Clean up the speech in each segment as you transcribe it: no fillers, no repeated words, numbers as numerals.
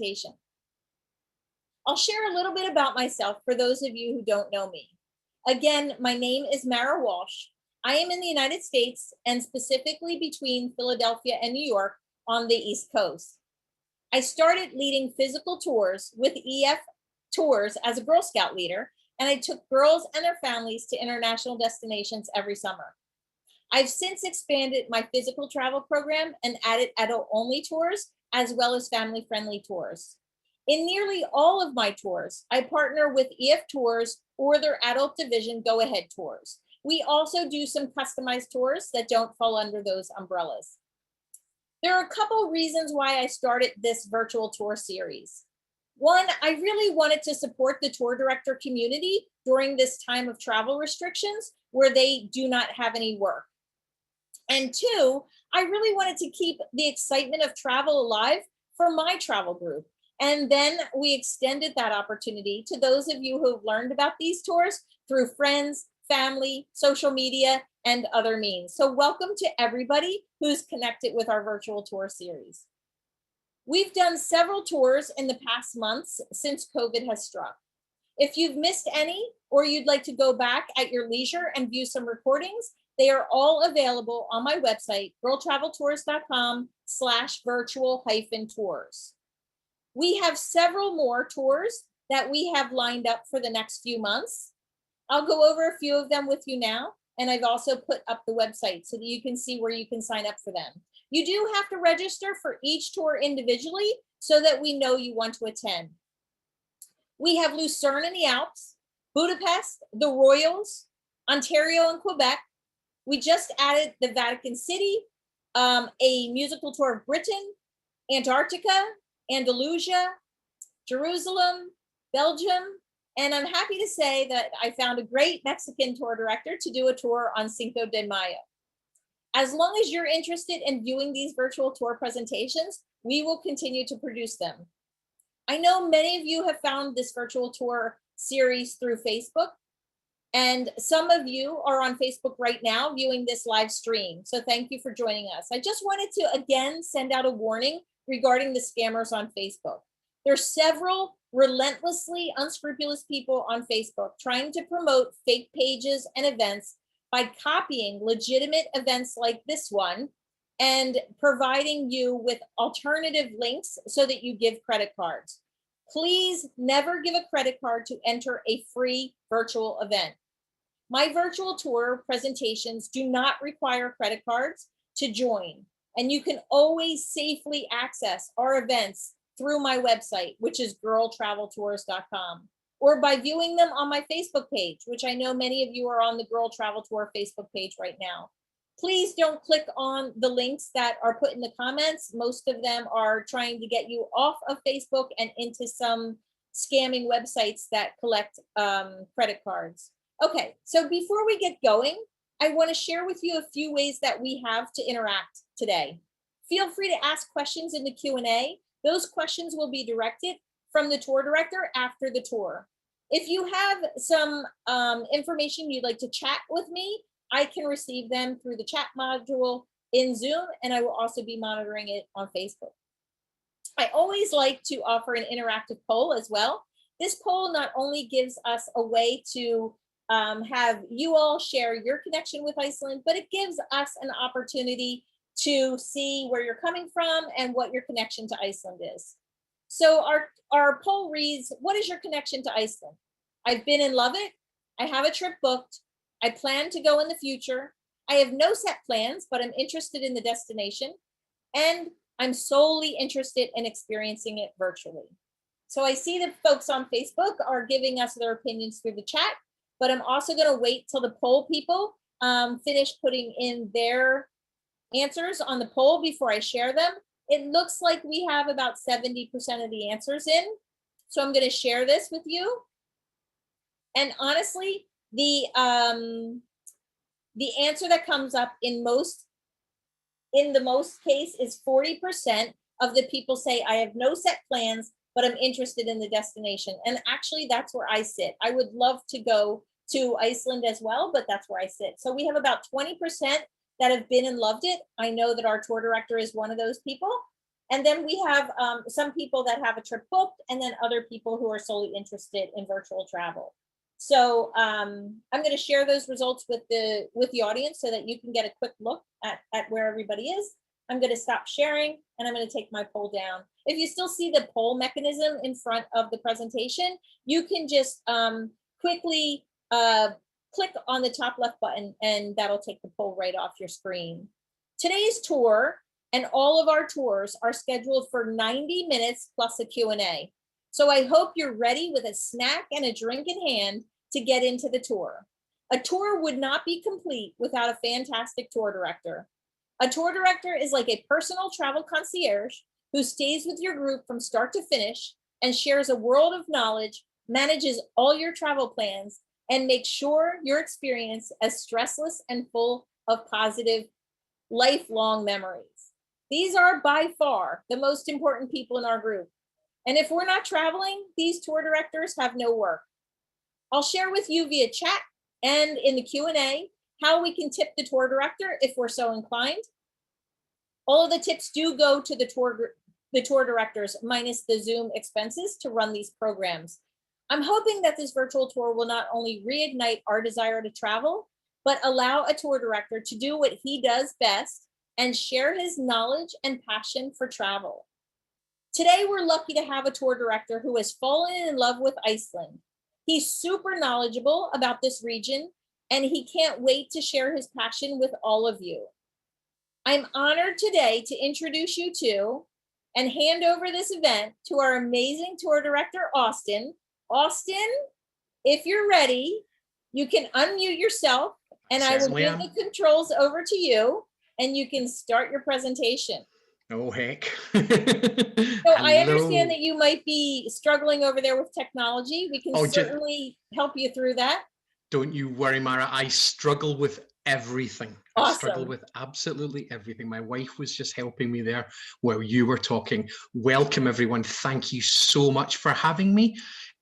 presentation. I'll share a little bit about myself for those of you who don't know me. Again, my name is Mara Walsh. I am in the United States and specifically between Philadelphia and New York on the East Coast. I started leading physical tours with EF Tours as a Girl Scout leader, and I took girls and their families to international destinations every summer. I've since expanded my physical travel program and added adult-only tours as well as family-friendly tours. In nearly all of my tours, I partner with EF Tours or their adult division Go Ahead Tours. We also do some customized tours that don't fall under those umbrellas. There are a couple reasons why I started this virtual tour series. One, I really wanted to support the tour director community during this time of travel restrictions where they do not have any work. And two, I really wanted to keep the excitement of travel alive for my travel group. And then we extended that opportunity to those of you who've learned about these tours through friends, family, social media, and other means. So welcome to everybody who's connected with our virtual tour series. We've done several tours in the past months since COVID has struck. If you've missed any, or you'd like to go back at your leisure and view some recordings, they are all available on my website, girltraveltours.com/virtual-tours. We have several more tours that we have lined up for the next few months. I'll go over a few of them with you now, and I've also put up the website so that you can see where you can sign up for them. You do have to register for each tour individually so that we know you want to attend. We have Lucerne in the Alps, Budapest, the Royals, Ontario and Quebec. We just added the Vatican City, a musical tour of Britain, Antarctica, Andalusia, Jerusalem, Belgium, and I'm happy to say that I found a great Mexican tour director to do a tour on Cinco de Mayo. As long as you're interested in viewing these virtual tour presentations, we will continue to produce them. I know many of you have found this virtual tour series through Facebook, and some of you are on Facebook right now viewing this live stream. So thank you for joining us. I just wanted to again send out a warning regarding the scammers on Facebook. There's several relentlessly unscrupulous people on Facebook trying to promote fake pages and events by copying legitimate events like this one and providing you with alternative links so that you give credit cards. Please never give a credit card to enter a free virtual event. My virtual tour presentations do not require credit cards to join, and you can always safely access our events through my website, which is girltraveltours.com, or by viewing them on my Facebook page, which I know many of you are on the Girl Travel Tour Facebook page right now. Please don't click on the links that are put in the comments. Most of them are trying to get you off of Facebook and into some scamming websites that collect credit cards. Okay, so before we get going, I want to share with you a few ways that we have to interact today. Feel free to ask questions in the Q&A. Those questions will be directed from the tour director after the tour. If you have some information you'd like to chat with me, I can receive them through the chat module in Zoom, and I will also be monitoring it on Facebook. I always like to offer an interactive poll as well. This poll not only gives us a way to have you all share your connection with Iceland, but it gives us an opportunity to see where you're coming from and what your connection to Iceland is. So our poll reads, what is your connection to Iceland? I've been and love it. I have a trip booked. I plan to go in the future. I have no set plans, but I'm interested in the destination. And I'm solely interested in experiencing it virtually. So I see that folks on Facebook are giving us their opinions through the chat, but I'm also going to wait till the poll people finish putting in their answers on the poll before I share them. It looks like we have about 70% of the answers in. So I'm going to share this with you. And honestly, the answer that comes up in the most case is 40% of the people say, I have no set plans, but I'm interested in the destination. And actually, that's where I sit. I would love to go to Iceland as well, but that's where I sit. So we have about 20% that have been and loved it. I know that our tour director is one of those people. And then we have some people that have a trip booked, and then other people who are solely interested in virtual travel. So I'm going to share those results with the audience so that you can get a quick look at where everybody is. I'm going to stop sharing, and I'm going to take my poll down. If you still see the poll mechanism in front of the presentation, you can just quickly click on the top left button, and that'll take the poll right off your screen. Today's tour and all of our tours are scheduled for 90 minutes plus a Q&A. So I hope you're ready with a snack and a drink in hand to get into the tour. A tour would not be complete without a fantastic tour director. A tour director is like a personal travel concierge who stays with your group from start to finish and shares a world of knowledge, manages all your travel plans, and makes sure your experience is stressless and full of positive, lifelong memories. These are by far the most important people in our group. And if we're not traveling, these tour directors have no work. I'll share with you via chat and in the Q&A how we can tip the tour director if we're so inclined. All of the tips do go to the tour directors minus the Zoom expenses to run these programs. I'm hoping that this virtual tour will not only reignite our desire to travel, but allow a tour director to do what he does best and share his knowledge and passion for travel. Today, we're lucky to have a tour director who has fallen in love with Iceland. He's super knowledgeable about this region, and he can't wait to share his passion with all of you. I'm honored today to introduce you to and hand over this event to our amazing tour director, Austin. Austin, if you're ready, you can unmute yourself, and I will give the controls over to you, and you can start your presentation. Oh, heck. So I understand that you might be struggling over there with technology. We can certainly help you through that. Don't you worry, Mara. I struggle with everything. Awesome. I struggle with absolutely everything. My wife was just helping me there while you were talking. Welcome, everyone. Thank you so much for having me.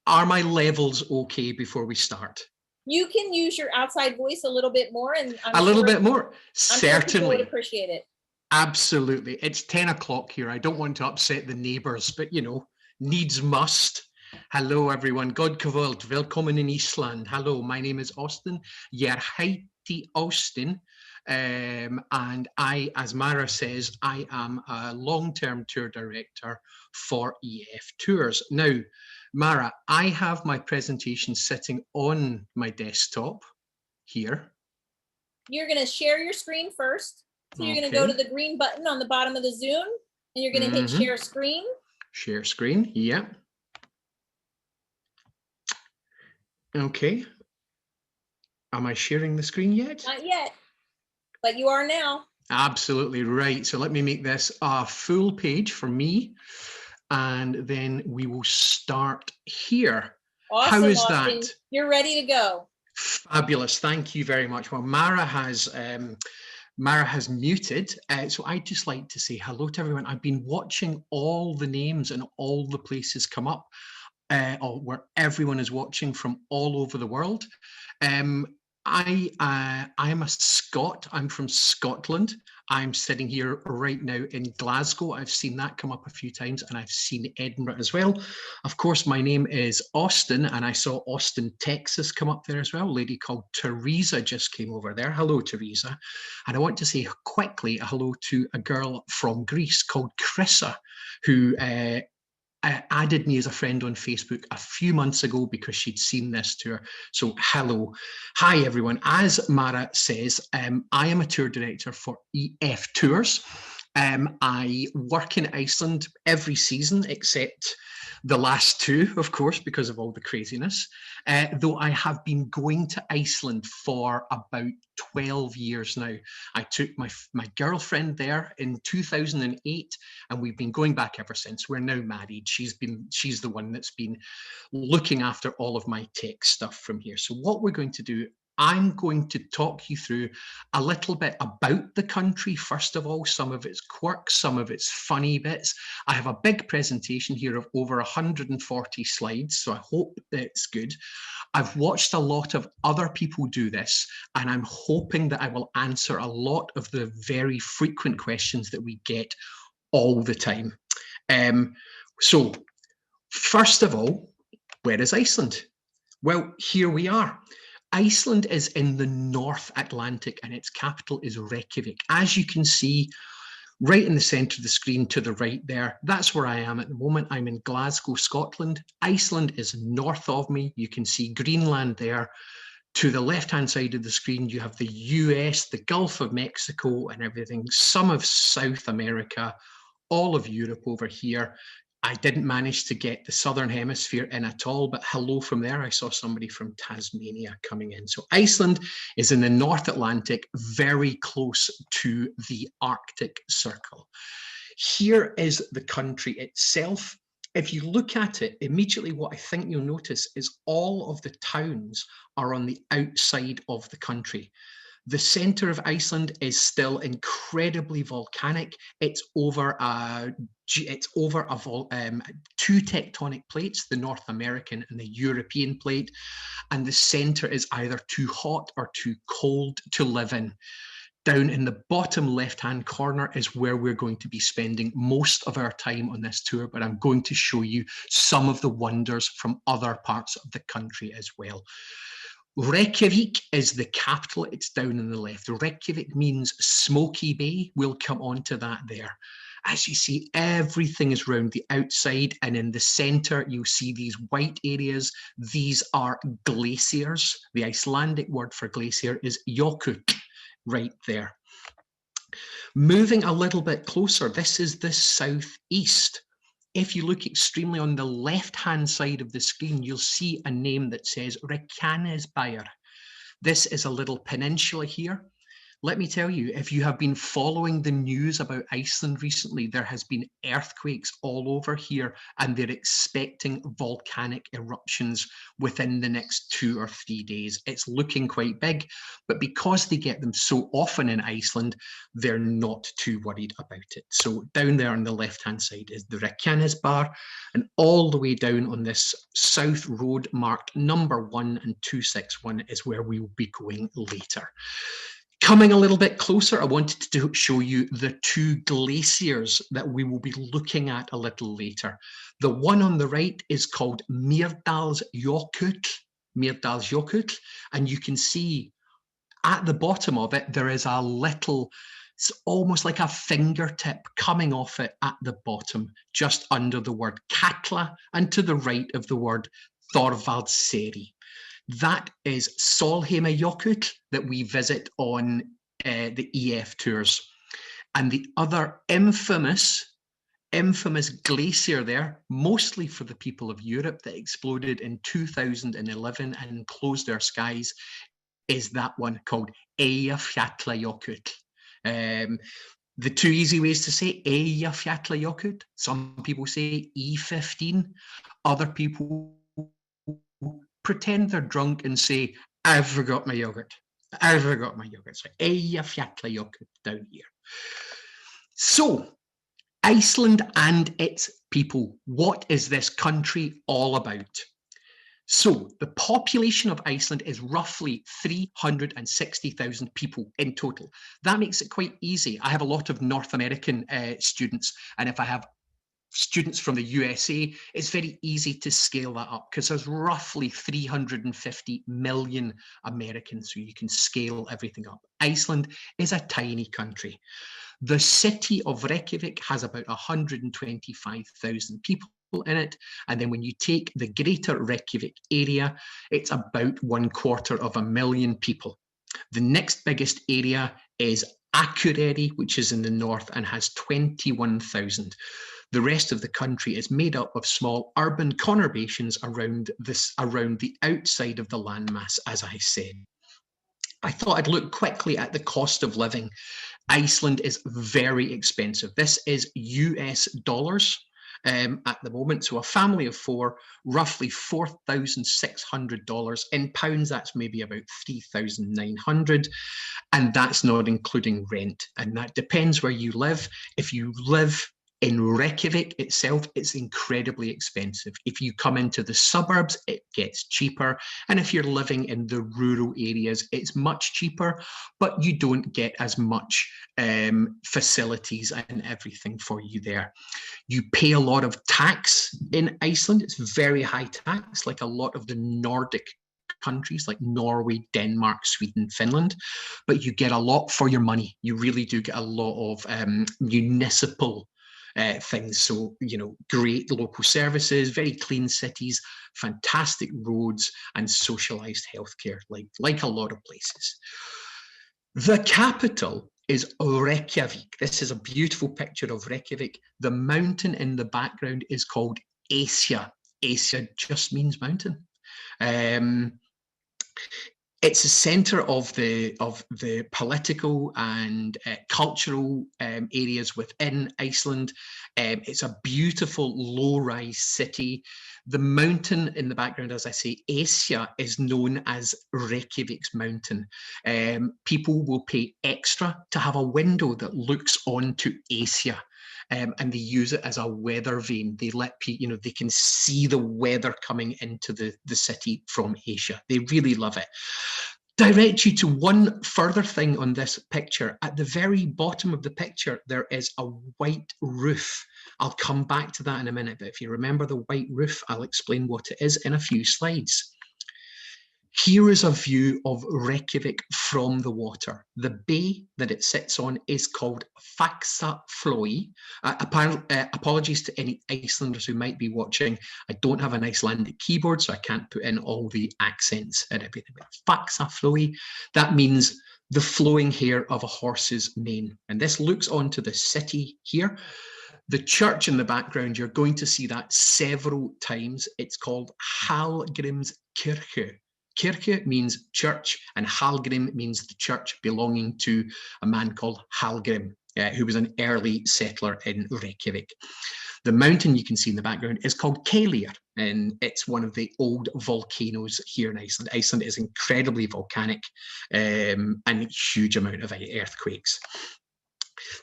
Are my levels okay before we start? You can use your outside voice a little bit more, and a little bit more. Certainly. I'm sure people would appreciate it. Absolutely. It's 10 o'clock here. I don't want to upset the neighbors, but you know, needs must. Hello, everyone. God kvöld. Velkommen in Iceland. Hello, my name is Austin. Jeg heiti Austin. And I, as Mara says, I am a long-term tour director for EF Tours. Now, Mara, I have my presentation sitting on my desktop here. You're going to share your screen first. So you're going to go to the green button on the bottom of the Zoom, and you're going to hit share screen. Share screen, yeah. Okay. Am I sharing the screen yet? Not yet, but you are now. Absolutely right. So let me make this a full page for me, and then we will start here. Awesome, how is Austin. that? You're ready to go. Fabulous. Thank you very much. Well, Mara has muted, so I'd just like to say hello to everyone. I've been watching all the names and all the places come up, where everyone is watching from all over the world. I am a Scot. I'm from Scotland. I'm sitting here right now in Glasgow. I've seen that come up a few times, and I've seen Edinburgh as well. Of course, my name is Austin, and I saw Austin, Texas come up there as well. A lady called Teresa just came over there. Hello, Teresa. And I want to say quickly a hello to a girl from Greece called Chrissa, who added me as a friend on Facebook a few months ago because she'd seen this tour. So hello. Hi, everyone. As Mara says, I am a tour director for EF Tours. I work in Iceland every season except the last two, of course, because of all the craziness. Though I have been going to Iceland for about 12 years now. I took my girlfriend there in 2008, and we've been going back ever since. We're now married. She's the one that's been looking after all of my tech stuff from here. So what we're going to do, I'm going to talk you through a little bit about the country, first of all, some of its quirks, some of its funny bits. I have a big presentation here of over 140 slides, so I hope it's good. I've watched a lot of other people do this, and I'm hoping that I will answer a lot of the very frequent questions that we get all the time. So first of all, where is Iceland? Well, here we are. Iceland is in the North Atlantic and its capital is Reykjavik. As you can see, right in the centre of the screen to the right there, that's where I am at the moment. I'm in Glasgow, Scotland. Iceland is north of me. You can see Greenland there. To the left-hand side of the screen, you have the US, the Gulf of Mexico and everything, some of South America, all of Europe over here. I didn't manage to get the Southern Hemisphere in at all, but hello from there. I saw somebody from Tasmania coming in. So Iceland is in the North Atlantic, very close to the Arctic Circle. Here is the country itself. If you look at it, immediately what I think you'll notice is all of the towns are on the outside of the country. The center of Iceland is still incredibly volcanic. It's over two tectonic plates, the North American and the European plate, and the center is either too hot or too cold to live in. Down in the bottom left-hand corner is where we're going to be spending most of our time on this tour, but I'm going to show you some of the wonders from other parts of the country as well. Reykjavik is the capital. It's down on the left. Reykjavik means smoky bay. We'll come on to that there. As you see, everything is round the outside, and in the center, you'll see these white areas. These are glaciers. The Icelandic word for glacier is youre, right there. Moving a little bit closer, this is the southeast. If you look extremely on the left-hand side of the screen, you'll see a name that says Reykjanesbær. This is a little peninsula here. Let me tell you, if you have been following the news about Iceland recently, there has been earthquakes all over here, and they're expecting volcanic eruptions within the next 2 or 3 days. It's looking quite big, but because they get them so often in Iceland, they're not too worried about it. So down there on the left-hand side is the Reykjanesbær, and all the way down on this south road marked number 1 and 261 is where we will be going later. Coming a little bit closer, I wanted to show you the 2 glaciers that we will be looking at a little later. The one on the right is called Mýrdalsjökull, and you can see at the bottom of it, there is a little, it's almost like a fingertip coming off it at the bottom, just under the word Katla, and to the right of the word Thorvaldseyri. That is Sólheimajökull that we visit on the EF tours. And the other infamous glacier there, mostly for the people of Europe, that exploded in 2011 and closed our skies, is that one called Eyjafjallajökull. The 2 easy ways to say Eyjafjallajökull, some people say E15, other people pretend they're drunk and say, I forgot my yogurt. I forgot my yogurt. So Eyjafjallajökull down here. So Iceland and its people, what is this country all about? So the population of Iceland is roughly 360,000 people in total. That makes it quite easy. I have a lot of North American students, and if I have students from the USA, it's very easy to scale that up because there's roughly 350 million Americans, so you can scale everything up. Iceland is a tiny country. The city of Reykjavik has about 125,000 people in it, and then when you take the greater Reykjavik area, it's about 250,000 people. The next biggest area is Akureyri, which is in the north and has 21,000. The rest of the country is made up of small urban conurbations around the outside of the landmass, as I said. I thought I'd look quickly at the cost of living. Iceland is very expensive. This is US dollars at the moment. So a family of 4, roughly $4,600. In pounds, that's maybe about 3,900. And that's not including rent. And that depends where you live. If you live In Reykjavik itself, it's incredibly expensive. If you come into the suburbs, it gets cheaper. And if you're living in the rural areas, it's much cheaper, but you don't get as much facilities and everything for you there. You pay a lot of tax in Iceland. It's very high tax, like a lot of the Nordic countries like Norway, Denmark, Sweden, Finland, but you get a lot for your money. You really do get a lot of municipal things. So, you know, great local services, very clean cities, fantastic roads, and socialized healthcare, like a lot of places. The capital is Reykjavik. This is a beautiful picture of Reykjavik. The mountain in the background is called Asia. Asia just means mountain. It's a centre of the political and cultural areas within Iceland. It's a beautiful low-rise city. The mountain in the background, as I say, Asia, is known as Reykjavik's mountain. People will pay extra to have a window that looks onto Asia. And they use it as a weather vane. They let people, you know, they can see the weather coming into the city from Asia. They really love it. Direct you to one further thing on this picture. At the very bottom of the picture, there is a white roof. I'll come back to that in a minute, but if you remember the white roof, I'll explain what it is in a few slides. Here is a view of Reykjavik from the water. The bay that it sits on is called Faxaflói. Apologies to any Icelanders who might be watching. I don't have an Icelandic keyboard, so I can't put in all the accents and everything. Faxaflói, that means the flowing hair of a horse's mane. And this looks onto the city here. The church in the background, you're going to see that several times. It's called Halgrimskirkja. Kirke means church, and Halgrim means the church belonging to a man called Halgrim, who was an early settler in Reykjavik. The mountain you can see in the background is called Glacier, and it's one of the old volcanoes here in Iceland. Iceland is incredibly volcanic and a huge amount of earthquakes.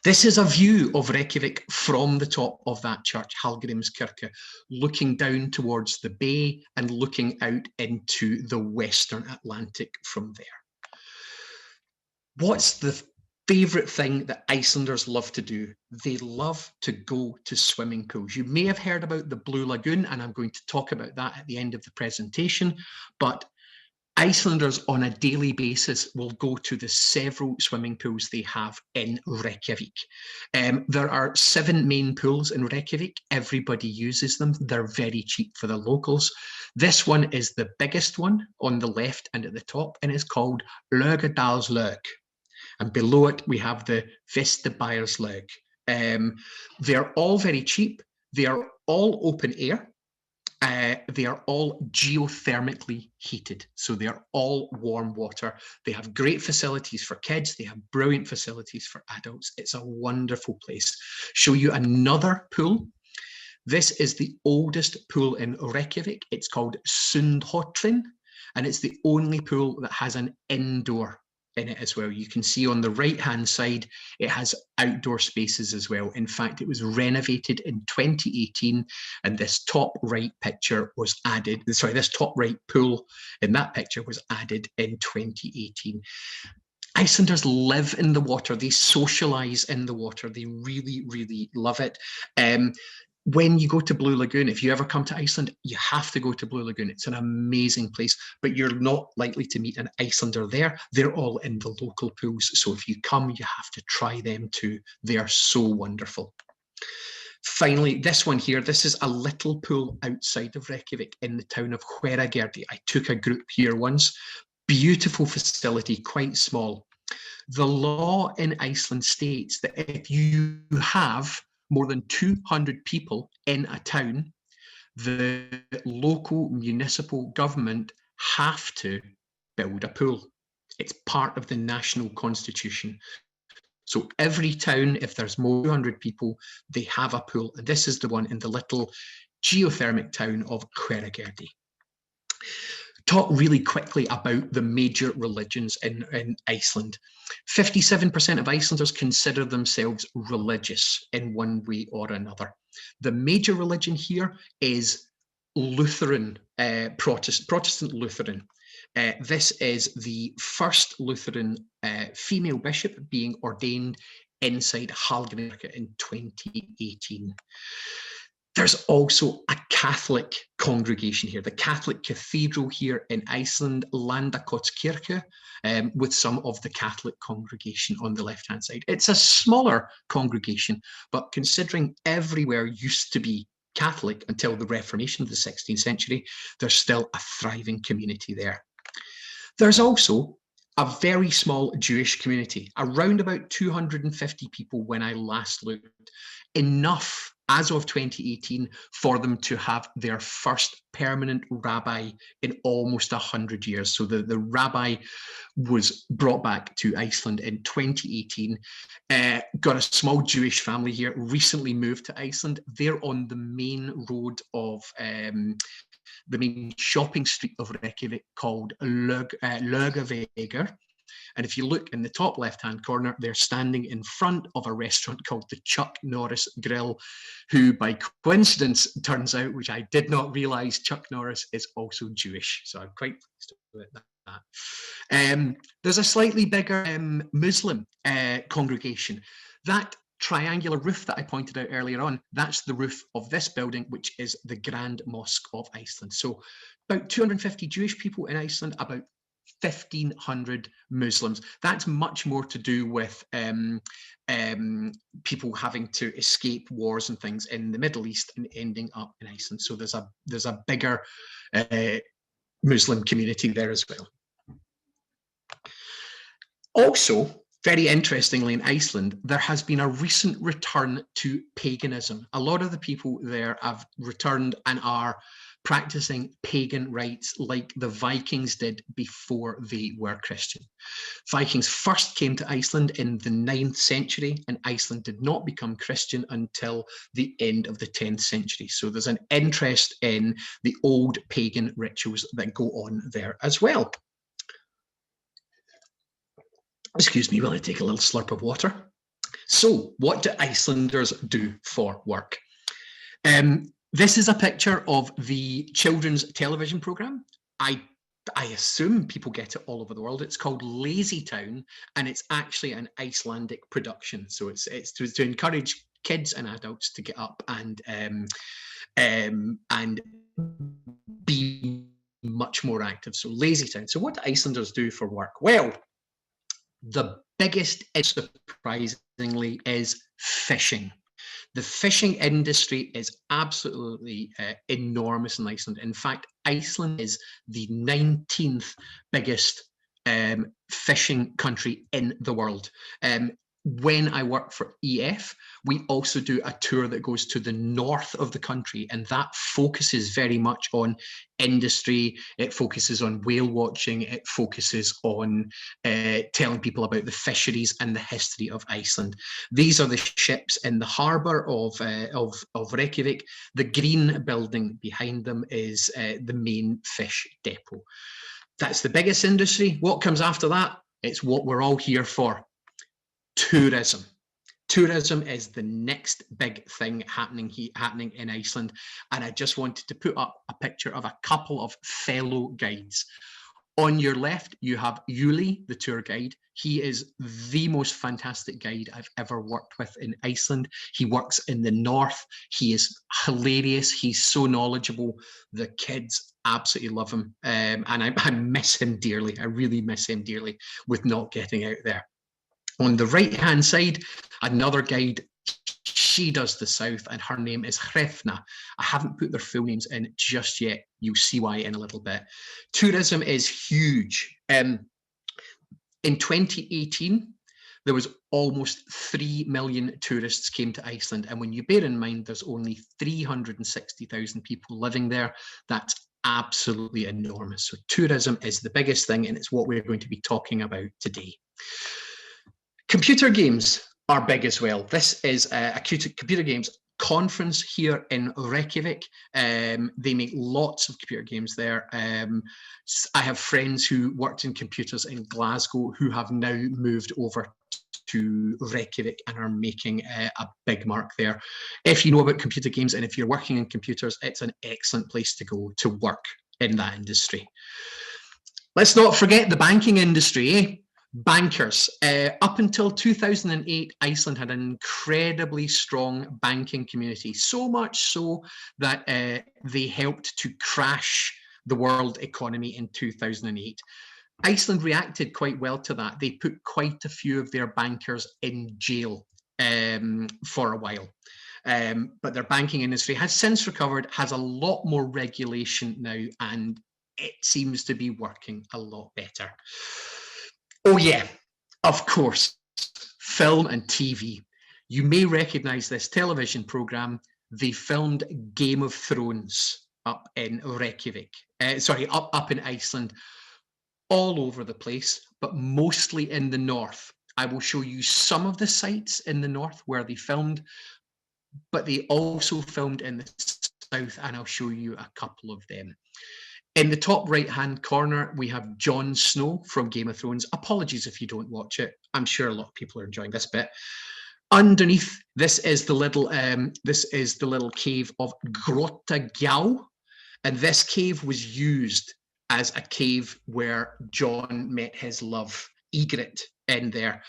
This is a view of Reykjavik from the top of that church, Halgrimskirkja, looking down towards the bay and looking out into the Western Atlantic from there. What's the favourite thing that Icelanders love to do? They love to go to swimming pools. You may have heard about the Blue Lagoon, and I'm going to talk about that at the end of the presentation, but Icelanders on a daily basis will go to the several swimming pools they have in Reykjavik. There are 7 main pools in Reykjavik. Everybody uses them. They're very cheap for the locals. This one is the biggest one on the left and at the top, and it's called Laugardalslaug. And below it, we have the Vesturbæjarlaug. They're all very cheap. They are all open air. They are all geothermically heated, so they are all warm water. They have great facilities for kids. They have brilliant facilities for adults. It's a wonderful place. Show you another pool. This is the oldest pool in Reykjavik. It's called Sundhóllin, and it's the only pool that has an indoor in it as well. You can see on the right hand side it has outdoor spaces as well. In fact, it was renovated in 2018, and this top right picture was added, sorry, this top right pool in that picture was added in 2018. Icelanders live in the water. They socialize in the water. They really, really love it. When you go to Blue Lagoon, if you ever come to Iceland, you have to go to Blue Lagoon. It's an amazing place, but you're not likely to meet an Icelander there. They're all in the local pools. So if you come, you have to try them too. They are so wonderful. Finally, this one here, this is a little pool outside of Reykjavik in the town of Hveragerði. I took a group here once. Beautiful facility, quite small. The law in Iceland states that if you have more than 200 people in a town, the local municipal government have to build a pool. It's part of the national constitution. So every town, if there's more than 200 people, they have a pool. And this is the one in the little geothermic town of Hveragerði. talk really quickly about the major religions in Iceland. 57% of Icelanders consider themselves religious in one way or another. The major religion here is Lutheran, Protestant Lutheran. This is the first Lutheran female bishop being ordained inside Halgrimskirkja in 2018. There's also a Catholic congregation here, the Catholic cathedral here in Iceland, Vatnajkull, with some of the Catholic congregation on the left-hand side. It's a smaller congregation, but considering everywhere used to be Catholic until the Reformation of the 16th century, there's still a thriving community there. There's also a very small Jewish community, around about 250 people when I last looked, enough as of 2018 for them to have their first permanent rabbi in almost 100 years. So the rabbi was brought back to Iceland in 2018, got a small Jewish family here, recently moved to Iceland. They're on the main road of the main shopping street of Reykjavik called Laugaveggur. And if you look in the top left-hand corner, they're standing in front of a restaurant called the Chuck Norris Grill, who by coincidence turns out, which I did not realize, Chuck Norris is also Jewish. So I'm quite pleased with that. There's a slightly bigger Muslim congregation. That triangular roof that I pointed out earlier on, that's the roof of this building, which is the Grand Mosque of Iceland. So about 250 Jewish people in Iceland, about 1,500 Muslims. That's much more to do with people having to escape wars and things in the Middle East and ending up in Iceland. So there's a bigger Muslim community there as well. Also, very interestingly, in Iceland, there has been a recent return to paganism. A lot of the people there have returned and are practicing pagan rites like the Vikings did before they were Christian. Vikings first came to Iceland in the 9th century, and Iceland did not become Christian until the end of the 10th century. So there's an interest in the old pagan rituals that go on there as well. Excuse me while I take a little slurp of water. So what do Icelanders do for work? This is a picture of the children's television program. I assume people get it all over the world. It's called Lazytown, and it's actually an Icelandic production. So it's to encourage kids and adults to get up and be much more active. So Lazytown. So what do Icelanders do for work? Well, the biggest, surprisingly, is fishing. The fishing industry is absolutely enormous in Iceland. In fact, Iceland is the 19th biggest fishing country in the world. When I work for EF, we also do a tour that goes to the north of the country, and that focuses very much on industry. It focuses on whale watching. It focuses on telling people about the fisheries and the history of Iceland. These are the ships in the harbour of Reykjavik. The green building behind them is the main fish depot. That's the biggest industry. What comes after that? It's what we're all here for. Tourism. Tourism is the next big thing happening in Iceland, and I just wanted to put up a picture of a couple of fellow guides. On your left, you have Yuill, the tour guide. He is the most fantastic guide I've ever worked with in Iceland. He works in the north. He is hilarious. He's so knowledgeable. The kids absolutely love him, and I miss him dearly. I really miss him dearly with not getting out there. On the right-hand side, another guide, she does the south, and her name is Hrefna. I haven't put their full names in just yet. You'll see why in a little bit. Tourism is huge. In 2018, there was almost 3 million tourists came to Iceland. And when you bear in mind there's only 360,000 people living there, that's absolutely enormous. So tourism is the biggest thing, and it's what we're going to be talking about today. Computer games are big as well. This is computer games conference here in Reykjavik. They make lots of computer games there. I have friends who worked in computers in Glasgow who have now moved over to Reykjavik and are making a big mark there. If you know about computer games and if you're working in computers, it's an excellent place to go to work in that industry. Let's not forget the banking industry, eh? Bankers. Up until 2008, Iceland had an incredibly strong banking community, so much so that they helped to crash the world economy in 2008. Iceland reacted quite well to that. They put quite a few of their bankers in jail for a while. But their banking industry has since recovered, has a lot more regulation now, and it seems to be working a lot better. Oh yeah, of course, film and TV. You may recognize this television program. They filmed Game of Thrones up in Reykjavik. Up in Iceland, all over the place, but mostly in the north. I will show you some of the sites in the north where they filmed, but they also filmed in the south, and I'll show you a couple of them. In the top right-hand corner, we have Jon Snow from Game of Thrones. Apologies if you don't watch it. I'm sure a lot of people are enjoying this bit. Underneath, this is the little cave of Vatnajkull, and this cave was used as a cave where Jon met his love, Ygritte, in there.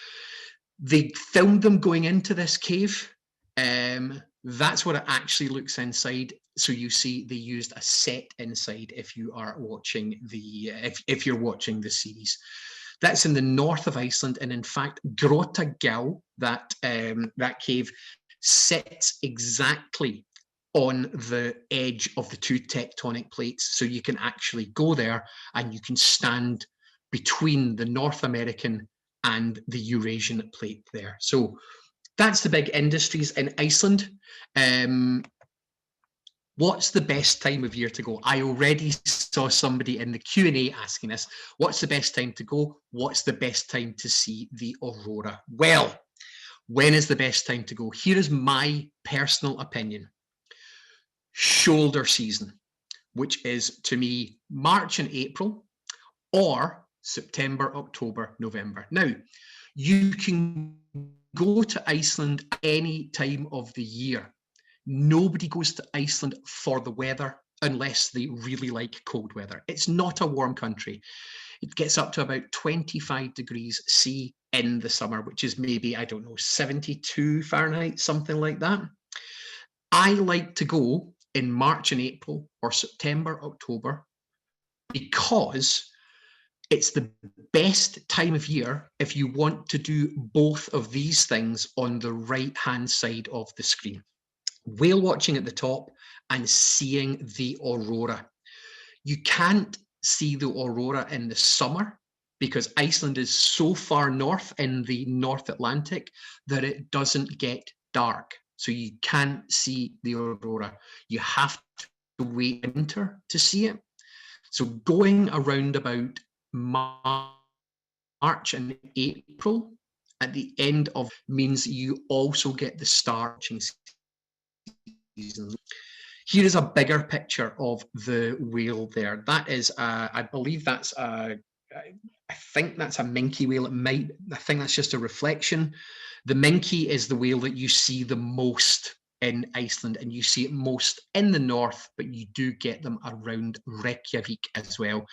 They filmed them going into this cave. That's what it actually looks inside. So you see they used a set inside if you are watching if you're watching the series. That's in the north of Iceland, and in fact, Vatnajkull, that cave, sits exactly on the edge of the two tectonic plates. So you can actually go there and you can stand between the North American and the Eurasian plate there. So that's the big industries in Iceland. What's the best time of year to go? I already saw somebody in the Q&A asking us, what's the best time to go? What's the best time to see the aurora? Well, when is the best time to go? Here is my personal opinion. Shoulder season, which is to me March and April, or September, October, November. Now, you can go to Iceland any time of the year. Nobody goes to Iceland for the weather unless they really like cold weather. It's not a warm country. It gets up to about 25 degrees C in the summer, which is maybe, I don't know, 72 Fahrenheit, something like that. I like to go in March and April, or September, October, because it's the best time of year if you want to do both of these things on the right-hand side of the screen. Whale watching at the top and seeing the aurora. You can't see the aurora in the summer because Iceland is so far north in the North Atlantic that it doesn't get dark. So you can't see the aurora. You have to wait winter to see it. So going around about March and April at the end of means you also get the starting season. Here is a bigger picture of the whale there. That is, I believe that's I think that's a minke whale. I think that's just a reflection. The minke is the whale that you see the most in Iceland, and you see it most in the north, but you do get them around Reykjavik as well.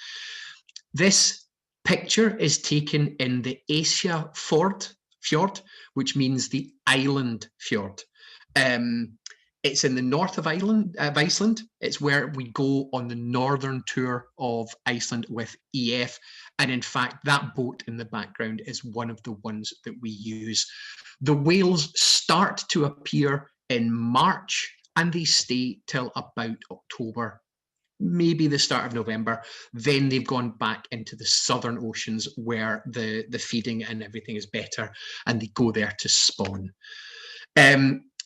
This picture is taken in the Asia fjord, which means the island fjord. It's in the north of Iceland. It's where we go on the northern tour of Iceland with EF. And in fact, that boat in the background is one of the ones that we use. The whales start to appear in March and they stay till about October, maybe the start of November. Then they've gone back into the southern oceans where the feeding and everything is better, and they go there to spawn.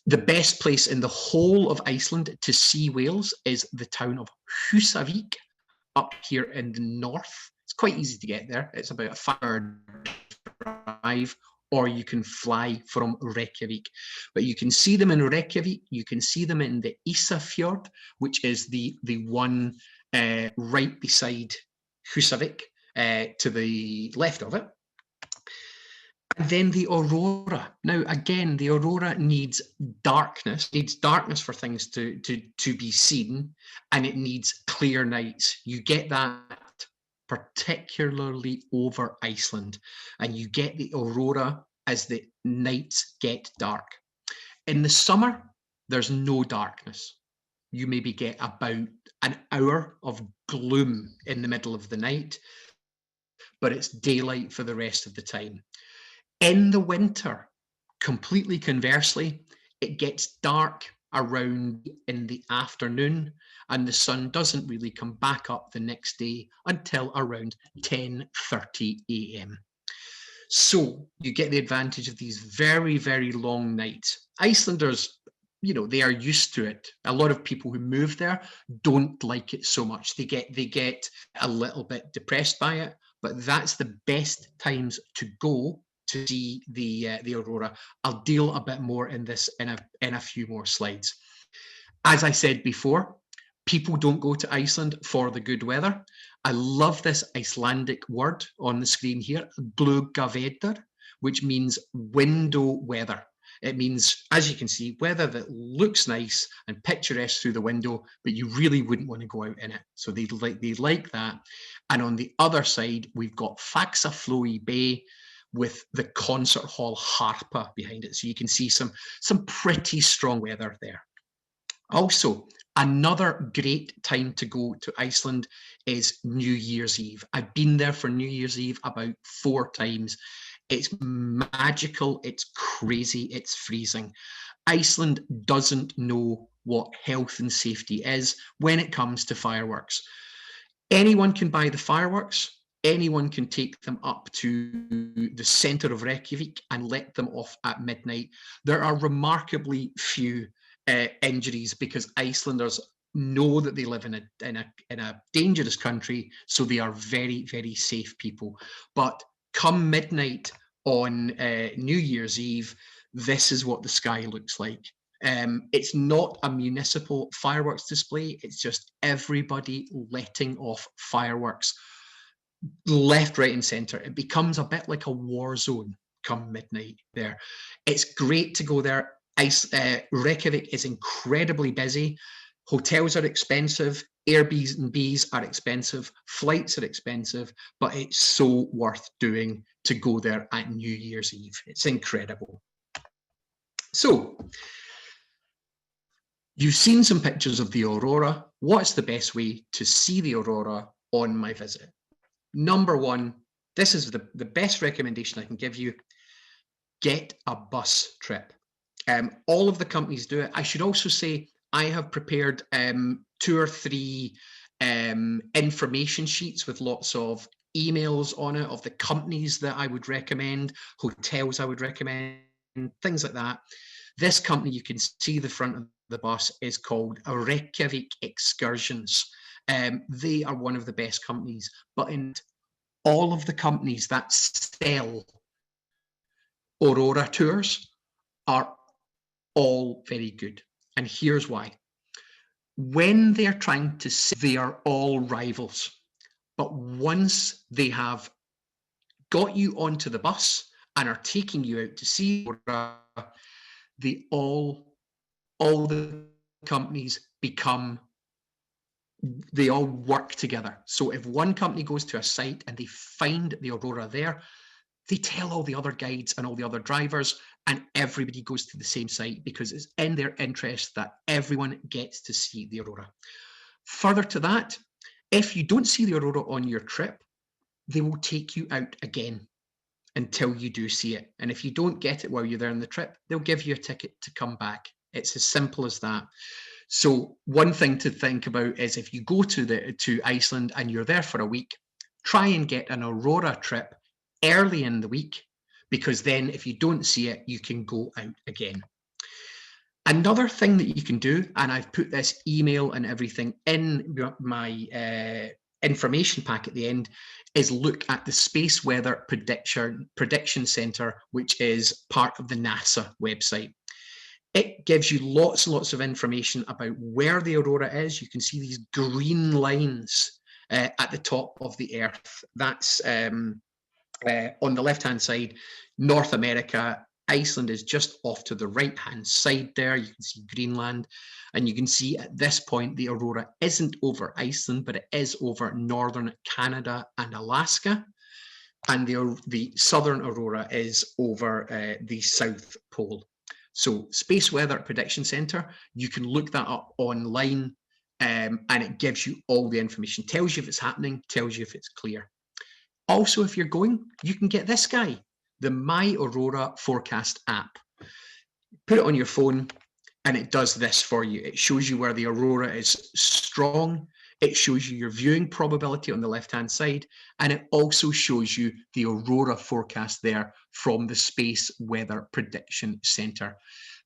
The best place in the whole of Iceland to see whales is the town of Húsavík up here in the north. It's quite easy to get there. It's about a 5-hour drive, or you can fly from Reykjavik. But you can see them in Reykjavik, you can see them in the Ísafjord, which is the one right beside Húsavík, to the left of it. And then the aurora. Now, again, the aurora needs darkness for things to be seen, and it needs clear nights. You get that particularly over Iceland, and you get the aurora as the nights get dark. In the summer, there's no darkness. You maybe get about an hour of gloom in the middle of the night, but it's daylight for the rest of the time. In the winter, completely conversely, it gets dark around in the afternoon, and the sun doesn't really come back up the next day until around 10:30 a.m. So you get the advantage of these very, very long nights. Icelanders, you know, they are used to it. A lot of people who move there don't like it so much. They get a little bit depressed by it, but that's the best times to go to see the aurora. I'll deal a bit more in this in a few more slides. As I said before, people don't go to Iceland for the good weather. I love this Icelandic word on the screen here, gluggaveður, which means window weather. It means, as you can see, weather that looks nice and picturesque through the window, but you really wouldn't want to go out in it. So they like that. And on the other side, we've got Faxaflói Bay with the concert hall Harpa behind it. So you can see some pretty strong weather there. Also, another great time to go to Iceland is New Year's Eve. I've been there for New Year's Eve about 4 times. It's magical, it's crazy, it's freezing. Iceland doesn't know what health and safety is when it comes to fireworks. Anyone can buy the fireworks. Anyone can take them up to the center of Reykjavik and let them off at midnight. There are remarkably few injuries because Icelanders know that they live in a dangerous country, so they are very, very safe people. But come midnight on New Year's Eve, this is what the sky looks like. It's not a municipal fireworks display, it's just everybody letting off fireworks left, right, and center. It becomes a bit like a war zone come midnight there. It's great to go there. Reykjavik is incredibly busy. Hotels are expensive, Airbnbs are expensive, flights are expensive, but it's so worth doing to go there at New Year's Eve. It's incredible. So, you've seen some pictures of the aurora. What's the best way to see the aurora on my visit? Number one, this is the best recommendation I can give you. Get a bus trip. All of the companies do it. I should also say I have prepared 2 or 3 information sheets with lots of emails on it of the companies that I would recommend, hotels I would recommend, things like that. This company, you can see the front of the bus, is called Reykjavik Excursions. They are one of the best companies, but in all of the companies that sell aurora tours are all very good. And here's why. When they're trying to say they are all rivals, but once they have got you onto the bus and are taking you out to see aurora, all the companies they all work together. So if one company goes to a site and they find the aurora there, they tell all the other guides and all the other drivers, and everybody goes to the same site because it's in their interest that everyone gets to see the aurora. Further to that, if you don't see the aurora on your trip, they will take you out again until you do see it. And if you don't get it while you're there on the trip, they'll give you a ticket to come back. It's as simple as that. So one thing to think about is if you go to Iceland and you're there for a week, try and get an aurora trip early in the week, because then if you don't see it, you can go out again. Another thing that you can do, and I've put this email and everything in my information pack at the end is look at the Space Weather Prediction Center, which is part of the NASA website. It gives you lots and lots of information about where the aurora is. You can see these green lines at the top of the Earth. That's on the left-hand side, North America. Iceland is just off to the right-hand side there. You can see Greenland, and you can see at this point the aurora isn't over Iceland, but it is over northern Canada and Alaska, and the southern aurora is over the South Pole. So Space Weather Prediction Center, you can look that up online, and it gives you all the information, tells you if it's happening, tells you if it's clear. Also, if you're going, you can get this guy, the My Aurora Forecast app. Put it on your phone and it does this for you. It shows you where the aurora is strong. It shows you your viewing probability on the left-hand side, and it also shows you the aurora forecast there from the Space Weather Prediction Center.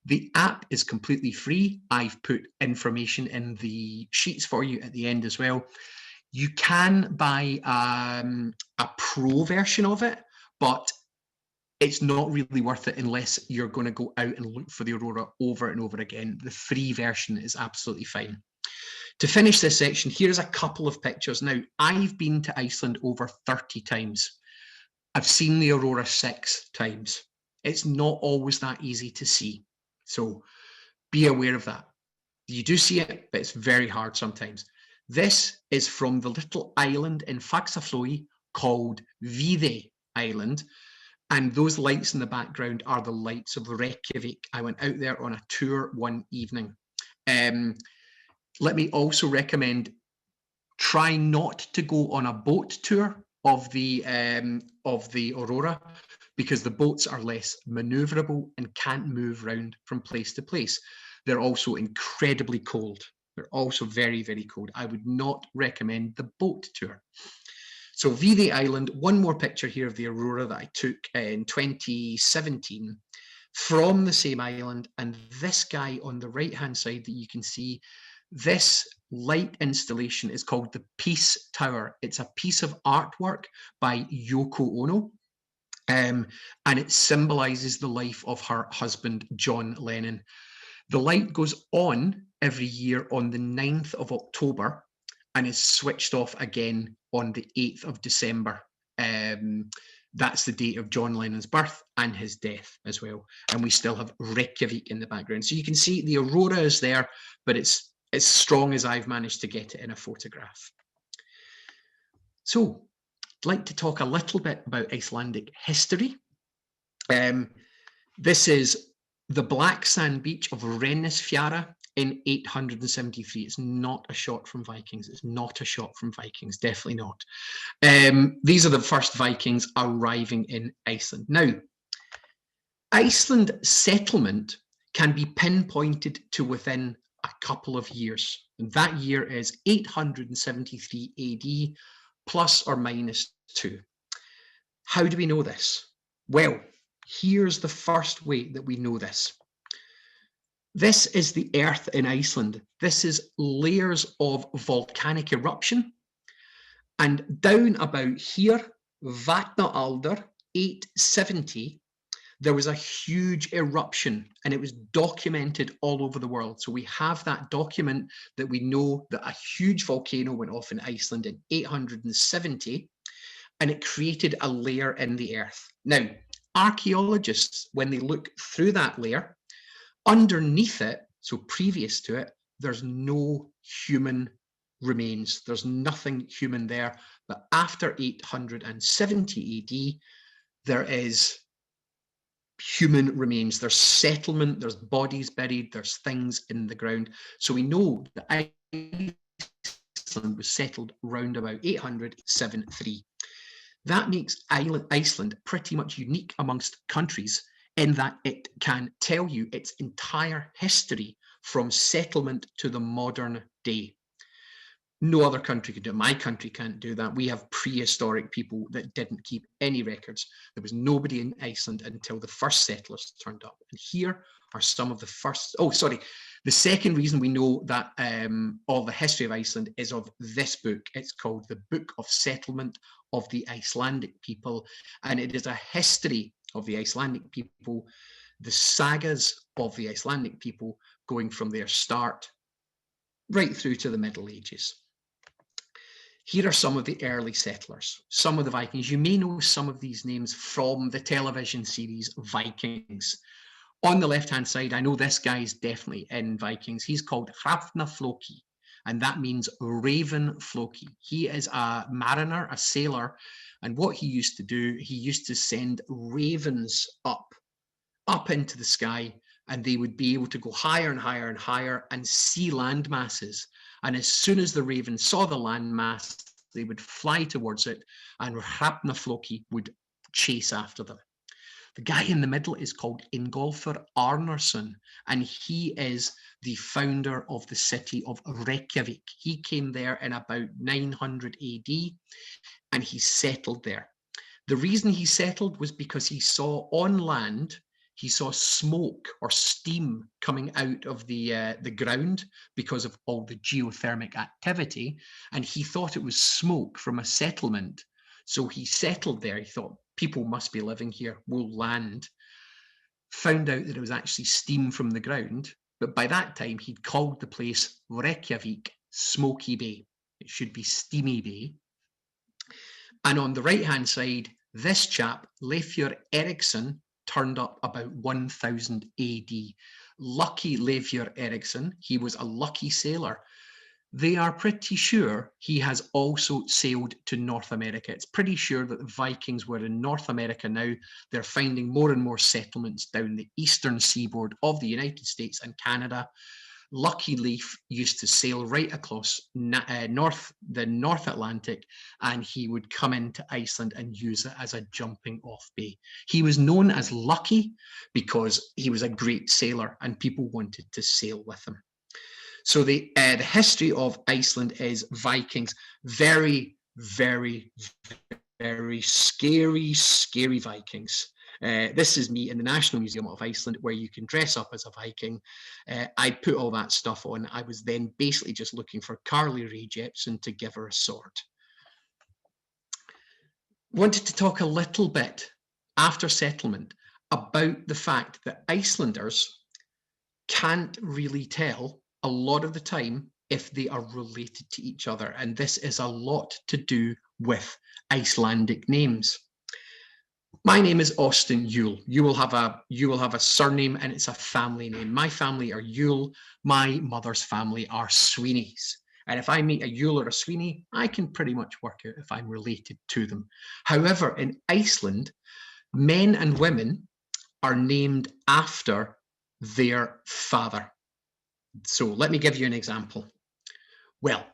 The app is completely free. I've put information in the sheets for you at the end as well. You can buy a pro version of it, but it's not really worth it unless you're going to go out and look for the aurora over and over again. The free version is absolutely fine. To finish this section, here's a couple of pictures. Now, I've been to Iceland over 30 times. I've seen the aurora 6 times. It's not always that easy to see. So be aware of that. You do see it, but it's very hard sometimes. This is from the little island in Faxaflói called Viðey Island. And those lights in the background are the lights of Reykjavik. I went out there on a tour one evening. Let me also recommend, try not to go on a boat tour of the aurora, because the boats are less maneuverable and can't move around from place to place. They're also incredibly cold. They're also very, very cold. I would not recommend the boat tour. So Viðey Island, one more picture here of the aurora that I took in 2017 from the same island. And this guy on the right-hand side that you can see, this light installation is called the Peace Tower. It's a piece of artwork by Yoko Ono, and it symbolizes the life of her husband, John Lennon. The light goes on every year on the 9th of October and is switched off again on the 8th of December. That's the date of John Lennon's birth and his death as well. And we still have Reykjavik in the background. So you can see the aurora is there, but it's as strong as I've managed to get it in a photograph. So I'd like to talk a little bit about Icelandic history. This is the black sand beach of Reynisfjara in 873. It's not a shot from Vikings. It's not a shot from Vikings, definitely not. These are the first Vikings arriving in Iceland. Now, Iceland settlement can be pinpointed to within a couple of years. And that year is 873 AD, plus or minus 2. How do we know this? Well, here's the first way that we know this. This is the earth in Iceland. This is layers of volcanic eruption. And down about here, Vatnajkull, 870, there was a huge eruption, and it was documented all over the world. So we have that document that we know that a huge volcano went off in Iceland in 870, and it created a layer in the earth. Now, archaeologists, when they look through that layer, underneath it, so previous to it, there's no human remains. There's nothing human there. But after 870 AD, there is human remains. There's settlement, there's bodies buried, there's things in the ground. So we know that Iceland was settled round about 873. That makes Iceland pretty much unique amongst countries in that it can tell you its entire history from settlement to the modern day. No other country can do it. My country can't do that. We have prehistoric people that didn't keep any records. There was nobody in Iceland until the first settlers turned up. And here are some of the first, The second reason we know that all the history of Iceland is of this book. It's called The Book of Settlement of the Icelandic People, and it is a history of the Icelandic people, the sagas of the Icelandic people, going from their start right through to the Middle Ages. Here are some of the early settlers, some of the Vikings. You may know some of these names from the television series Vikings. On the left-hand side, I know this guy is definitely in Vikings. He's called Hrafnafloki, and that means Raven Floki. He is a mariner, a sailor, and what he used to do, he used to send ravens up into the sky, and they would be able to go higher and higher and higher and see land masses. And as soon as the raven saw the land mass, they would fly towards it, and Hrafnafloki would chase after them. The guy in the middle is called Ingolfur Arnarsson, and he is the founder of the city of Reykjavik. He came there in about 900 AD, and he settled there. The reason he settled was because he saw on land, he saw smoke or steam coming out of the ground because of all the geothermic activity, and he thought it was smoke from a settlement. So he settled there. He thought, people must be living here, we'll land. Found out that it was actually steam from the ground, but by that time he'd called the place Reykjavik, Smoky Bay. It should be Steamy Bay. And on the right-hand side, this chap, Leifur Eriksson, turned up about 1000 AD. Lucky Leifur Eriksson, he was a lucky sailor. They are pretty sure he has also sailed to North America. It's pretty sure that the Vikings were in North America now. They're finding more and more settlements down the eastern seaboard of the United States and Canada. Lucky Leif used to sail right across the North Atlantic, and he would come into Iceland and use it as a jumping off bay. He was known as Lucky because he was a great sailor and people wanted to sail with him. So the history of Iceland is Vikings, very, very, very scary, scary Vikings. This is me in the National Museum of Iceland, where you can dress up as a Viking. I put all that stuff on. I was then basically just looking for Carly Rae Jepsen to give her a sword. Wanted to talk a little bit after settlement about the fact that Icelanders can't really tell a lot of the time if they are related to each other, and this is a lot to do with Icelandic names. My name is Austin Yuill. You will have a surname, and it's a family name. My family are Yuill. My mother's family are Sweeneys. And if I meet a Yuill or a Sweeney, I can pretty much work out if I'm related to them. However, in Iceland, men and women are named after their father. So let me give you an example. Well,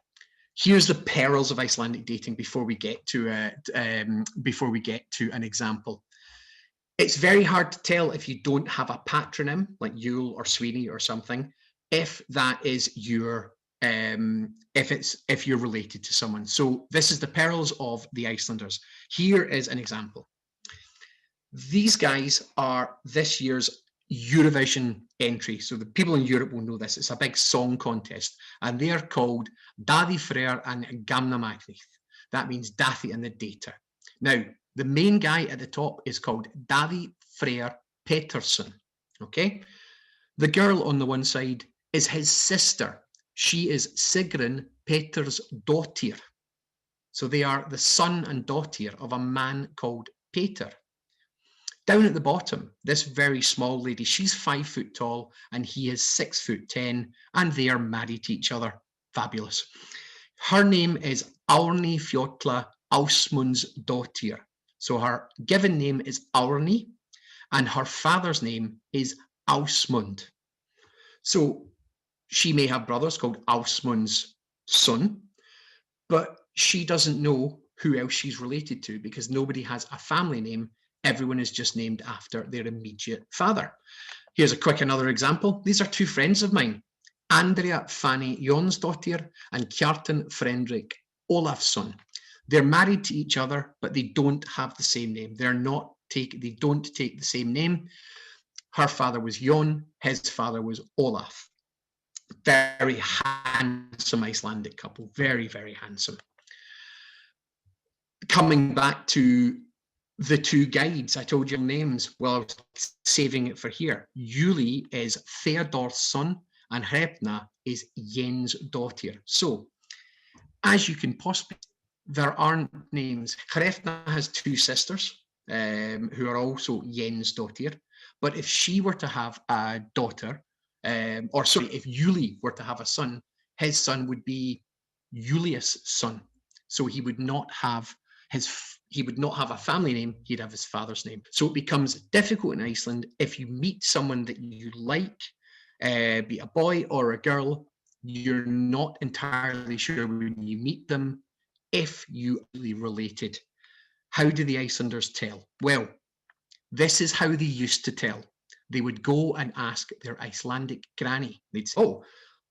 here's the perils of Icelandic dating before we get to an example. It's very hard to tell if you don't have a patronym like Yuill or Sweeney or something, if that is your if you're related to someone. So this is the perils of the Icelanders. Here is an example. These guys are this year's Eurovision entry. So the people in Europe will know this. It's a big song contest, and they are called Daði Freyr and Gamna Magnith. That means Dathi and the Data. Now, the main guy at the top is called Daði Freyr Pettersson. Okay? The girl on the one side is his sister. She is Sigrun Petters Dottir. So they are the son and daughter of a man called Peter. Down at the bottom, this very small lady, she's 5 foot tall and he is 6'10", and they are married to each other. Fabulous. Her name is Árni Fjóla Ásmundsdóttir. So her given name is Árni, and her father's name is Ásmund. So she may have brothers called Ásmund's son, but she doesn't know who else she's related to because nobody has a family name. Everyone is just named after their immediate father. Here's another example. These are two friends of mine, Andrea Fanny Jónsdóttir and Kjartan Fredrik Olafsson. They're married to each other, but they don't have the same name. They don't take the same name. Her father was Jón, his father was Olaf. Very handsome Icelandic couple, very, very handsome. Coming back to the two guides, I told you names. Well, I was saving it for here. Yuill is Theodor's son, and Hrefna is Jens' daughter. So, as you can possibly, there aren't names. Hrefna has two sisters who are also Jens' daughter. But if she were to have a daughter, or sorry, if Yuill were to have a son, his son would be Julius' son. So he would not have a family name, he'd have his father's name. So it becomes difficult in Iceland if you meet someone that you like, be a boy or a girl, you're not entirely sure when you meet them if you are related. How do the Icelanders tell? Well, this is how they used to tell. They would go and ask their Icelandic granny. They'd say, oh,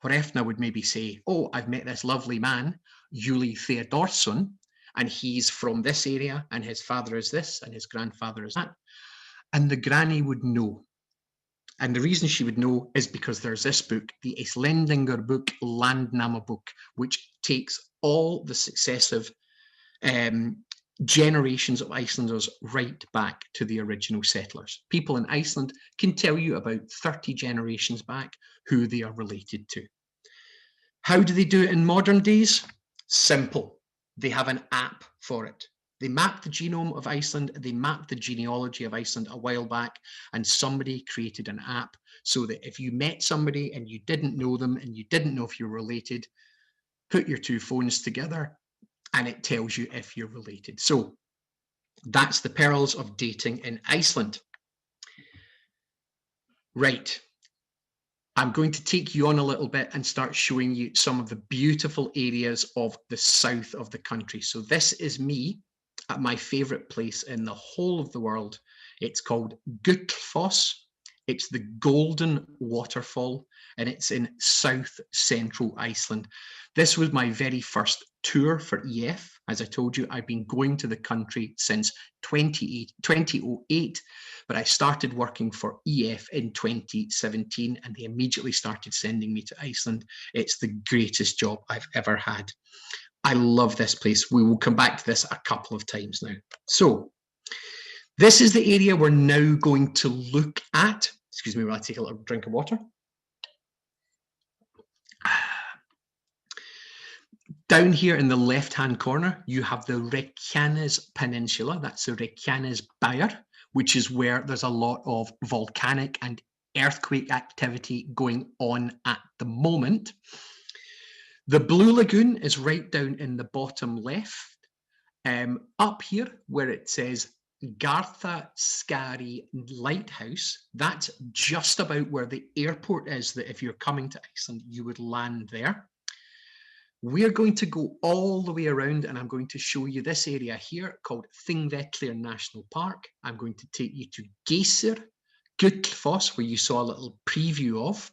Hrefna would maybe say, oh, I've met this lovely man, Yuill Theodorsson, and he's from this area, and his father is this, and his grandfather is that. And the granny would know. And the reason she would know is because there's this book, the Icelandic book, Landnamabók, which takes all the successive generations of Icelanders right back to the original settlers. People in Iceland can tell you about 30 generations back who they are related to. How do they do it in modern days? Simple. They have an app for it. They mapped the genome of Iceland, they mapped the genealogy of Iceland a while back, and somebody created an app so that if you met somebody and you didn't know them and you didn't know if you're related, put your two phones together and it tells you if you're related. So that's the perils of dating in Iceland. Right. I'm going to take you on a little bit and start showing you some of the beautiful areas of the south of the country. So this is me at my favorite place in the whole of the world. It's called Gullfoss. It's the Golden Waterfall, and it's in south central Iceland. This was my very first tour for EF. As I told you, I've been going to the country since 2008, but I started working for EF in 2017, and they immediately started sending me to Iceland. It's the greatest job I've ever had. I love this place. We will come back to this a couple of times now. So this is the area we're now going to look at. Excuse me while I take a little drink of water. Down here in the left-hand corner, you have the Reykjanes Peninsula. That's the Reykjanes Bæjar, which is where there's a lot of volcanic and earthquake activity going on at the moment. The Blue Lagoon is right down in the bottom left. Up here, where it says Gatnaskari Lighthouse, that's just about where the airport is, that if you're coming to Iceland, you would land there. We're going to go all the way around, and I'm going to show you this area here called Thingvellir National Park. I'm going to take you to Geysers, Gullfoss, where you saw a little preview of.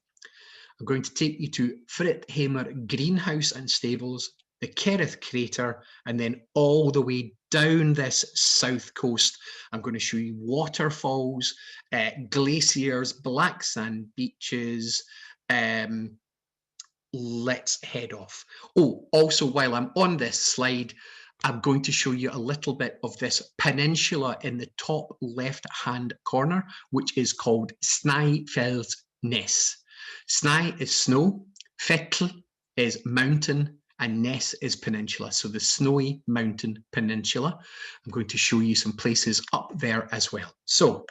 I'm going to take you to Friðheimar Greenhouse and Stables, the Kerith Crater, and then all the way down this south coast. I'm going to show you waterfalls, glaciers, black sand beaches. Let's head off. Oh, also while I'm on this slide, I'm going to show you a little bit of this peninsula in the top left-hand corner, which is called Snæfellsnes. Snæ is snow, Fell is mountain, and Ness is peninsula. So the snowy mountain peninsula. I'm going to show you some places up there as well. So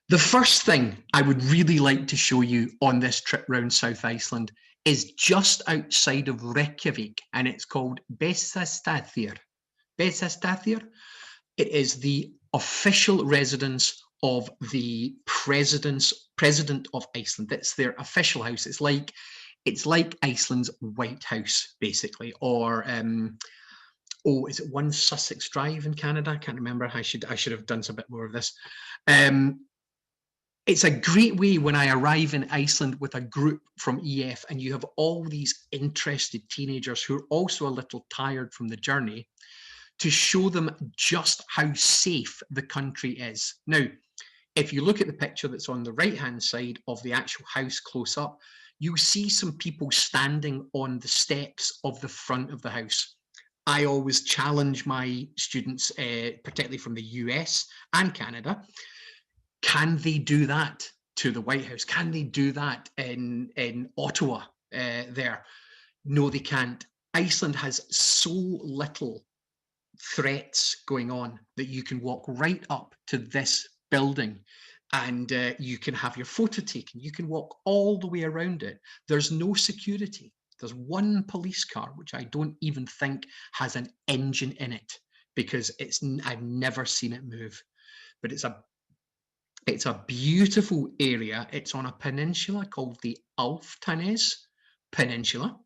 the first thing I would really like to show you on this trip round South Iceland is just outside of Reykjavik, and it's called Bessastaðir. Bessastaðir, it is the official residence of the president of Iceland. That's their official house. It's like Iceland's White House, basically, or oh, is it 1 Sussex Drive in Canada? I can't remember. I should have done a bit more of this. It's a great way when I arrive in Iceland with a group from EF and you have all these interested teenagers who are also a little tired from the journey, to show them just how safe the country is. Now, if you look at the picture that's on the right-hand side of the actual house close up, you see some people standing on the steps of the front of the house. I always challenge my students, particularly from the US and Canada, can they do that to the White House? Can they do that in Ottawa there? No, they can't. Iceland has so little threats going on that you can walk right up to this building and you can have your photo taken. You can walk all the way around it. There's no security. There's one police car, which I don't even think has an engine in it, because I've never seen it move. But it's a beautiful area. It's on a peninsula called the Alftanes Peninsula,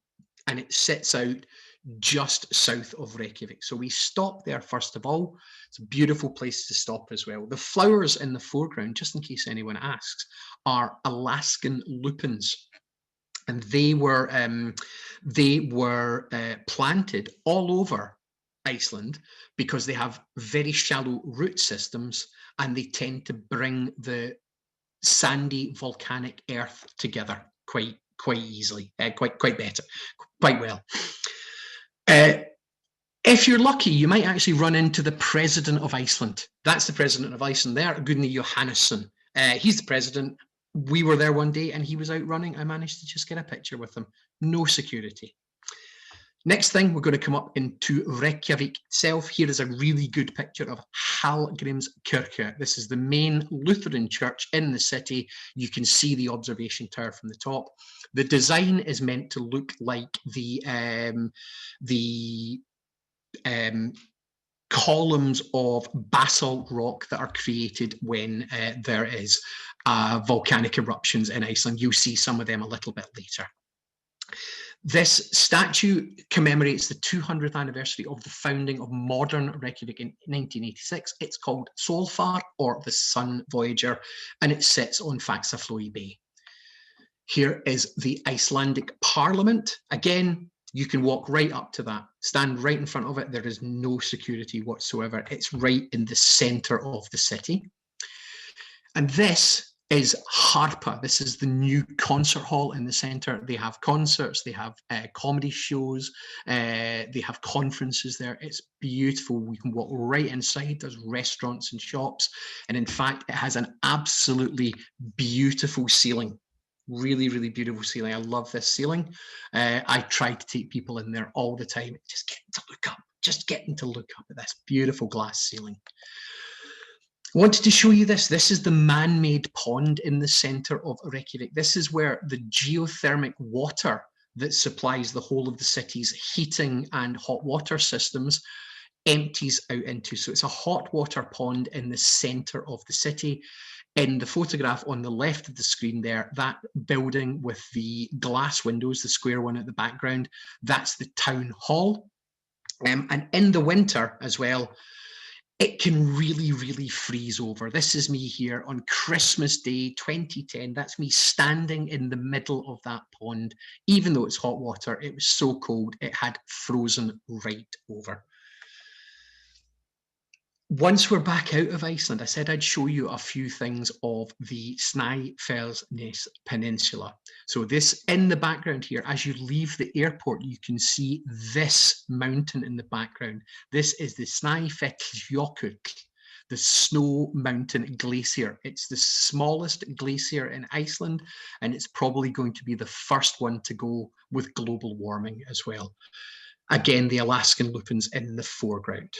and it sits out just south of Reykjavik. So we stop there first of all. It's a beautiful place to stop as well. The flowers in the foreground, just in case anyone asks, are Alaskan lupins. And they were planted all over Iceland because they have very shallow root systems and they tend to bring the sandy volcanic earth together quite easily, quite well. If you're lucky, you might actually run into the president of Iceland. That's the president of Iceland there, Gunni Jóhannesson. He's the president. We were there one day and he was out running. I managed to just get a picture with him. No security. Next thing, we're going to come up into Reykjavik itself. Here is a really good picture of Halgrimskirkja. This is the main Lutheran church in the city. You can see the observation tower from the top. The design is meant to look like the columns of basalt rock that are created when there is volcanic eruptions in Iceland. You'll see some of them a little bit later. This statue commemorates the 200th anniversary of the founding of modern Reykjavik in 1986. It's called Solfar, or the Sun Voyager, and it sits on Faxaflói Bay. Here is the Icelandic Parliament. Again, you can walk right up to that, stand right in front of it. There is no security whatsoever. It's right in the center of the city. And this is Harpa. This is the new concert hall in the center. They have concerts, they have comedy shows, they have conferences there. It's beautiful. We can walk right inside. There's restaurants and shops. And in fact, it has an absolutely beautiful ceiling. Really, really beautiful ceiling. I love this ceiling. I try to take people in there all the time. Just getting to look up at this beautiful glass ceiling. I wanted to show you this. This is the man-made pond in the center of Reykjavik. This is where the geothermic water that supplies the whole of the city's heating and hot water systems empties out into. So it's a hot water pond in the center of the city. In the photograph on the left of the screen there, that building with the glass windows, the square one at the background, that's the town hall. And in the winter as well, it can really, really freeze over. This is me here on Christmas Day 2010. That's me standing in the middle of that pond. Even though it's hot water, it was so cold, it had frozen right over. Once we're back out of Iceland, I said I'd show you a few things of the Snæfellsnes Peninsula. So this in the background here, as you leave the airport, you can see this mountain in the background. This is the Snæfellsjökull, the snow mountain glacier. It's the smallest glacier in Iceland, and it's probably going to be the first one to go with global warming as well. Again, the Alaskan lupins in the foreground.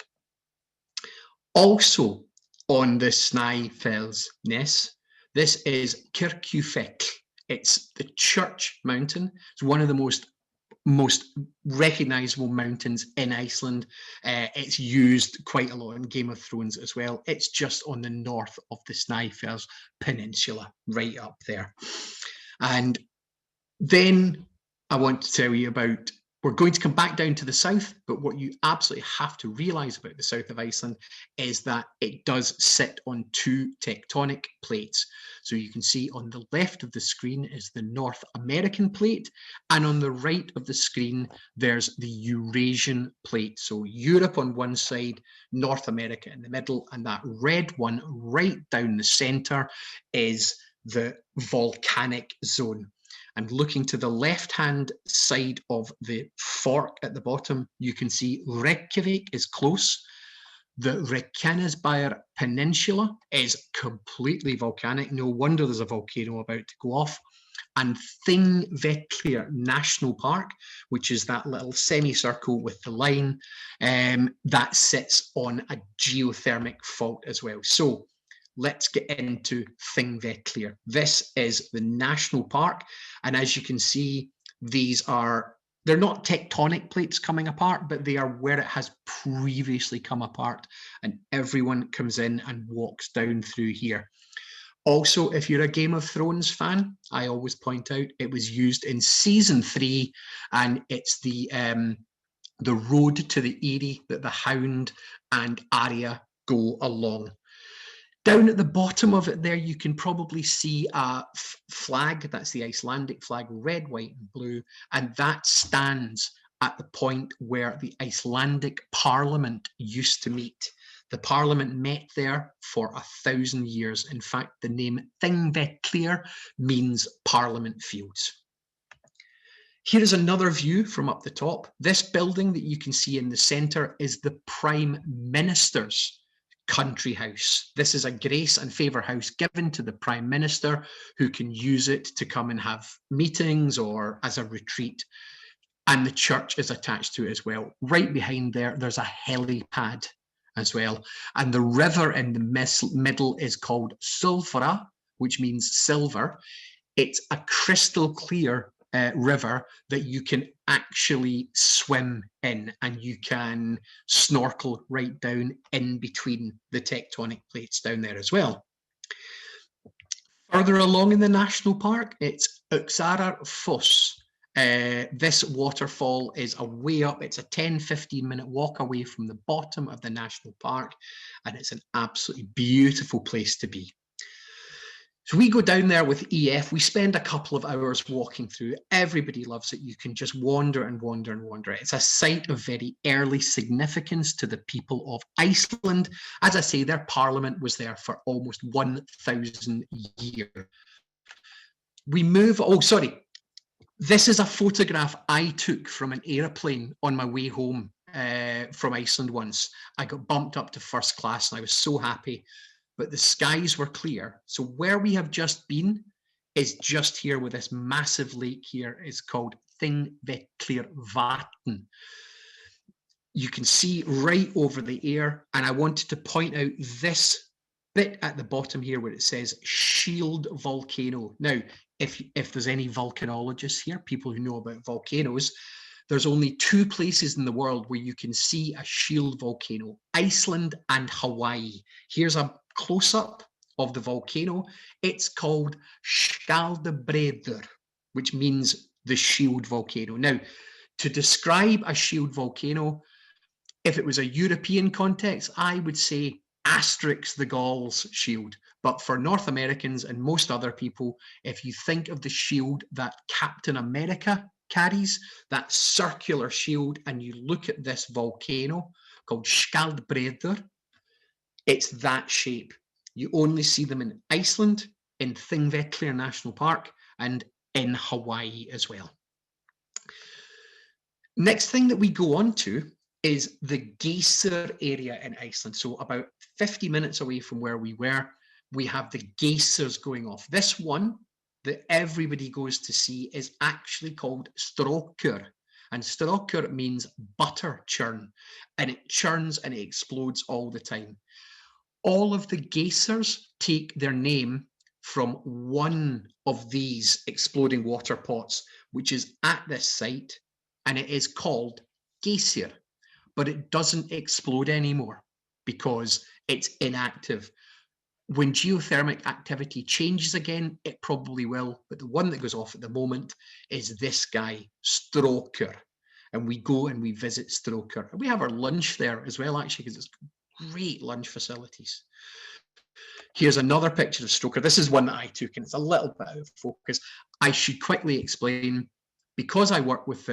Also on the Snæfellsnes, this is Kirkufk. It's the church mountain. It's one of the most recognizable mountains in Iceland. It's used quite a lot in Game of Thrones as well. It's just on the north of the Snæfellsnes Peninsula, right up there. And then I want to tell you about, we're going to come back down to the south, but what you absolutely have to realize about the south of Iceland is that it does sit on two tectonic plates. So you can see on the left of the screen is the North American plate, and on the right of the screen, there's the Eurasian plate. So Europe on one side, North America in the middle, and that red one right down the center is the volcanic zone. And looking to the left-hand side of the fork at the bottom, you can see Reykjavik is close. The Reykjanesbær Peninsula is completely volcanic. No wonder there's a volcano about to go off. And Thingvellir National Park, which is that little semicircle with the line, that sits on a geothermic fault as well. So let's get into Thingvellir. This is the national park. And as you can see, they're not tectonic plates coming apart, but they are where it has previously come apart. And everyone comes in and walks down through here. Also, if you're a Game of Thrones fan, I always point out it was used in season 3, and it's the road to the Eyrie that the Hound and Arya go along. Down at the bottom of it there, you can probably see a flag. That's the Icelandic flag, red, white, and blue. And that stands at the point where the Icelandic Parliament used to meet. The Parliament met there for 1,000 years. In fact, the name Thingvellir means Parliament Fields. Here is another view from up the top. This building that you can see in the centre is the Prime Minister's country house. This is a grace and favour house given to the Prime Minister, who can use it to come and have meetings or as a retreat. And the church is attached to it as well. Right behind there, there's a helipad as well. And the river in the middle is called Sulfura, which means silver. It's a crystal clear river that you can actually swim in, and you can snorkel right down in between the tectonic plates down there as well. Further along in the national park, it's Uxararfoss. This waterfall is a way up. It's a 10-15 minute walk away from the bottom of the national park, and it's an absolutely beautiful place to be. So we go down there with EF. We spend a couple of hours walking through. Everybody loves it. You can just wander and wander and wander. It's a site of very early significance to the people of Iceland. As I say, their parliament was there for almost 1,000 years. We move, oh, sorry. This is a photograph I took from an aeroplane on my way home from Iceland once. I got bumped up to first class and I was so happy. But the skies were clear. So where we have just been is just here with this massive lake here is called Thingvellir Vatn. You can see right over the air. And I wanted to point out this bit at the bottom here where it says shield volcano. Now, if there's any volcanologists here, people who know about volcanoes, there's only 2 places in the world where you can see a shield volcano, Iceland and Hawaii. Here's a close-up of the volcano. It's called Skjaldbreiður, which means the shield volcano. Now, to describe a shield volcano, if it was a European context, I would say Asterix the Gauls shield. But for North Americans and most other people, if you think of the shield that Captain America carries, that circular shield, and you look at this volcano called Skjaldbreiður, it's that shape. You only see them in Iceland, in Thingvellir National Park, and in Hawaii as well. Next thing that we go on to is the Geyser area in Iceland. So about 50 minutes away from where we were, we have the Geysers going off. This one that everybody goes to see is actually called Strókur. And Strókur means butter churn, and it churns and it explodes all the time. All of the geysers take their name from one of these exploding water pots, which is at this site, and it is called Glacier, but it doesn't explode anymore because it's inactive. When geothermic activity changes again, it probably will, but the one that goes off at the moment is this guy, Strókur, and we go and we visit Strókur. And we have our lunch there as well, actually, because it's great lunch facilities. Here's another picture of Strókur. This is one that I took, and it's a little bit out of focus. I should quickly explain, because I work with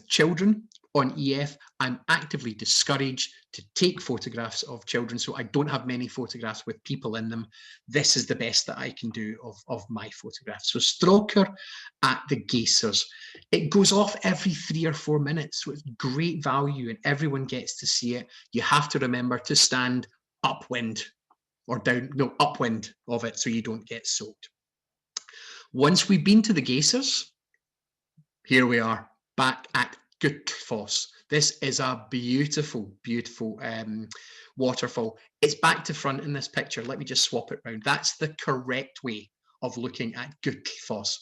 children, on EF, I'm actively discouraged to take photographs of children, so I don't have many photographs with people in them. This is the best that I can do of my photographs. So Stroker at the Geysers. It goes off every 3 or 4 minutes, so it's great value and everyone gets to see it. You have to remember to stand upwind or down, no, upwind of it so you don't get soaked. Once we've been to the Geysers, here we are back at Gullfoss. This is a beautiful, beautiful waterfall. It's back to front in this picture. Let me just swap it round. That's the correct way of looking at Gullfoss.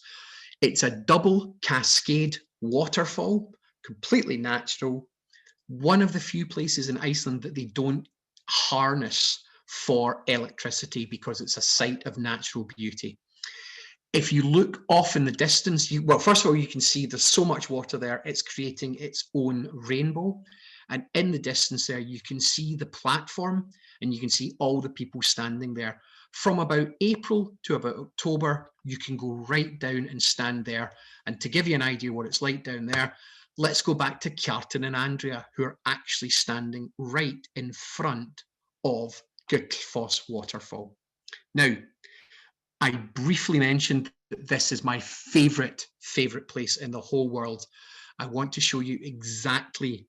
It's a double cascade waterfall, completely natural. One of the few places in Iceland that they don't harness for electricity because it's a site of natural beauty. If you look off in the distance, well, first of all, you can see there's so much water there, it's creating its own rainbow. And in the distance there, you can see the platform and you can see all the people standing there. From about April to about October, you can go right down and stand there. And to give you an idea what it's like down there, let's go back to Kjartan and Andrea, who are actually standing right in front of Gullfoss waterfall. Now, I briefly mentioned that this is my favorite place in the whole world. I want to show you exactly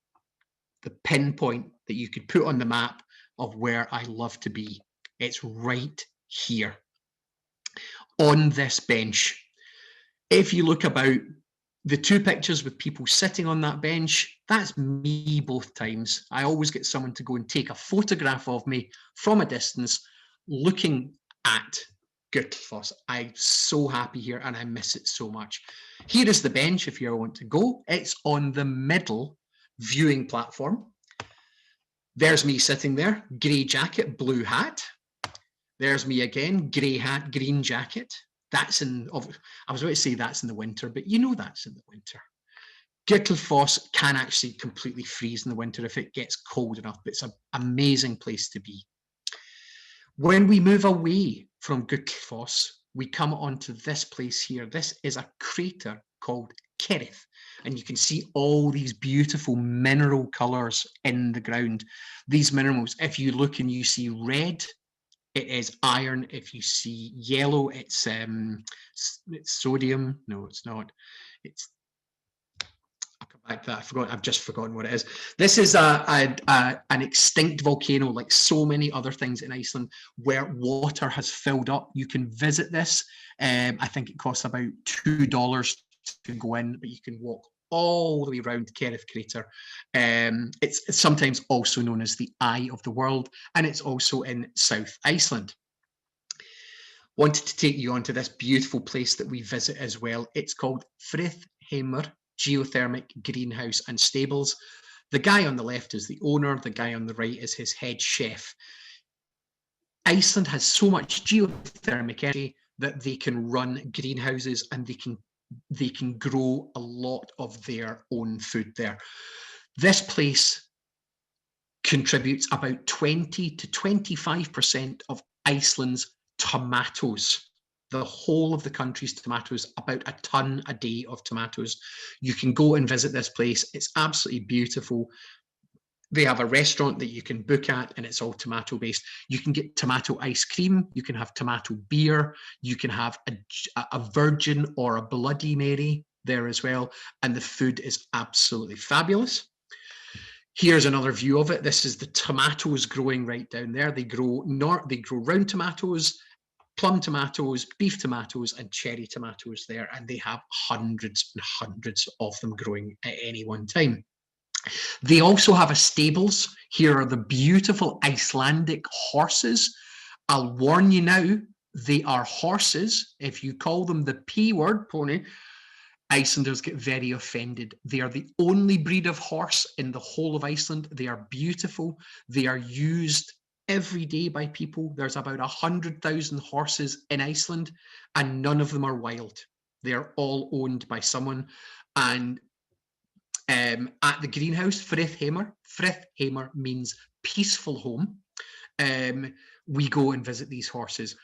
the pinpoint that you could put on the map of where I love to be. It's right here on this bench. If you look about the 2 pictures with people sitting on that bench, that's me both times. I always get someone to go and take a photograph of me from a distance looking at Gullfoss. I'm so happy here and I miss it so much. Here is the bench if you want to go. It's on the middle viewing platform. There's me sitting there, grey jacket, blue hat. There's me again, grey hat, green jacket. That's in, I was about to say that's in the winter, but you know that's in the winter. Gullfoss can actually completely freeze in the winter if it gets cold enough, but it's an amazing place to be. When we move away from Gullfoss, we come onto this place here. This is a crater called Kirkufk, and you can see all these beautiful mineral colours in the ground. These minerals, if you look and you see red, it is iron. If you see yellow, it's sodium. No, it's not. It's, I'll come back to that. I forgot. I've just forgotten what it is. This is an extinct volcano, like so many other things in Iceland, where water has filled up. You can visit this. I think it costs about $2 to go in, but you can walk all the way around Kirkufk crater. It's sometimes also known as the Eye of the World, and it's also in South Iceland. Wanted to take you onto this beautiful place that we visit as well. It's called Frithheimur Geothermic Greenhouse and Stables. The guy on the left is the owner, the guy on the right is his head chef. Iceland has so much geothermic energy that they can run greenhouses and they can grow a lot of their own food there. This place contributes about 20 to 25% of Iceland's tomatoes. The whole of the country's tomatoes, about a ton a day of tomatoes. You can go and visit this place. It's absolutely beautiful. They have a restaurant that you can book at, and it's all tomato based. You can get tomato ice cream. You can have tomato beer. You can have a virgin or a Bloody Mary there as well. And the food is absolutely fabulous. Here's another view of it. This is the tomatoes growing right down there. They grow round tomatoes, plum tomatoes, beef tomatoes, and cherry tomatoes there. And they have hundreds and hundreds of them growing at any one time. They also have a stables. Here are the beautiful Icelandic horses. I'll warn you now, they are horses. If you call them the P word, pony, Icelanders get very offended. They are the only breed of horse in the whole of Iceland. They are beautiful. They are used every day by people. There's about 100,000 horses in Iceland, and none of them are wild. They are all owned by someone. And at the greenhouse, Frithheimur means peaceful home. We go and visit these horses.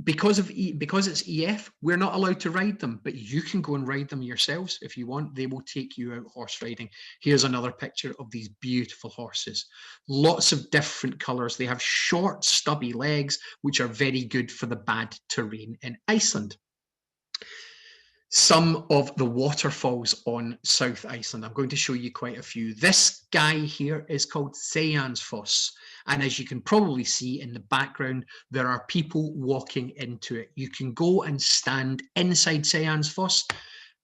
because it's EF, we're not allowed to ride them, but you can go and ride them yourselves if you want. They will take you out horse riding. Here's another picture of these beautiful horses. Lots of different colours. They have short, stubby legs, which are very good for the bad terrain in Iceland. Some of the waterfalls on South Iceland. I'm going to show you quite a few. This guy here is called Seljalandsfoss. And as you can probably see in the background, there are people walking into it. You can go and stand inside Seljalandsfoss.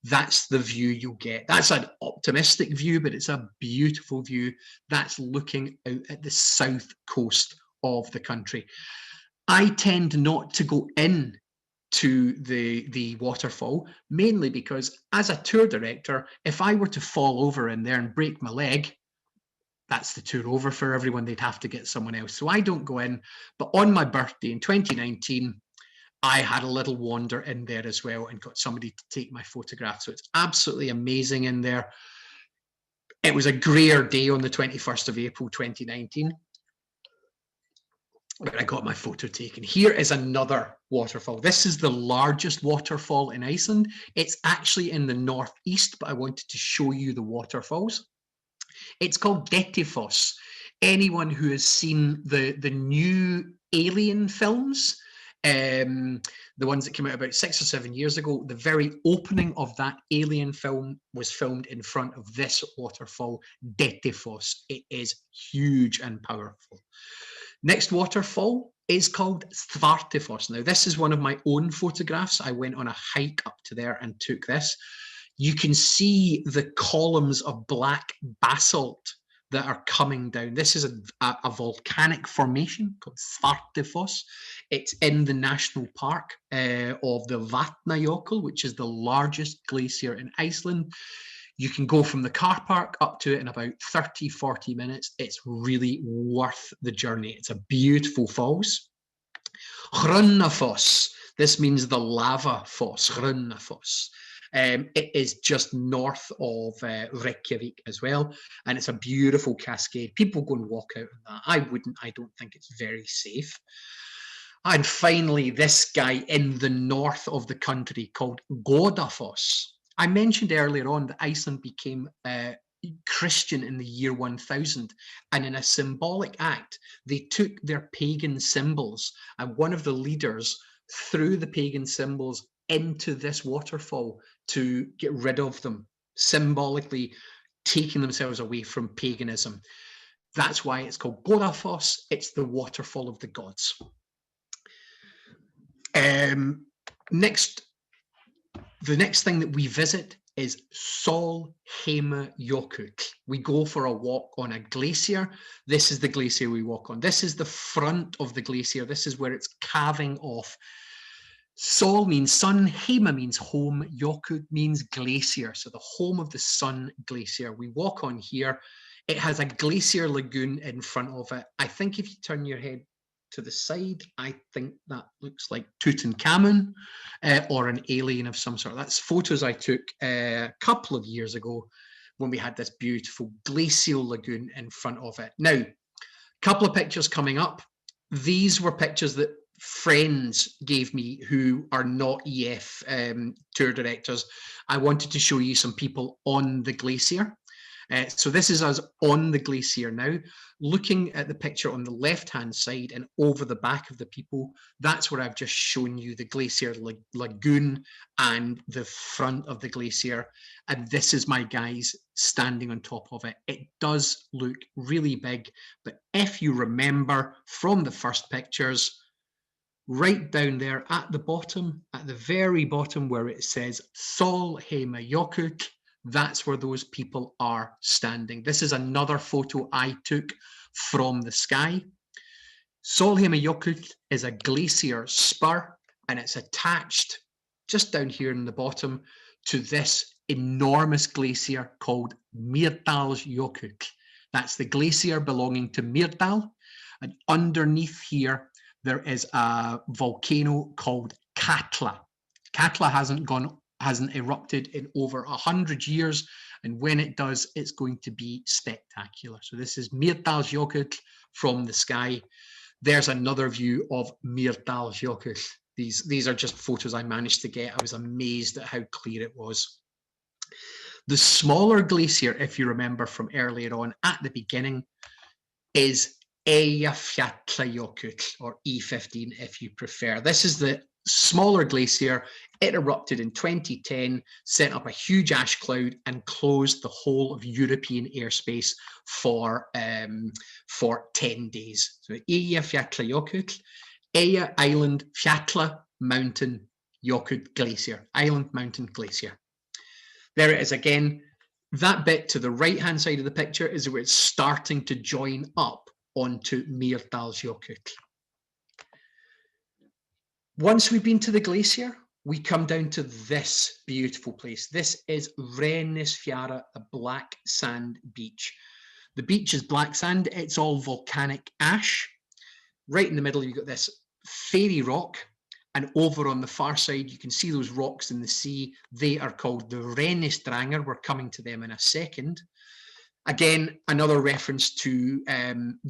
That's the view you'll get. That's an optimistic view, but it's a beautiful view. That's looking out at the south coast of the country. I tend not to go in to the waterfall, mainly because as a tour director, if I were to fall over in there and break my leg, that's the tour over for everyone. They'd have to get someone else. So I don't go in. But on my birthday in 2019, I had a little wander in there as well and got somebody to take my photograph. So it's absolutely amazing in there. It was a grayer day on the 21st of April, 2019. But I got my photo taken. Here is another waterfall. This is the largest waterfall in Iceland. It's actually in the northeast, but I wanted to show you the waterfalls. It's called Dettifoss. Anyone who has seen the new Alien films, the ones that came out about 6 or 7 years ago, the very opening of that Alien film was filmed in front of this waterfall, Dettifoss. It is huge and powerful. Next waterfall is called Svartifoss. Now, this is one of my own photographs. I went on a hike up to there and took this. You can see the columns of black basalt that are coming down. This is a volcanic formation called Svartifoss. It's in the national park of the Vatnajkull, which is the largest glacier in Iceland. You can go from the car park up to it in about 30, 40 minutes. It's really worth the journey. It's a beautiful falls. Hrunnafoss. This means the lava foss, Hrunnafoss. It is just north of Reykjavik as well, and it's a beautiful cascade. People go and walk out on that. I wouldn't. I don't think it's very safe. And finally, this guy in the north of the country called Godafoss. I mentioned earlier on that Iceland became Christian in the year 1000, and in a symbolic act, they took their pagan symbols, and one of the leaders threw the pagan symbols into this waterfall to get rid of them, symbolically taking themselves away from paganism. That's why it's called Godafoss. It's the waterfall of the gods. The next thing that we visit is Sulfura. We go for a walk on a glacier. This is the glacier we walk on. This is the front of the glacier. This is where it's calving off. Sol means sun, Heima means home, Jökull means glacier. So the home of the sun glacier. We walk on here. It has a glacier lagoon in front of it. I think if you turn your head to the side, I think that looks like Tutankhamun or an alien of some sort. That's photos I took a couple of years ago when we had this beautiful glacial lagoon in front of it. Now, a couple of pictures coming up. These were pictures that friends gave me who are not EF tour directors. I wanted to show you some people on the glacier. So this is us on the glacier now, looking at the picture on the left-hand side and over the back of the people. That's where I've just shown you the glacier lagoon and the front of the glacier. And this is my guys standing on top of it. It does look really big, but if you remember from the first pictures, right down there at the bottom, at the very bottom where it says Sulfura, that's where those people are standing. This is another photo I took from the sky. Sulfura is a glacier spur, and it's attached just down here in the bottom to this enormous glacier called Mýrdalsjökull. That's the glacier belonging to Mýrdal, and underneath here there is a volcano called Katla. Katla hasn't erupted in over 100 years, and when it does, it's going to be spectacular. So this is Mýrdalsjökull from the sky. There's another view of Mýrdalsjökull. These are just photos I managed to get. I was amazed at how clear it was. The smaller glacier, if you remember from earlier on at the beginning, is Eyjafjallajökull, or E15 if you prefer. This is the smaller glacier. It erupted in 2010, sent up a huge ash cloud and closed the whole of European airspace for 10 days. So Eyjafjallajökull, Eyja Island, Fjalla Mountain, Jökull Glacier, Island Mountain Glacier. There it is again. That bit to the right-hand side of the picture is where it's starting to join up onto Mýrdalsjökull. Once we've been to the glacier, we come down to this beautiful place. This is Reynisfjara, a black sand beach. The beach is black sand. It's all volcanic ash. Right in the middle, you've got this fairy rock. And over on the far side, you can see those rocks in the sea. They are called the Reynisdranger. We're coming to them in a second. Again, another reference to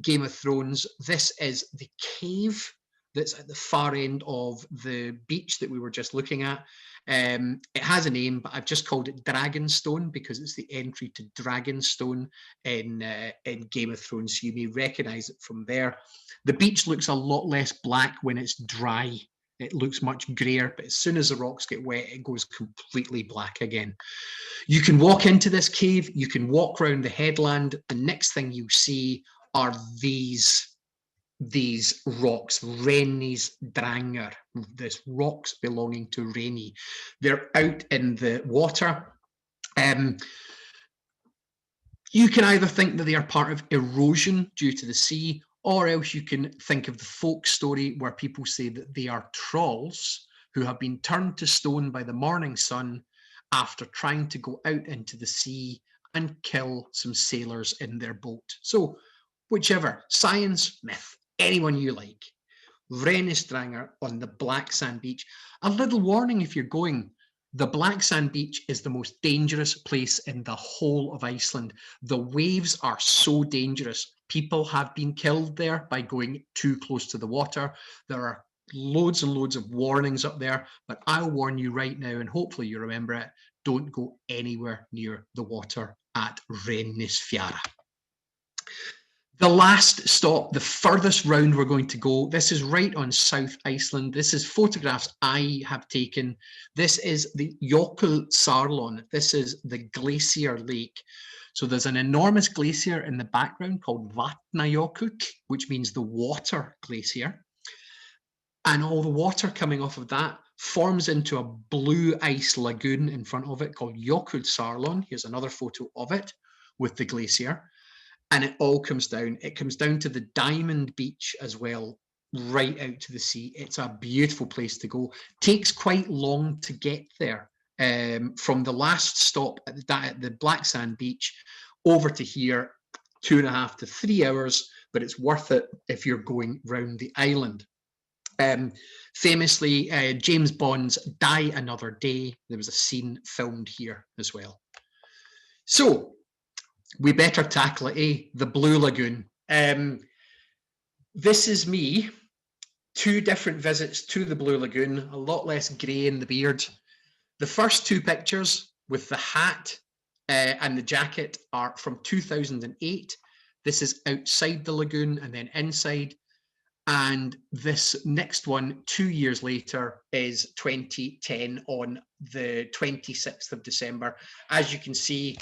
Game of Thrones. This is the cave that's at the far end of the beach that we were just looking at. It has a name, but I've just called it Dragonstone because it's the entry to Dragonstone in Game of Thrones. So you may recognize it from there. The beach looks a lot less black when it's dry. It looks much grayer, but as soon as the rocks get wet, it goes completely black again. You can walk into this cave, you can walk around the headland. The next thing you see are these rocks, Reynisdranger, these rocks belonging to Reyni. They're out in the water. You can either think that they are part of erosion due to the sea, or else you can think of the folk story where people say that they are trolls who have been turned to stone by the morning sun after trying to go out into the sea and kill some sailors in their boat. So whichever, science, myth, anyone you like. Reynisdranger on the black sand beach. A little warning if you're going. The black sand beach is the most dangerous place in the whole of Iceland. The waves are so dangerous. People have been killed there by going too close to the water. There are loads and loads of warnings up there, but I'll warn you right now, and hopefully you remember it, don't go anywhere near the water at Reynisfjara. The last stop, the furthest round we're going to go, this is right on South Iceland. This is photographs I have taken. This is the Jökulsárlón. This is the glacier lake. So there's an enormous glacier in the background called Vatnajkull, which means the water glacier. And all the water coming off of that forms into a blue ice lagoon in front of it called Jökulsárlón. Here's another photo of it with the glacier. And it all comes down. It comes down to the Diamond Beach as well, right out to the sea. It's a beautiful place to go. Takes quite long to get there. From the last stop at the Black Sand Beach over to here, 2.5 to 3 hours, but it's worth it if you're going round the island. Famously, James Bond's Die Another Day, there was a scene filmed here as well. So, we better tackle it, eh? The Blue Lagoon. This is me, 2 different visits to the Blue Lagoon, a lot less grey in the beard. The first 2 pictures with the hat and the jacket are from 2008. This is outside the lagoon and then inside. And this next one, 2 years later, is 2010 on the 26th of December. As you can see,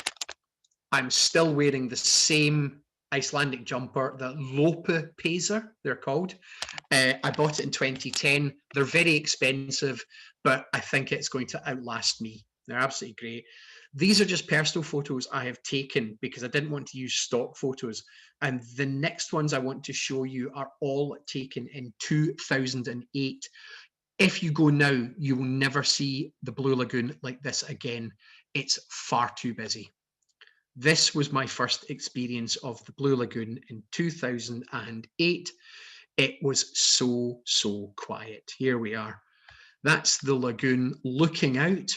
I'm still wearing the same Icelandic jumper, the Lopapeysa, they're called. I bought it in 2010. They're very expensive, but I think it's going to outlast me. They're absolutely great. These are just personal photos I have taken because I didn't want to use stock photos. And the next ones I want to show you are all taken in 2008. If you go now, you will never see the Blue Lagoon like this again. It's far too busy. This was my first experience of the Blue Lagoon in 2008. It was so quiet. Here we are. That's the lagoon looking out.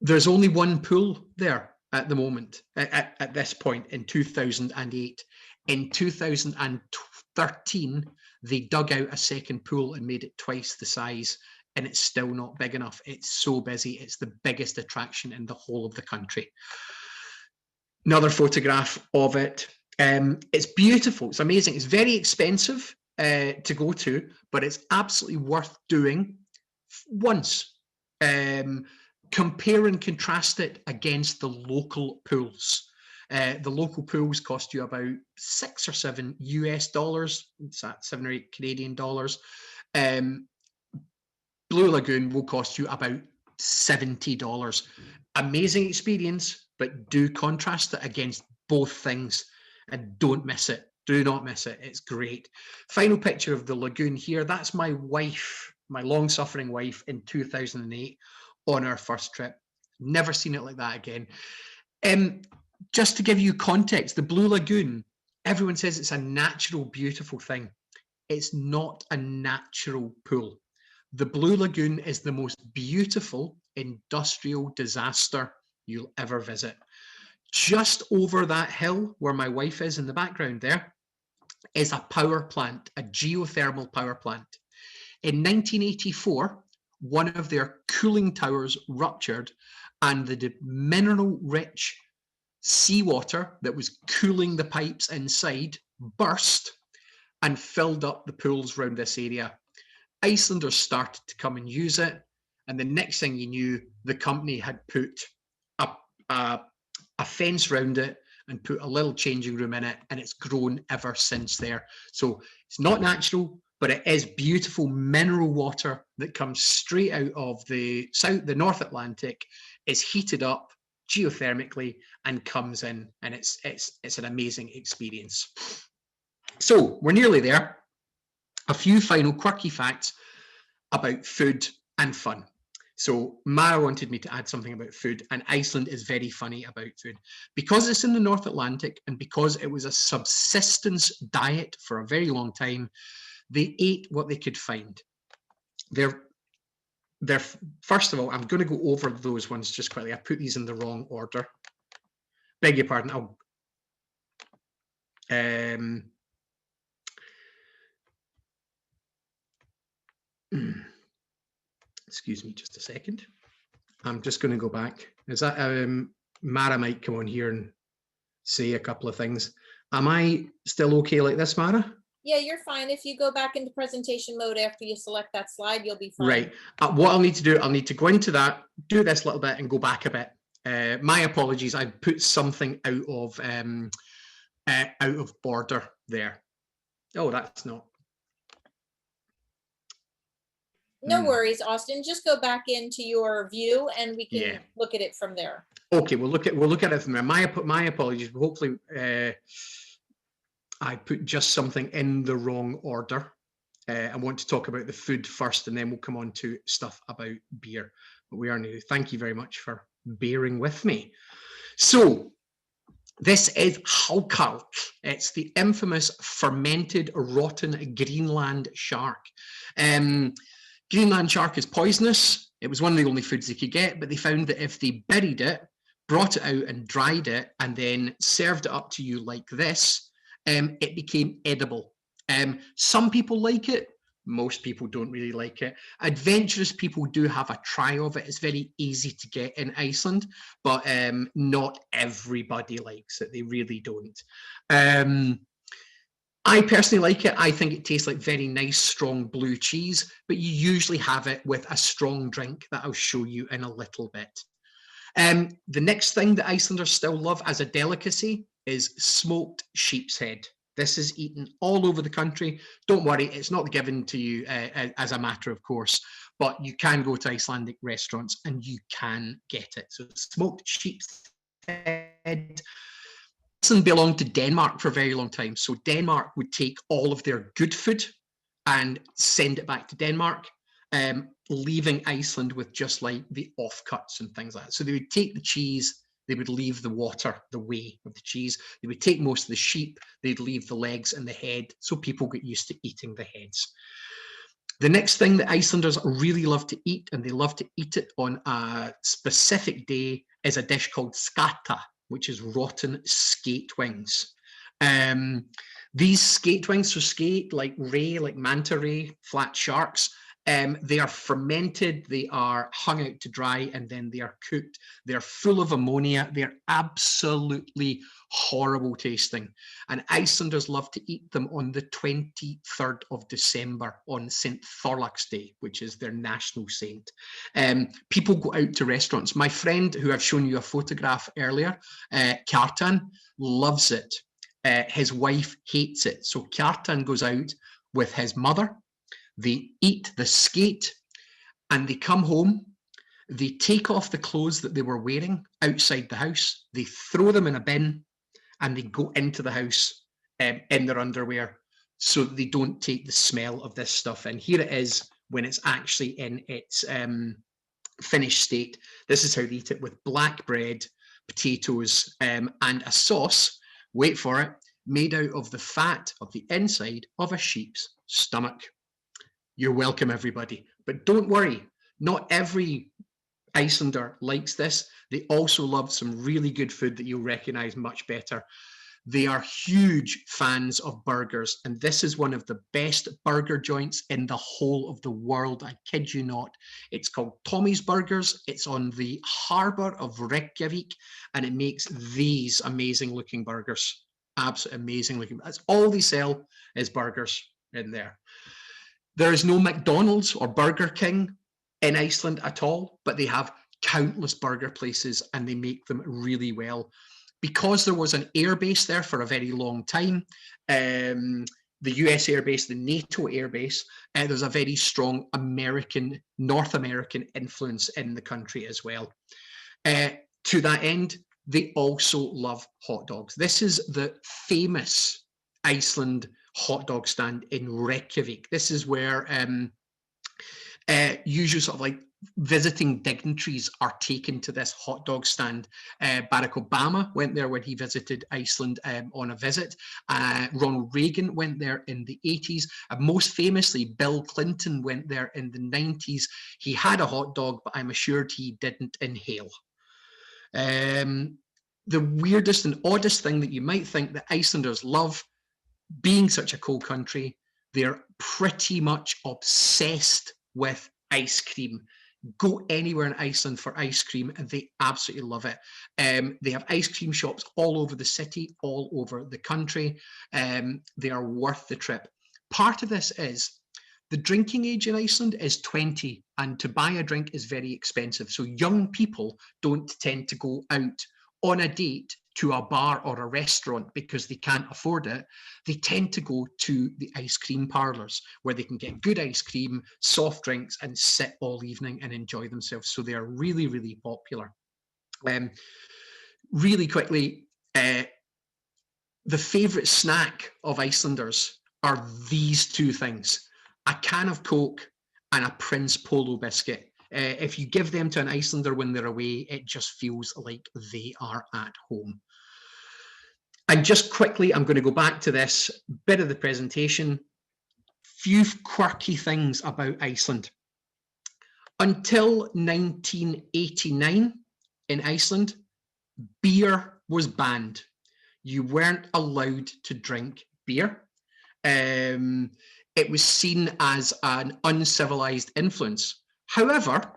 There's only one pool there at the moment, at this point in 2008. In 2013, They dug out a second pool and made it twice the size, and it's still not big enough. It's so busy. It's the biggest attraction in the whole of the country. Another photograph of it. It's beautiful. It's amazing. It's very expensive to go to, but it's absolutely worth doing once. Compare and contrast it against the local pools. The local pools cost you about $6 or $7 US. It's at 7 or 8 Canadian dollars. Blue Lagoon will cost you about $70. Amazing experience, but do contrast it against both things and don't miss it. Do not miss it. It's great. Final picture of the lagoon here. That's my wife, my long-suffering wife, in 2008 on our first trip. Never seen it like that again. Just to give you context, the Blue Lagoon, everyone says it's a natural, beautiful thing. It's not a natural pool. The Blue Lagoon is the most beautiful industrial disaster you'll ever visit. Just over that hill where my wife is in the background there is a power plant, a geothermal power plant. In 1984, one of their cooling towers ruptured and the mineral-rich seawater that was cooling the pipes inside burst and filled up the pools around this area. Icelanders started to come and use it, and the next thing you knew, the company had put a fence around it and put a little changing room in it, and it's grown ever since there. So it's not natural, but it is beautiful mineral water that comes straight out of the North Atlantic, is heated up geothermically and comes in, and it's an amazing experience. So we're nearly there. A few final quirky facts about food and fun. So Mara wanted me to add something about food, and Iceland is very funny about food. Because it's in the North Atlantic and because it was a subsistence diet for a very long time, they ate what they could find. First of all, I'm going to go over those ones just quickly. I put these in the wrong order. Beg your pardon. Excuse me just a second. I'm just going to go back. Is that Mara might come on here and say a couple of things. Am I still okay like this, Mara? Yeah, you're fine. If you go back into presentation mode after you select that slide, you'll be fine. Right. What I'll need to do, I'll need to go into that, do this little bit and go back a bit. My apologies. I put something out of border there. Oh, that's not. No worries, Austin. Just go back into your view and we can look at it from there. Okay, we'll look at it from there. My apologies. Hopefully, I put just something in the wrong order. I want to talk about the food first, and then we'll come on to stuff about beer. But we are new. Thank you very much for bearing with me. So this is Halgrimskirkja. It's the infamous fermented rotten Greenland shark. Greenland shark is poisonous. It was one of the only foods they could get, but they found that if they buried it, brought it out and dried it, and then served it up to you like this, it became edible. Some people like it. Most people don't really like it. Adventurous people do have a try of it. It's very easy to get in Iceland, but not everybody likes it. They really don't. I personally like it. I think it tastes like very nice, strong blue cheese, but you usually have it with a strong drink that I'll show you in a little bit. The next thing that Icelanders still love as a delicacy is smoked sheep's head. This is eaten all over the country. Don't worry, it's not given to you as a matter of course, but you can go to Icelandic restaurants and you can get it. So smoked sheep's head. Iceland belonged to Denmark for a very long time. So Denmark would take all of their good food and send it back to Denmark, leaving Iceland with just like the offcuts and things like that. So they would take the cheese, they would leave the water, the whey of the cheese. They would take most of the sheep, they'd leave the legs and the head, so people get used to eating the heads. The next thing that Icelanders really love to eat, and they love to eat it on a specific day, is a dish called skata, which is rotten skate wings. These skate wings, so skate like ray, like manta ray, flat sharks, they are fermented, they are hung out to dry, and then they are cooked. They're full of ammonia. They're absolutely horrible tasting. And Icelanders love to eat them on the 23rd of December on St. Thorlak's Day, which is their national saint. People go out to restaurants. My friend, who I've shown you a photograph earlier, Kjartan, loves it. His wife hates it. So Kjartan goes out with his mother. They eat the skate and they come home. They take off the clothes that they were wearing outside the house. They throw them in a bin and they go into the house in their underwear so that they don't take the smell of this stuff. And here it is when it's actually in its finished state. This is how they eat it, with black bread, potatoes, and a sauce, wait for it, made out of the fat of the inside of a sheep's stomach. You're welcome, everybody. But don't worry, not every Icelander likes this. They also love some really good food that you'll recognize much better. They are huge fans of burgers, and this is one of the best burger joints in the whole of the world. I kid you not. It's called Tommy's Burgers. It's on the harbour of Reykjavik, and it makes these amazing looking burgers. Absolutely amazing looking. That's all they sell is burgers in there. There is no McDonald's or Burger King in Iceland at all, but they have countless burger places and they make them really well. Because there was an air base there for a very long time, the US air base, the NATO air base, there's a very strong North American influence in the country as well. To that end, they also love hot dogs. This is the famous Iceland hot dog stand in Reykjavik. This is where usually sort of like visiting dignitaries are taken to this hot dog stand. Barack Obama went there when he visited Iceland on a visit. Ronald Reagan went there in the 80s. Most famously, Bill Clinton went there in the 90s. He had a hot dog, but I'm assured he didn't inhale. The weirdest and oddest thing that you might think that Icelanders love, being such a cold country, they're pretty much obsessed with ice cream. Go anywhere in Iceland for ice cream and they absolutely love it. They have ice cream shops all over the city, all over the country. They are worth the trip. Part of this is the drinking age in Iceland is 20, and to buy a drink is very expensive. So young people don't tend to go out on a date to a bar or a restaurant because they can't afford it. They tend to go to the ice cream parlors where they can get good ice cream, soft drinks, and sit all evening and enjoy themselves. So they are really, really popular. Really quickly, the favorite snack of Icelanders are these two things: a can of Coke and a Prince Polo biscuit. If you give them to an Icelander when they're away, it just feels like they are at home. And just quickly, I'm going to go back to this bit of the presentation. Few quirky things about Iceland. Until 1989 in Iceland, beer was banned. You weren't allowed to drink beer. It was seen as an uncivilized influence. However,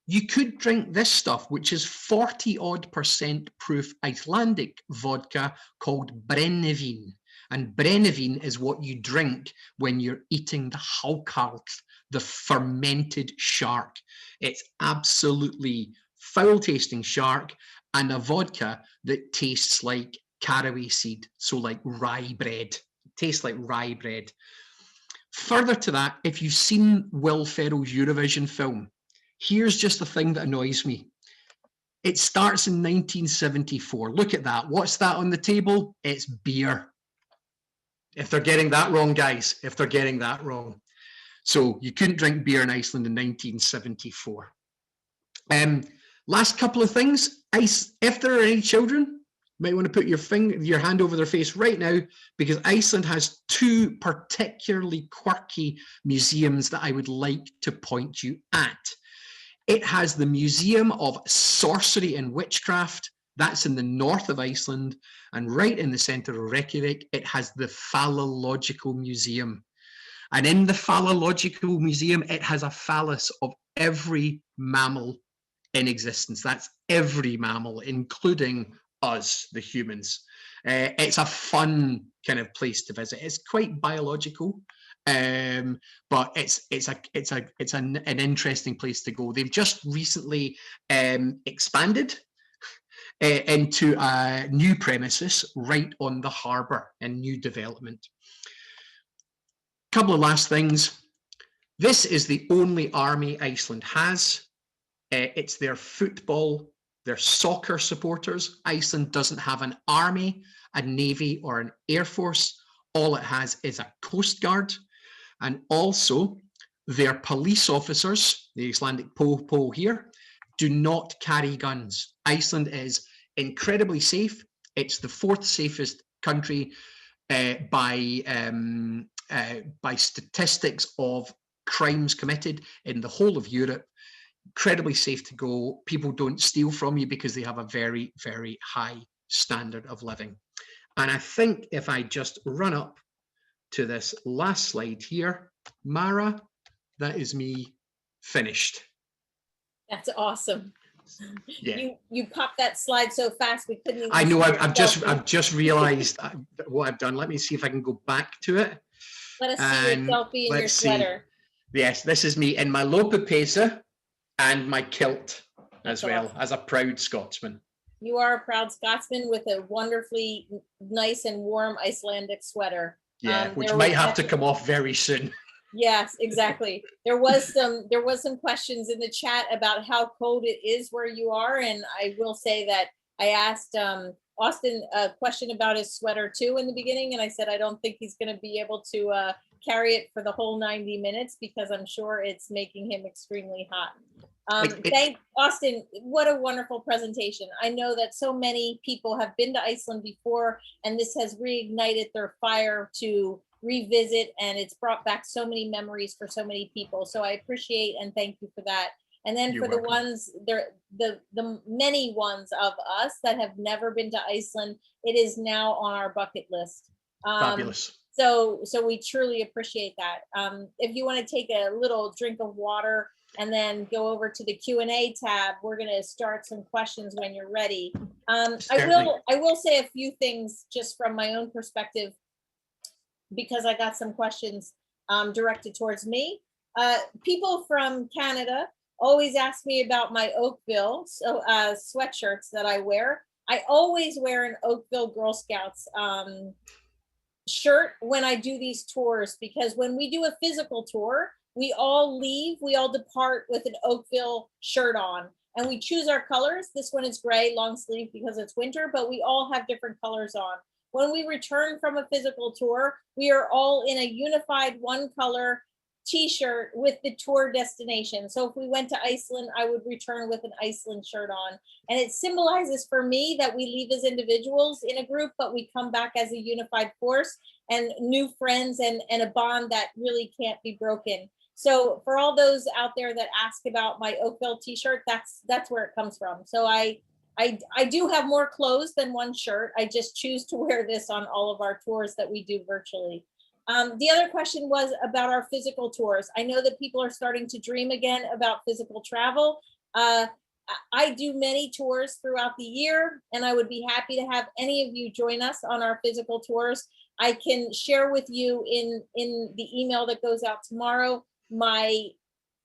you could drink this stuff, which is 40-odd% proof Icelandic vodka called brennivin. And brennivin is what you drink when you're eating the halkarl, the fermented shark. It's absolutely foul-tasting shark and a vodka that tastes like caraway seed, so like rye bread. It tastes like rye bread. Further to that, if you've seen Will Ferrell's Eurovision film, here's just the thing that annoys me. It starts in 1974. Look at that. What's that on the table? It's beer. If they're getting that wrong, guys, if they're getting that wrong. So you couldn't drink beer in Iceland in 1974. Last couple of things. If there are any children, you might want to put your hand over their face right now, because Iceland has two particularly quirky museums that I would like to point you at. It has the Museum of Sorcery and Witchcraft, That's in the north of Iceland, and right in the center of Reykjavik, it has the Phallological Museum. And in the Phallological Museum, it has a phallus of every mammal in existence. That's every mammal, including us, the humans. It's a fun kind of place to visit. It's quite biological, but it's an interesting place to go. They've just recently expanded into new premises right on the harbour and new development. Couple of last things. This is the only army Iceland has. It's their football, their soccer supporters. Iceland doesn't have an army, a navy, or an air force. All it has is a coast guard. And also their police officers, the Icelandic po here, do not carry guns. Iceland is incredibly safe. It's the 4th safest country by statistics of crimes committed in the whole of Europe. Incredibly safe to go. People don't steal from you because they have a very, very high standard of living. And I think if I just run up to this last slide here, Mara, that is me finished. That's awesome. Yeah. You popped that slide so fast we couldn't even. I know. I've just realized what I've done. Let me see if I can go back to it. Let us see your selfie in your sweater. Yes, this is me in my lopapesa and my kilt as well, awesome. as a proud Scotsman. You are a proud Scotsman with a wonderfully nice and warm Icelandic sweater. Yeah, which might have to come off very soon. Yes, exactly. There was some questions in the chat about how cold it is where you are, and I will say that I asked Austin a question about his sweater too in the beginning, and I said I don't think he's going to be able to carry it for the whole 90 minutes because I'm sure it's making him extremely hot. Thank Austin. What a wonderful presentation. I know that so many people have been to Iceland before, and this has reignited their fire to revisit, and it's brought back so many memories for so many people. So I appreciate and thank you for that. And then for the ones there, the many ones of us that have never been to Iceland, it is now on our bucket list. Fabulous. So we truly appreciate that. If you want to take a little drink of water and then go over to the Q&A tab, we're going to start some questions when you're ready. I will say a few things just from my own perspective, because I got some questions directed towards me. People from Canada always ask me about my Oakville sweatshirts that I wear. I always wear an Oakville Girl Scouts shirt when I do these tours, because when we do a physical tour, we all depart with an Oakville shirt on, and we choose our colors. This one is gray, long sleeve because it's winter, but we all have different colors on. When we return from a physical tour, we are all in a unified one color t-shirt with the tour destination. So if we went to Iceland, I would return with an Iceland shirt on. And it symbolizes for me that we leave as individuals in a group, but we come back as a unified force and new friends and a bond that really can't be broken. So for all those out there that ask about my Oakville t-shirt, that's where it comes from. So I do have more clothes than one shirt. I just choose to wear this on all of our tours that we do virtually. The other question was about our physical tours. I know that people are starting to dream again about physical travel. I do many tours throughout the year, and I would be happy to have any of you join us on our physical tours. I can share with you in the email that goes out tomorrow, my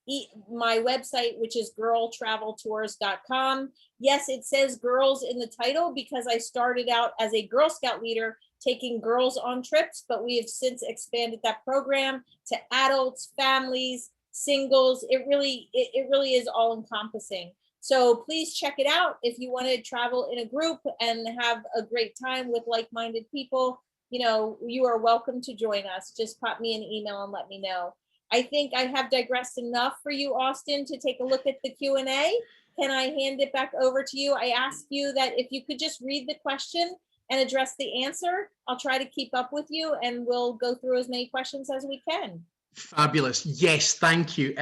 website, which is girltraveltours.com. Yes, it says girls in the title because I started out as a Girl Scout leader taking girls on trips, but we have since expanded that program to adults, families, singles. It really is all encompassing. So please check it out. If you want to travel in a group and have a great time with like-minded people, you are welcome to join us. Just pop me an email and let me know. I think I have digressed enough for you, Austin, to take a look at the Q&A. Can I hand it back over to you? I asked you that if you could just read the question and address the answer. I'll try to keep up with you, and we'll go through as many questions as we can. Fabulous. Yes, thank you.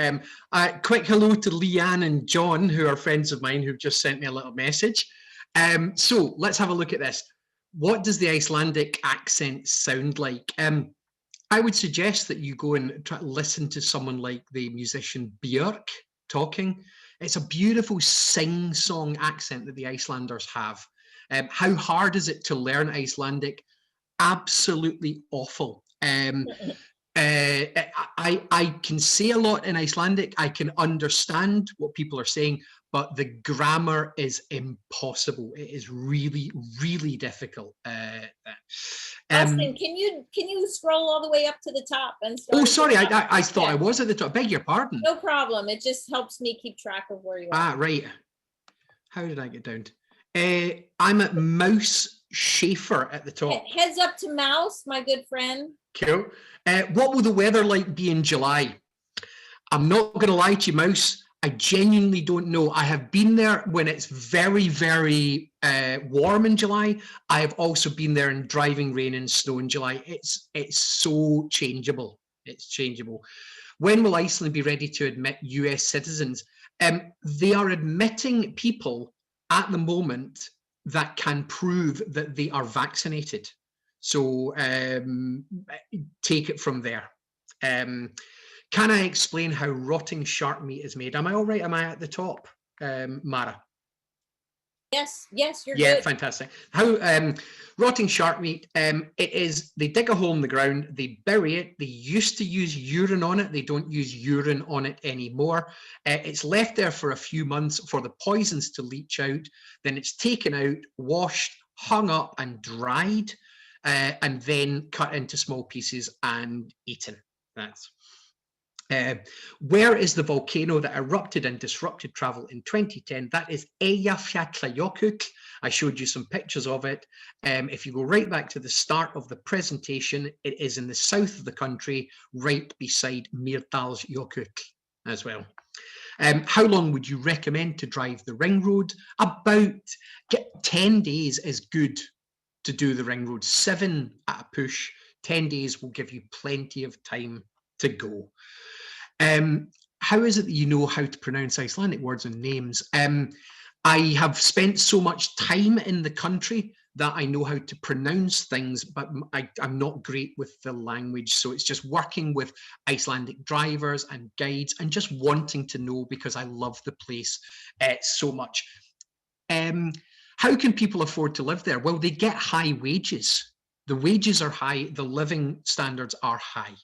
Quick hello to Leanne and John, who are friends of mine who've just sent me a little message. So let's have a look at this. What does the Icelandic accent sound like? I would suggest that you go and try to listen to someone like the musician Björk talking. It's a beautiful sing-song accent that the Icelanders have. How hard is it to learn Icelandic? Absolutely awful. I can say a lot in Icelandic. I can understand what people are saying, but the grammar is impossible. It is really, really difficult. Austin, can you scroll all the way up to the top and start? Oh, sorry, I thought I was at the top. Beg your pardon. No problem. It just helps me keep track of where you are. Ah, right. How did I get down to? I'm at Mouse Schaefer at the top. Heads up to Mouse, my good friend. Cool. What will the weather like be in July? I'm not going to lie to you, Mouse. I genuinely don't know. I have been there when it's very, very warm in July. I have also been there in driving rain and snow in July. It's so changeable. It's changeable. When will Iceland be ready to admit US citizens? They are admitting people at the moment that can prove that they are vaccinated. So take it from there. Can I explain how rotting shark meat is made? Am I all right? Am I at the top, Mara? Yes, you're good. Yeah, fantastic. How rotting shark meat, it is, they dig a hole in the ground, they bury it, they used to use urine on it, they don't use urine on it anymore. It's left there for a few months for the poisons to leach out, then it's taken out, washed, hung up and dried, and then cut into small pieces and eaten. That's where is the volcano that erupted and disrupted travel in 2010? That is Eyjafjallajökull. I showed you some pictures of it. If you go right back to the start of the presentation, it is in the south of the country, right beside Mýrdalsjökull as well. How long would you recommend to drive the ring road? About 10 days is good to do the ring road. 7 at a push. 10 days will give you plenty of time to go. How is it that you know how to pronounce Icelandic words and names? I have spent so much time in the country that I know how to pronounce things, but I'm not great with the language. So it's just working with Icelandic drivers and guides and just wanting to know because I love the place so much. How can people afford to live there? Well, they get high wages. The wages are high, the living standards are high.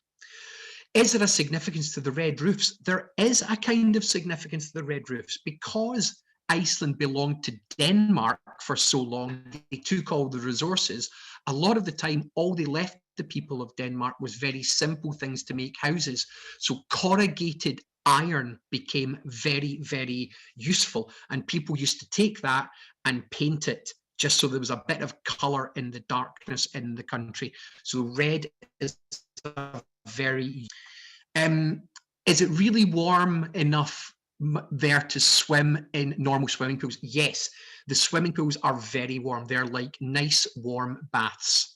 Is there a significance to the red roofs? There is a kind of significance to the red roofs because Iceland belonged to Denmark for so long. They took all the resources. A lot of the time, all they left the people of Denmark was very simple things to make houses. So corrugated iron became very, very useful. And people used to take that and paint it just so there was a bit of colour in the darkness in the country. So red is a very... is it really warm enough there to swim in normal swimming pools? Yes, the swimming pools are very warm. They're like nice warm baths.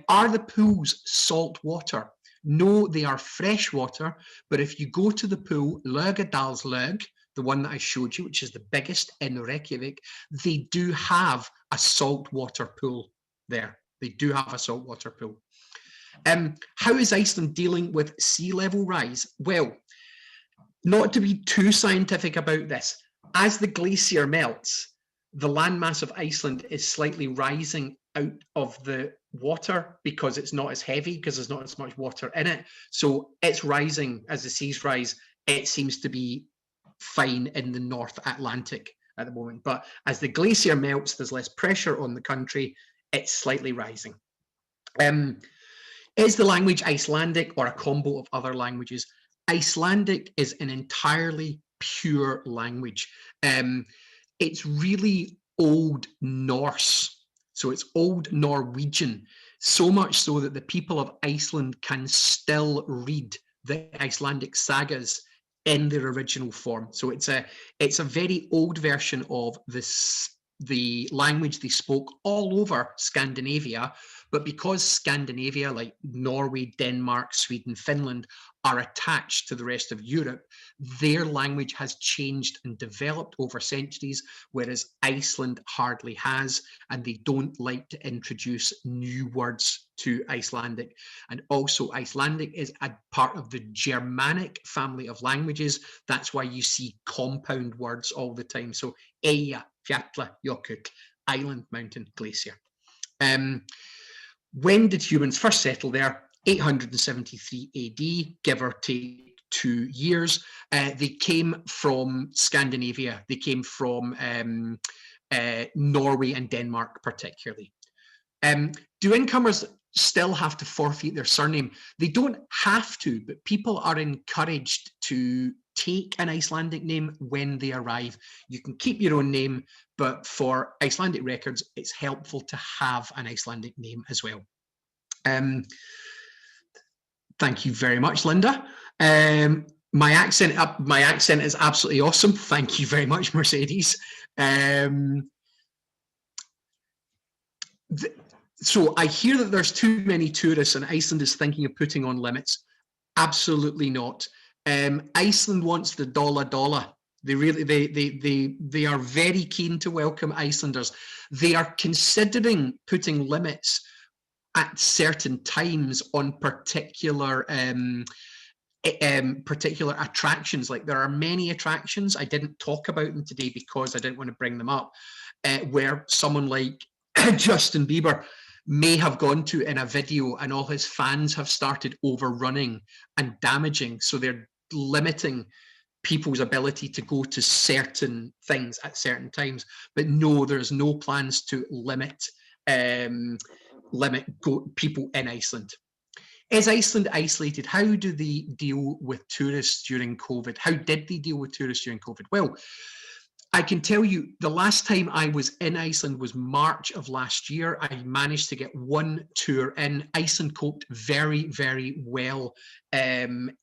Are the pools salt water? No, they are fresh water, but if you go to the pool, Laugardalslaug, the one that I showed you, which is the biggest in Reykjavik, they do have a saltwater pool there. They do have a saltwater pool. How is Iceland dealing with sea level rise? Well, not to be too scientific about this, as the glacier melts, the landmass of Iceland is slightly rising out of the water because it's not as heavy, because there's not as much water in it. So it's rising as the seas rise. It seems to be fine in the North Atlantic at the moment. But as the glacier melts, there's less pressure on the country. It's slightly rising. Is the language Icelandic or a combo of other languages? Icelandic is an entirely pure language. It's really Old Norse, so it's Old Norwegian, so much so that the people of Iceland can still read the Icelandic sagas in their original form. So it's a very old version of the language they spoke all over Scandinavia But because Scandinavia, like Norway, Denmark, Sweden, Finland, are attached to the rest of Europe, their language has changed and developed over centuries, whereas Iceland hardly has, and they don't like to introduce new words to Icelandic. And also Icelandic is a part of the Germanic family of languages. That's why you see compound words all the time. So Eyja, Fjalla, Jökull, island, mountain, glacier. When did humans first settle there? 873 AD, give or take 2 years. They came from Scandinavia. They came from Norway and Denmark particularly. Do incomers still have to forfeit their surname? They don't have to, but people are encouraged to take an Icelandic name when they arrive. You can keep your own name, but for Icelandic records, it's helpful to have an Icelandic name as well. Thank you very much, Linda. My accent is absolutely awesome. Thank you very much, Mercedes. So I hear that there's too many tourists and Iceland is thinking of putting on limits. Absolutely not. Iceland wants the dollar. They are very keen to welcome Icelanders. They are considering putting limits at certain times on particular attractions. Like there are many attractions, I didn't talk about them today because I didn't want to bring them up, where someone like Justin Bieber may have gone to in a video and all his fans have started overrunning and damaging. So they're limiting people's ability to go to certain things at certain times. But no, there's no plans to limit people in Iceland. Is Iceland isolated? How do they deal with tourists during COVID? How did they deal with tourists during COVID? Well, I can tell you the last time I was in Iceland was March of last year. I managed to get one tour in. Iceland coped very, very well with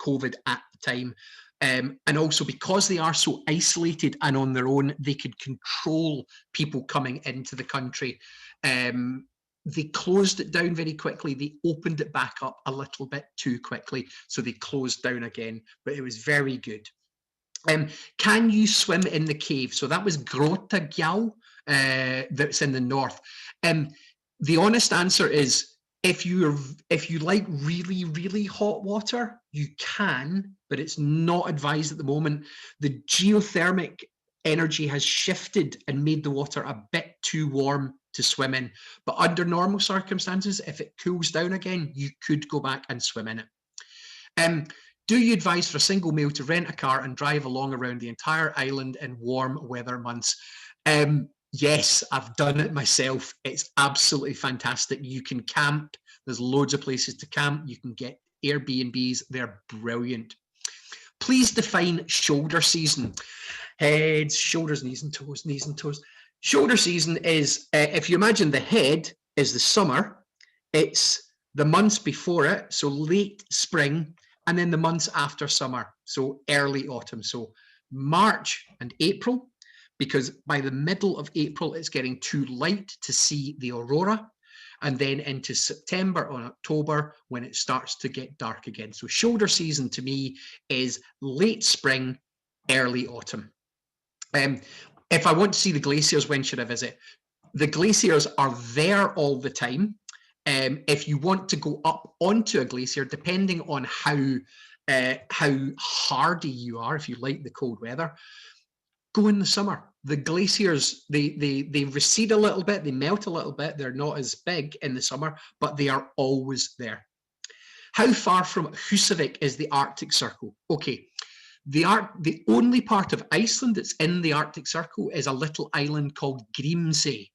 COVID at the time. And also because they are so isolated and on their own, they could control people coming into the country. They closed it down very quickly. They opened it back up a little bit too quickly. So they closed down again, but it was very good. Can you swim in the cave? So that was Grotaggjá, that's in the north. The honest answer is, if you like really, really hot water, you can, but it's not advised at the moment. The geothermic energy has shifted and made the water a bit too warm to swim in. But under normal circumstances, if it cools down again, you could go back and swim in it. Do you advise for a single male to rent a car and drive along around the entire island in warm weather months? Yes, I've done it myself. It's absolutely fantastic. You can camp. There's loads of places to camp. You can get Airbnbs. They're brilliant. Please define shoulder season. Heads, shoulders, knees and toes, knees and toes. Shoulder season is, if you imagine the head is the summer, it's the months before it, so late spring, and then the months after summer, so early autumn. So March and April, because by the middle of April, it's getting too light to see the aurora, and then into September or October when it starts to get dark again. So shoulder season to me is late spring, early autumn. If I want to see the glaciers, when should I visit? The glaciers are there all the time. If you want to go up onto a glacier, depending on how hardy you are, if you like the cold weather, go in the summer. The glaciers, they recede a little bit, they melt a little bit, they're not as big in the summer, but they are always there. How far from Húsavík is the Arctic Circle? Okay, the only part of Iceland that's in the Arctic Circle is a little island called Grímsey.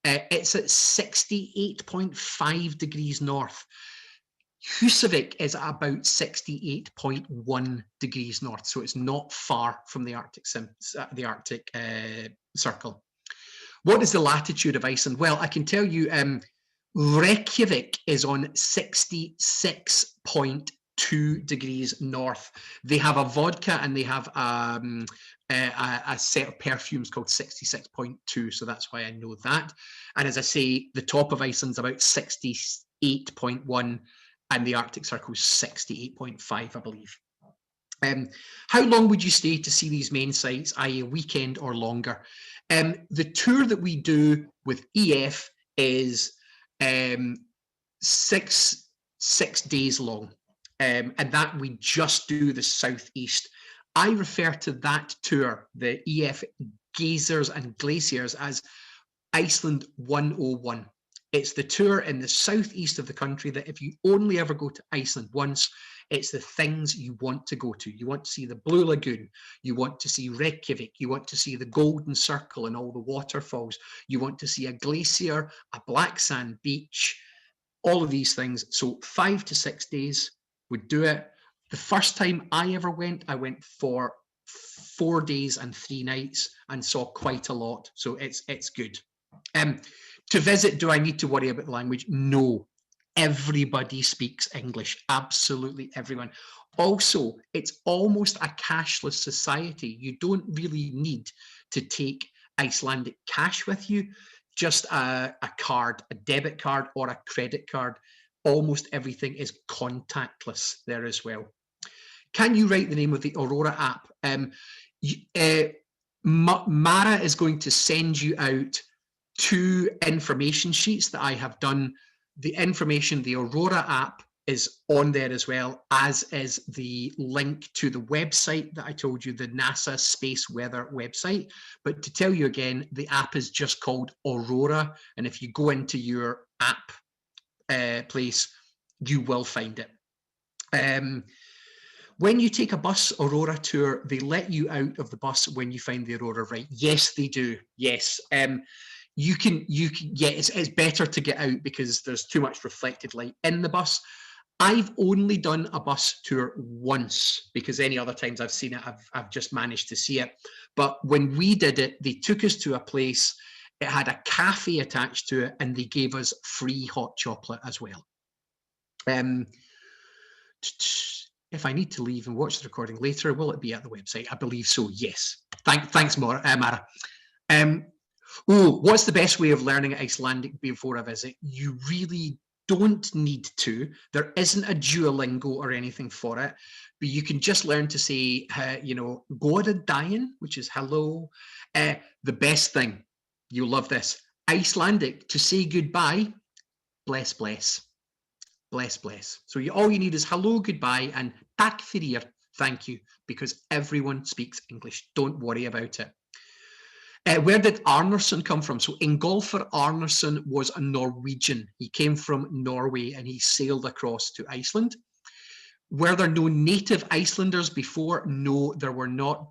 It's at 68.5 degrees north. Húsavík is at about 68.1 degrees north, so it's not far from the Arctic Circle. What is the latitude of Iceland? Well, I can tell you Reykjavik is on 66.2 2 degrees north. They have a vodka and they have a set of perfumes called 66.2, so that's why I know that. And as I say, the top of Iceland's about 68.1 and the Arctic Circle is 68.5, I believe. How long would you stay to see these main sites, i.e. a weekend or longer? The tour that we do with EF is 6 days long, and that we just do the southeast. I refer to that tour, the EF Geysers and Glaciers, as Iceland 101. It's the tour in the southeast of the country that if you only ever go to Iceland once, it's the things you want to go to. You want to see the Blue Lagoon, you want to see Reykjavik, you want to see the Golden Circle and all the waterfalls, you want to see a glacier, a black sand beach, all of these things. So 5 to 6 days would do it. The first time I ever went, I went for 4 days and 3 nights and saw quite a lot. So it's good. To visit, do I need to worry about the language? No. Everybody speaks English. Absolutely everyone. Also, it's almost a cashless society. You don't really need to take Icelandic cash with you. Just a card, a debit card or a credit card. Almost everything is contactless there as well. Can you write the name of the Aurora app? Mara is going to send you out 2 information sheets that I have done. The information, the Aurora app is on there as well, as is the link to the website that I told you, the NASA space weather website. But to tell you again, the app is just called Aurora. And if you go into your app place, you will find it. When you take a bus Aurora tour, they let you out of the bus when you find the Aurora, right? Yes, they do. Yes. You can, yeah, it's better to get out because there's too much reflected light in the bus. I've only done a bus tour once because any other times I've seen it, I've just managed to see it. But when we did it, they took us to a place, it had a cafe attached to it, and they gave us free hot chocolate as well. If I need to leave and watch the recording later, will it be at the website? I believe so, yes. Thanks, Mara. What's the best way of learning Icelandic before a visit? You really don't need to. There isn't a Duolingo or anything for it, but you can just learn to say, Góða daginn, which is hello. The best thing, you'll love this, Icelandic, to say goodbye, bless, bless. Bless, bless. So all you need is hello, goodbye, and takk fyrir, thank you, because everyone speaks English. Don't worry about it. Where did Arnarsson come from? So Ingolfur Arnarsson was a Norwegian. He came from Norway and he sailed across to Iceland. Were there no native Icelanders before? No, there were not.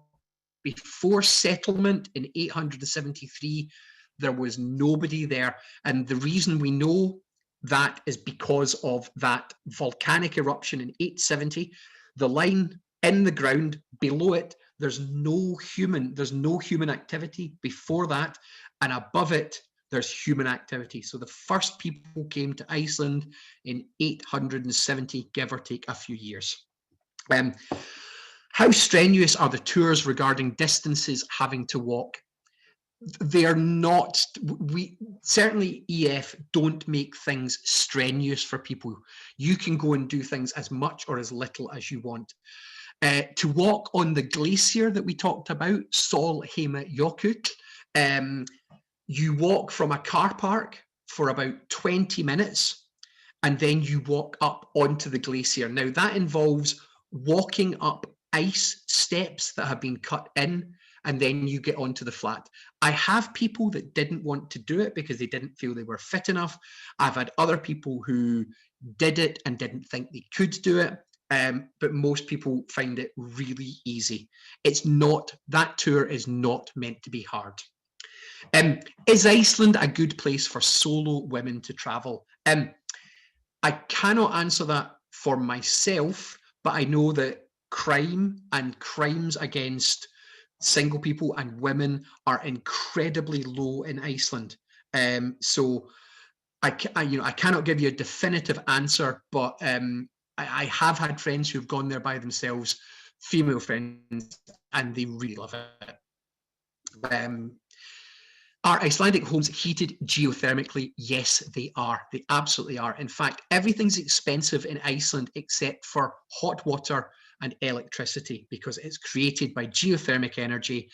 Before settlement in 873, there was nobody there. And the reason we know that is because of that volcanic eruption in 870. The line in the ground below it, there's no human activity before that, and above it there's human activity. So the first people came to Iceland in 870, give or take a few years. How strenuous are the tours regarding distances having to walk? They are not, certainly EF don't make things strenuous for people. You can go and do things as much or as little as you want. To walk on the glacier that we talked about, Vatnajkull, you walk from a car park for about 20 minutes and then you walk up onto the glacier. Now that involves walking up ice steps that have been cut in, and then you get onto the flat. I have people that didn't want to do it because they didn't feel they were fit enough. I've had other people who did it and didn't think they could do it. But most people find it really easy. It's not, that tour is not meant to be hard. Is Iceland a good place for solo women to travel? I cannot answer that for myself, but I know that crime and crimes against single people and women are incredibly low in Iceland. So I cannot give you a definitive answer, but I have had friends who've gone there by themselves, female friends, and they really love it. Are Icelandic homes heated geothermically? Yes, they are. They absolutely are. In fact, everything's expensive in Iceland except for hot water and electricity, because it's created by geothermic energy.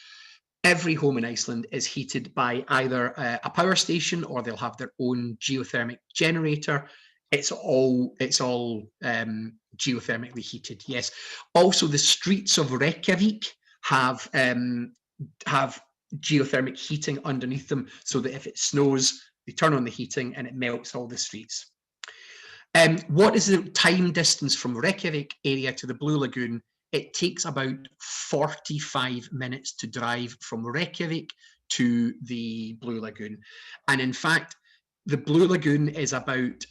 Every home in Iceland is heated by either a power station, or they'll have their own geothermic generator. It's all geothermically heated. Yes. Also, the streets of Reykjavik have geothermic heating underneath them, so that if it snows, they turn on the heating and it melts all the streets. What is the time distance from Reykjavik area to the Blue Lagoon? It takes about 45 minutes to drive from Reykjavik to the Blue Lagoon. And in fact, the Blue Lagoon is about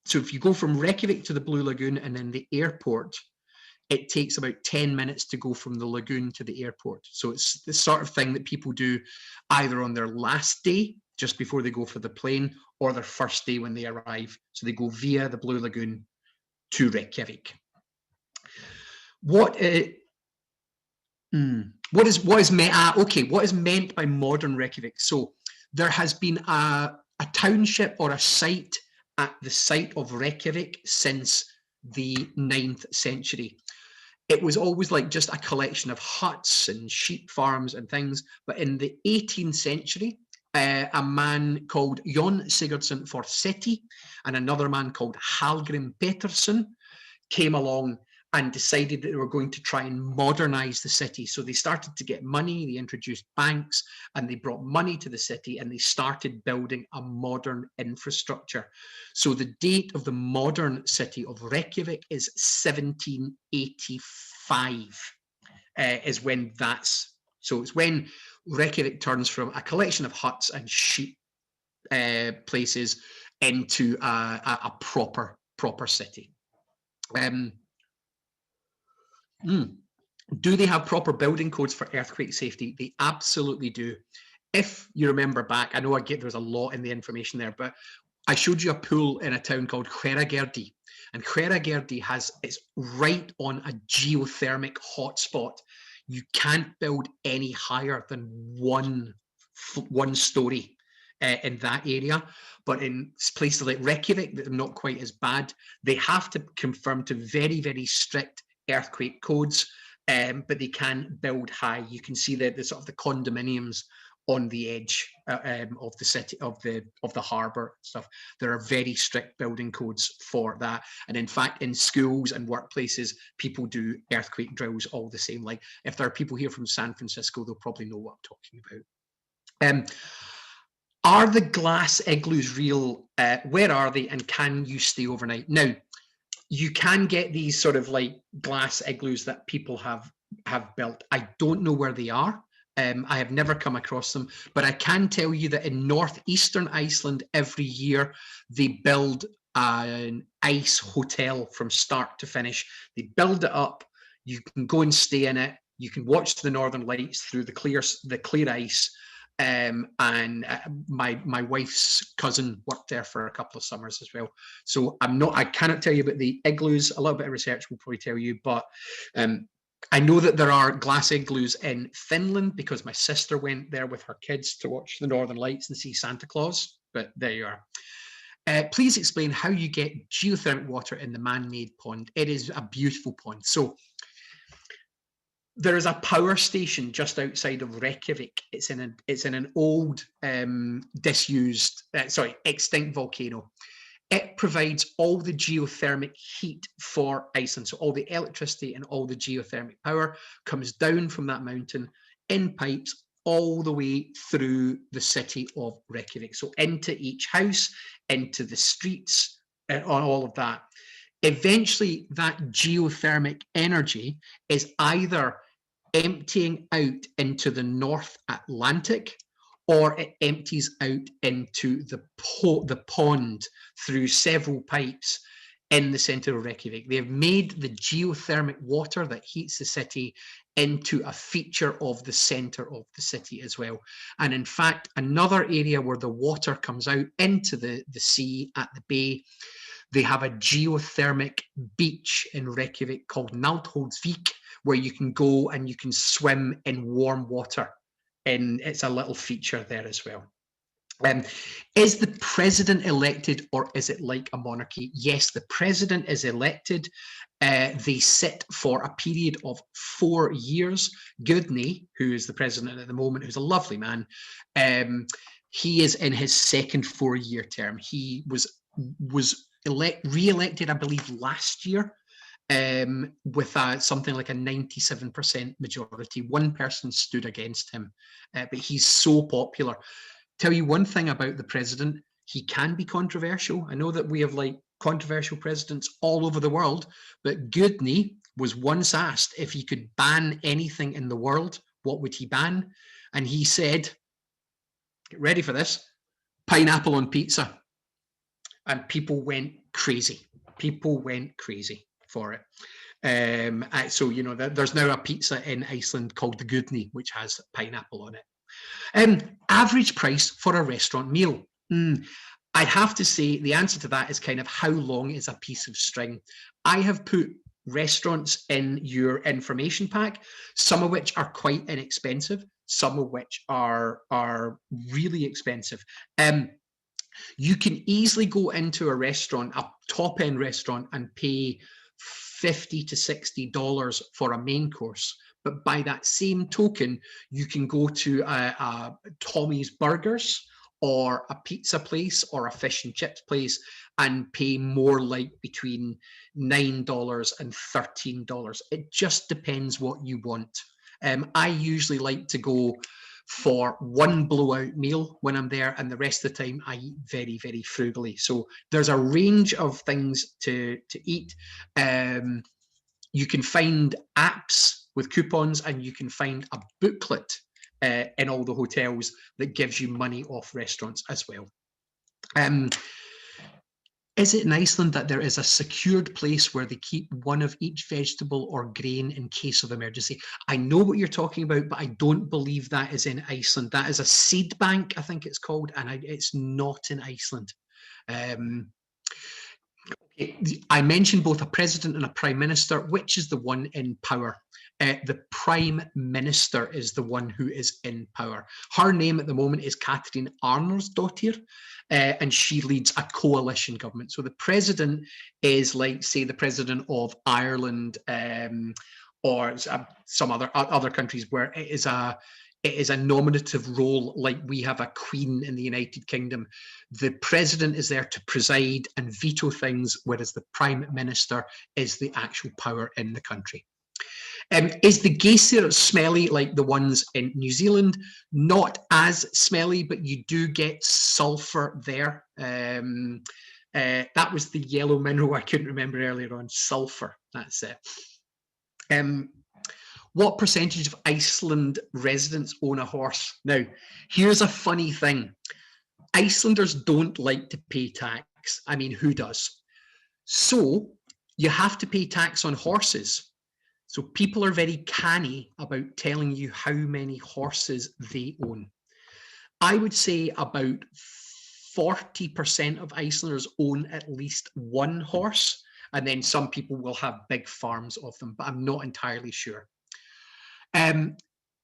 so if you go from Reykjavik to the Blue Lagoon and then the airport, it takes about 10 minutes to go from the lagoon to the airport. So it's the sort of thing that people do either on their last day, just before they go for the plane, or their first day when they arrive. So they go via the Blue Lagoon to Reykjavik. What is meant by modern Reykjavik? So there has been a township or a site at the site of Reykjavik since the 9th century. It was always like just a collection of huts and sheep farms and things. But in the 18th century, a man called Jon Sigurdsson Forseti and another man called Halgrim Pettersson came along and decided that they were going to try and modernize the city. So they started to get money, they introduced banks, and they brought money to the city, and they started building a modern infrastructure. So the date of the modern city of Reykjavik is 1785, is when that's, so it's when Reykjavik turns from a collection of huts and sheep places into a proper city. Do they have proper building codes for earthquake safety? They absolutely do. If you remember back, I know there's a lot in the information there, but I showed you a pool in a town called Hveragerði, and Hveragerði it's right on a geothermic hotspot. You can't build any higher than one story in that area. But in places like Reykjavik that are not quite as bad, they have to conform to very, very strict earthquake codes, but they can build high. You can see the sort of the condominiums on the edge of the city, of the harbour stuff. There are very strict building codes for that, and in fact, in schools and workplaces, people do earthquake drills all the same. Like if there are people here from San Francisco, they'll probably know what I'm talking about. Are the glass igloos real? Where are they, and can you stay overnight? Now, you can get these sort of like glass igloos that people have built. I don't know where they are. I have never come across them, but I can tell you that in northeastern Iceland every year they build an ice hotel from start to finish. They build it up. You can go and stay in it. You can watch the northern lights through the clear ice. And my wife's cousin worked there for a couple of summers as well. So I cannot tell you about the igloos. A little bit of research will probably tell you, but I know that there are glass igloos in Finland because my sister went there with her kids to watch the northern lights and see Santa Claus. But there you are. Please explain how you get geothermic water in the man-made pond. It is a beautiful pond. So there is a power station just outside of Reykjavik. It's in an old extinct volcano. It provides all the geothermic heat for Iceland. So all the electricity and all the geothermic power comes down from that mountain in pipes all the way through the city of Reykjavik. So into each house, into the streets, and on all of that. Eventually, that geothermic energy is either emptying out into the North Atlantic, or it empties out into the pond through several pipes in the centre of Reykjavik. They have made the geothermic water that heats the city into a feature of the centre of the city as well. And in fact, another area where the water comes out into the sea at the bay, they have a geothermic beach in Reykjavik called Nautholtsvík, where you can go and you can swim in warm water. And it's a little feature there as well. Is the president elected, or is it like a monarchy? Yes, the president is elected. They sit for a period of 4 years. Gudni, who is the president at the moment, who's a lovely man, he is in his second 4-year term. He was re-elected, I believe, last year with something like a 97% majority. One person stood against him, but he's so popular. Tell you one thing about the president, he can be controversial. I know that we have like controversial presidents all over the world, but Gudni was once asked if he could ban anything in the world, what would he ban? And he said, get ready for this, pineapple on pizza. And people went crazy. People went crazy for it. So, you know, there's now a pizza in Iceland called the Gudni, which has pineapple on it. Average price for a restaurant meal. I'd have to say the answer to that is kind of how long is a piece of string. I have put restaurants in your information pack, some of which are quite inexpensive, some of which are really expensive. You can easily go into a restaurant, a top-end restaurant, and pay $50 to $60 for a main course. But by that same token, you can go to a Tommy's Burgers or a pizza place or a fish and chips place and pay more like between $9 and $13. It just depends what you want. I usually like to go for one blowout meal when I'm there, and the rest of the time I eat very, very frugally. So there's a range of things to eat. You can find apps with coupons, and you can find a booklet in all the hotels that gives you money off restaurants as well. Is it in Iceland that there is a secured place where they keep one of each vegetable or grain in case of emergency? I know what you're talking about, but I don't believe that is in Iceland. That is a seed bank, I think it's called, and it's not in Iceland. I mentioned both a president and a prime minister. Which is the one in power? The prime minister is the one who is in power. Her name at the moment is Katrín Arnarsdóttir, and she leads a coalition government. So the president is like, say, the president of Ireland or some other countries where it is a nominative role, like we have a queen in the United Kingdom. The president is there to preside and veto things, whereas the prime minister is the actual power in the country. Is the Glacier smelly like the ones in New Zealand? Not as smelly, but you do get sulfur there. That was the yellow mineral I couldn't remember earlier on. Sulfur, that's it. What percentage of Iceland residents own a horse? Now, here's a funny thing. Icelanders don't like to pay tax. I mean, who does? So you have to pay tax on horses. So people are very canny about telling you how many horses they own. I would say about 40% of Icelanders own at least one horse, and then some people will have big farms of them, but I'm not entirely sure. I'm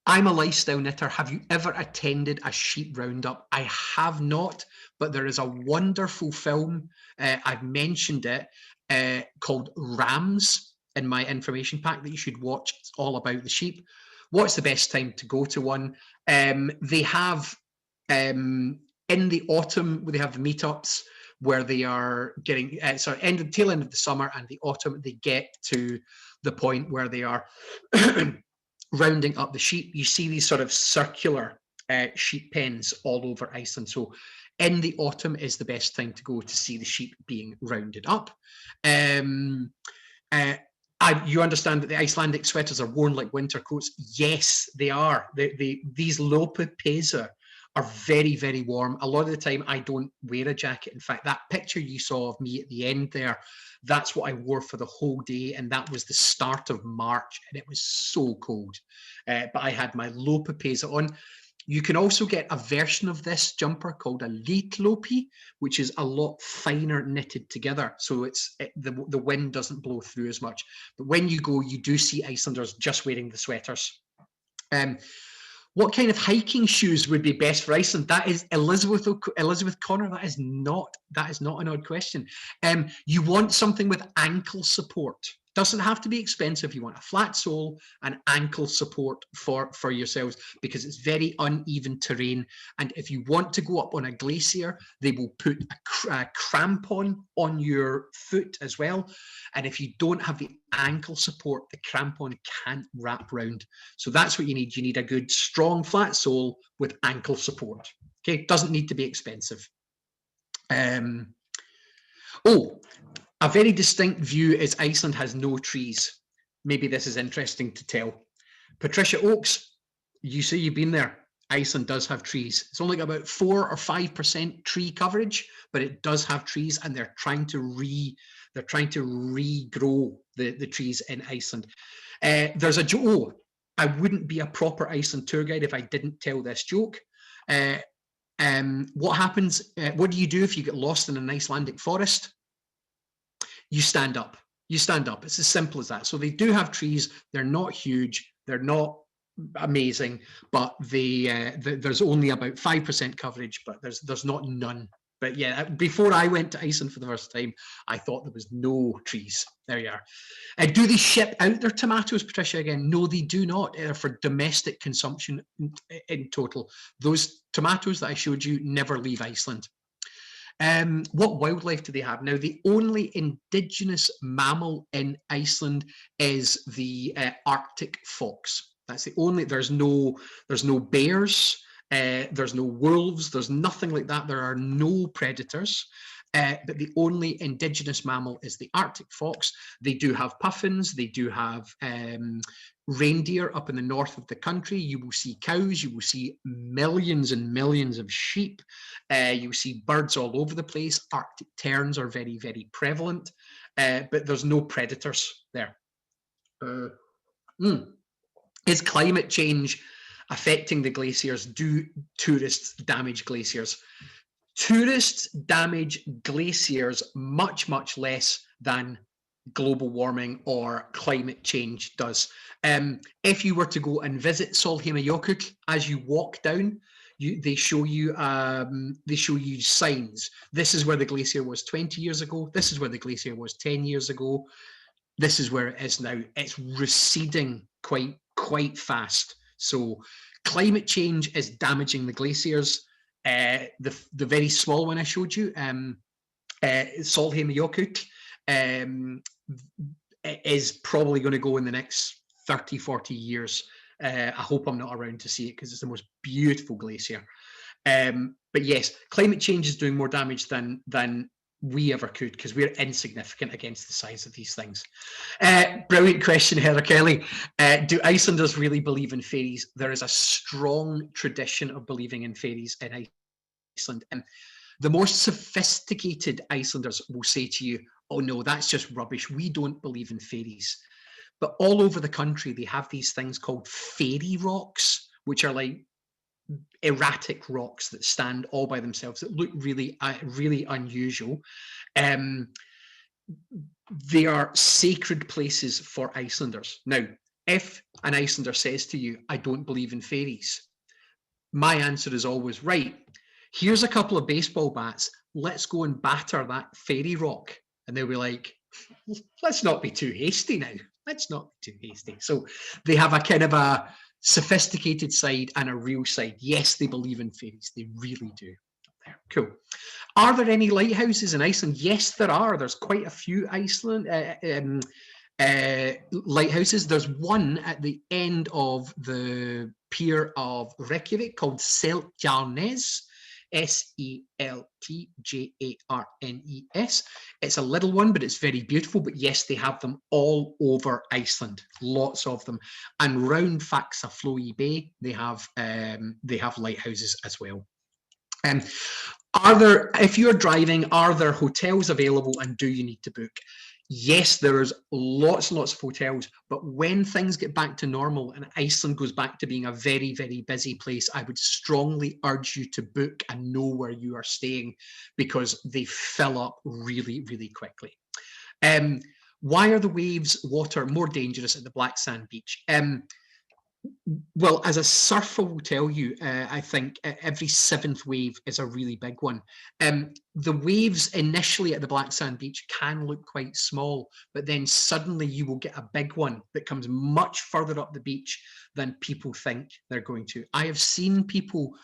a lifestyle knitter. Have you ever attended a sheep roundup? I have not, but there is a wonderful film, I've mentioned it, called Rams in my information pack that you should watch. It's all about the sheep. What's the best time to go to one? They have, in the autumn, they have the meetups where they are getting, tail end of the summer and the autumn, they get to the point where they are rounding up the sheep. You see these sort of circular sheep pens all over Iceland. So in the autumn is the best time to go to see the sheep being rounded up. You understand that the Icelandic sweaters are worn like winter coats? Yes, they are. These lopapeysa are very, very warm. A lot of the time I don't wear a jacket. In fact, that picture you saw of me at the end there, that's what I wore for the whole day, and that was the start of March, and it was so cold. But I had my lopapes on. You can also get a version of this jumper called a litlopi, which is a lot finer knitted together, so the wind doesn't blow through as much. But when you go, you do see Icelanders just wearing the sweaters. What kind of hiking shoes would be best for Iceland? That is Elizabeth Connor. That is not an odd question. You want something with ankle support. Doesn't have to be expensive. You want a flat sole and ankle support for yourselves, because it's very uneven terrain. And if you want to go up on a glacier, they will put a crampon on your foot as well. And if you don't have the ankle support, the crampon can't wrap round. So that's what you need. You need a good strong flat sole with ankle support. Okay, doesn't need to be expensive. A very distinct view is Iceland has no trees. Maybe this is interesting to tell. Patricia Oakes, you say you've been there. Iceland does have trees. It's only got about 4 or 5% tree coverage, but it does have trees, and they're trying to regrow the trees in Iceland. There's a joke. Oh, I wouldn't be a proper Iceland tour guide if I didn't tell this joke. What happens? What do you do if you get lost in an Icelandic forest? You stand up. You stand up. It's as simple as that. So they do have trees. They're not huge. They're not amazing, but there's only about 5% coverage, but there's not none. But yeah, before I went to Iceland for the first time, I thought there was no trees. There you are. Do they ship out their tomatoes, Patricia, again? No, they do not. They're for domestic consumption in total. Those tomatoes that I showed you never leave Iceland. What wildlife do they have? Now, the only indigenous mammal in Iceland is the Arctic fox. That's the only. There's no bears. There's no wolves. There's nothing like that. There are no predators. But the only indigenous mammal is the Arctic fox. They do have puffins. They do have reindeer up in the north of the country. You will see cows. You will see millions and millions of sheep. You will see birds all over the place. Arctic terns are very, very prevalent. But there's no predators there. Is climate change affecting the glaciers? Do tourists damage glaciers? Tourists damage glaciers much, much less than global warming or climate change does. If you were to go and visit Vatnajkull, as you walk down, they show you signs. This is where the glacier was 20 years ago. This is where the glacier was 10 years ago. This is where it is now. It's receding quite fast. So climate change is damaging the glaciers. The very small one I showed you, Vatnajkull, is probably going to go in the next 30, 40 years. I hope I'm not around to see it because it's the most beautiful glacier. But yes, climate change is doing more damage than we ever could, because we're insignificant against the size of these things. Brilliant question, Heather Kelly. Do Icelanders really believe in fairies? There is a strong tradition of believing in fairies in Iceland. And the most sophisticated Icelanders will say to you, oh no, that's just rubbish. We don't believe in fairies. But all over the country, they have these things called fairy rocks, which are like erratic rocks that stand all by themselves that look really unusual. They are sacred places for Icelanders. Now, if an Icelander says to you, I don't believe in fairies, my answer is always, right, here's a couple of baseball bats, let's go and batter that fairy rock. And they'll be like, let's not be too hasty now. Let's not be too hasty. So they have a kind of a sophisticated side and a real side. Yes, they believe in fairies. They really do. Cool. Are there any lighthouses in Iceland? Yes, there are. There's quite a few lighthouses. There's one at the end of the pier of Reykjavik called Seltjarnes. Seltjarnes. It's a little one, but it's very beautiful. But yes, they have them all over Iceland, lots of them. And round Faxaflói Bay, they have lighthouses as well. If you're driving, are there hotels available and do you need to book? Yes, there's lots and lots of hotels, but when things get back to normal and Iceland goes back to being a very, very busy place, I would strongly urge you to book and know where you are staying, because they fill up really, really quickly. Why are the waves water more dangerous at the black sand beach? Well, as a surfer will tell you, I think every 7th wave is a really big one. The waves initially at the black sand beach can look quite small, but then suddenly you will get a big one that comes much further up the beach than people think they're going to. I have seen people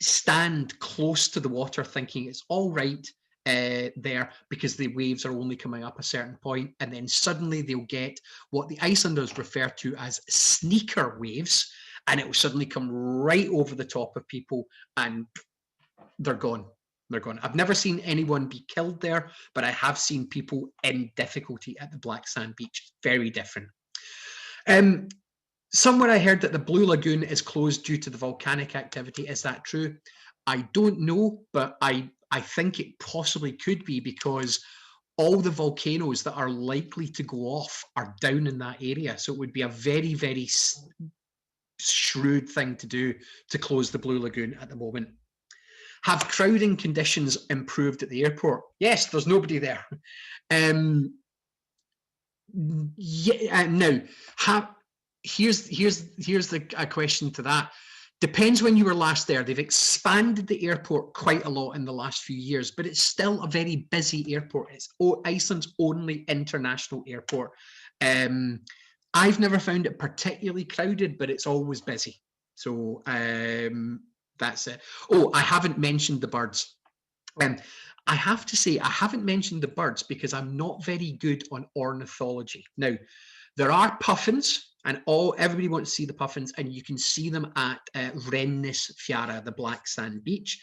stand close to the water thinking it's all right there because the waves are only coming up a certain point, and then suddenly they'll get what the Icelanders refer to as sneaker waves, and it will suddenly come right over the top of people and they're gone. They're gone. I've never seen anyone be killed there, but I have seen people in difficulty at the black sand beach. Very different. Somewhere I heard that the Blue Lagoon is closed due to the volcanic activity. Is that true? I don't know, but I think it possibly could be, because all the volcanoes that are likely to go off are down in that area. So it would be a very, very shrewd thing to do to close the Blue Lagoon at the moment. Have crowding conditions improved at the airport? Yes, there's nobody there. Here's a question to that. Depends when you were last there. They've expanded the airport quite a lot in the last few years, but it's still a very busy airport. It's Iceland's only international airport. I've never found it particularly crowded, but it's always busy. So that's it. Oh, I haven't mentioned the birds. I have to say, I haven't mentioned the birds because I'm not very good on ornithology. Now, there are puffins, and everybody wants to see the puffins, and you can see them at Reynisfjara, the black sand beach.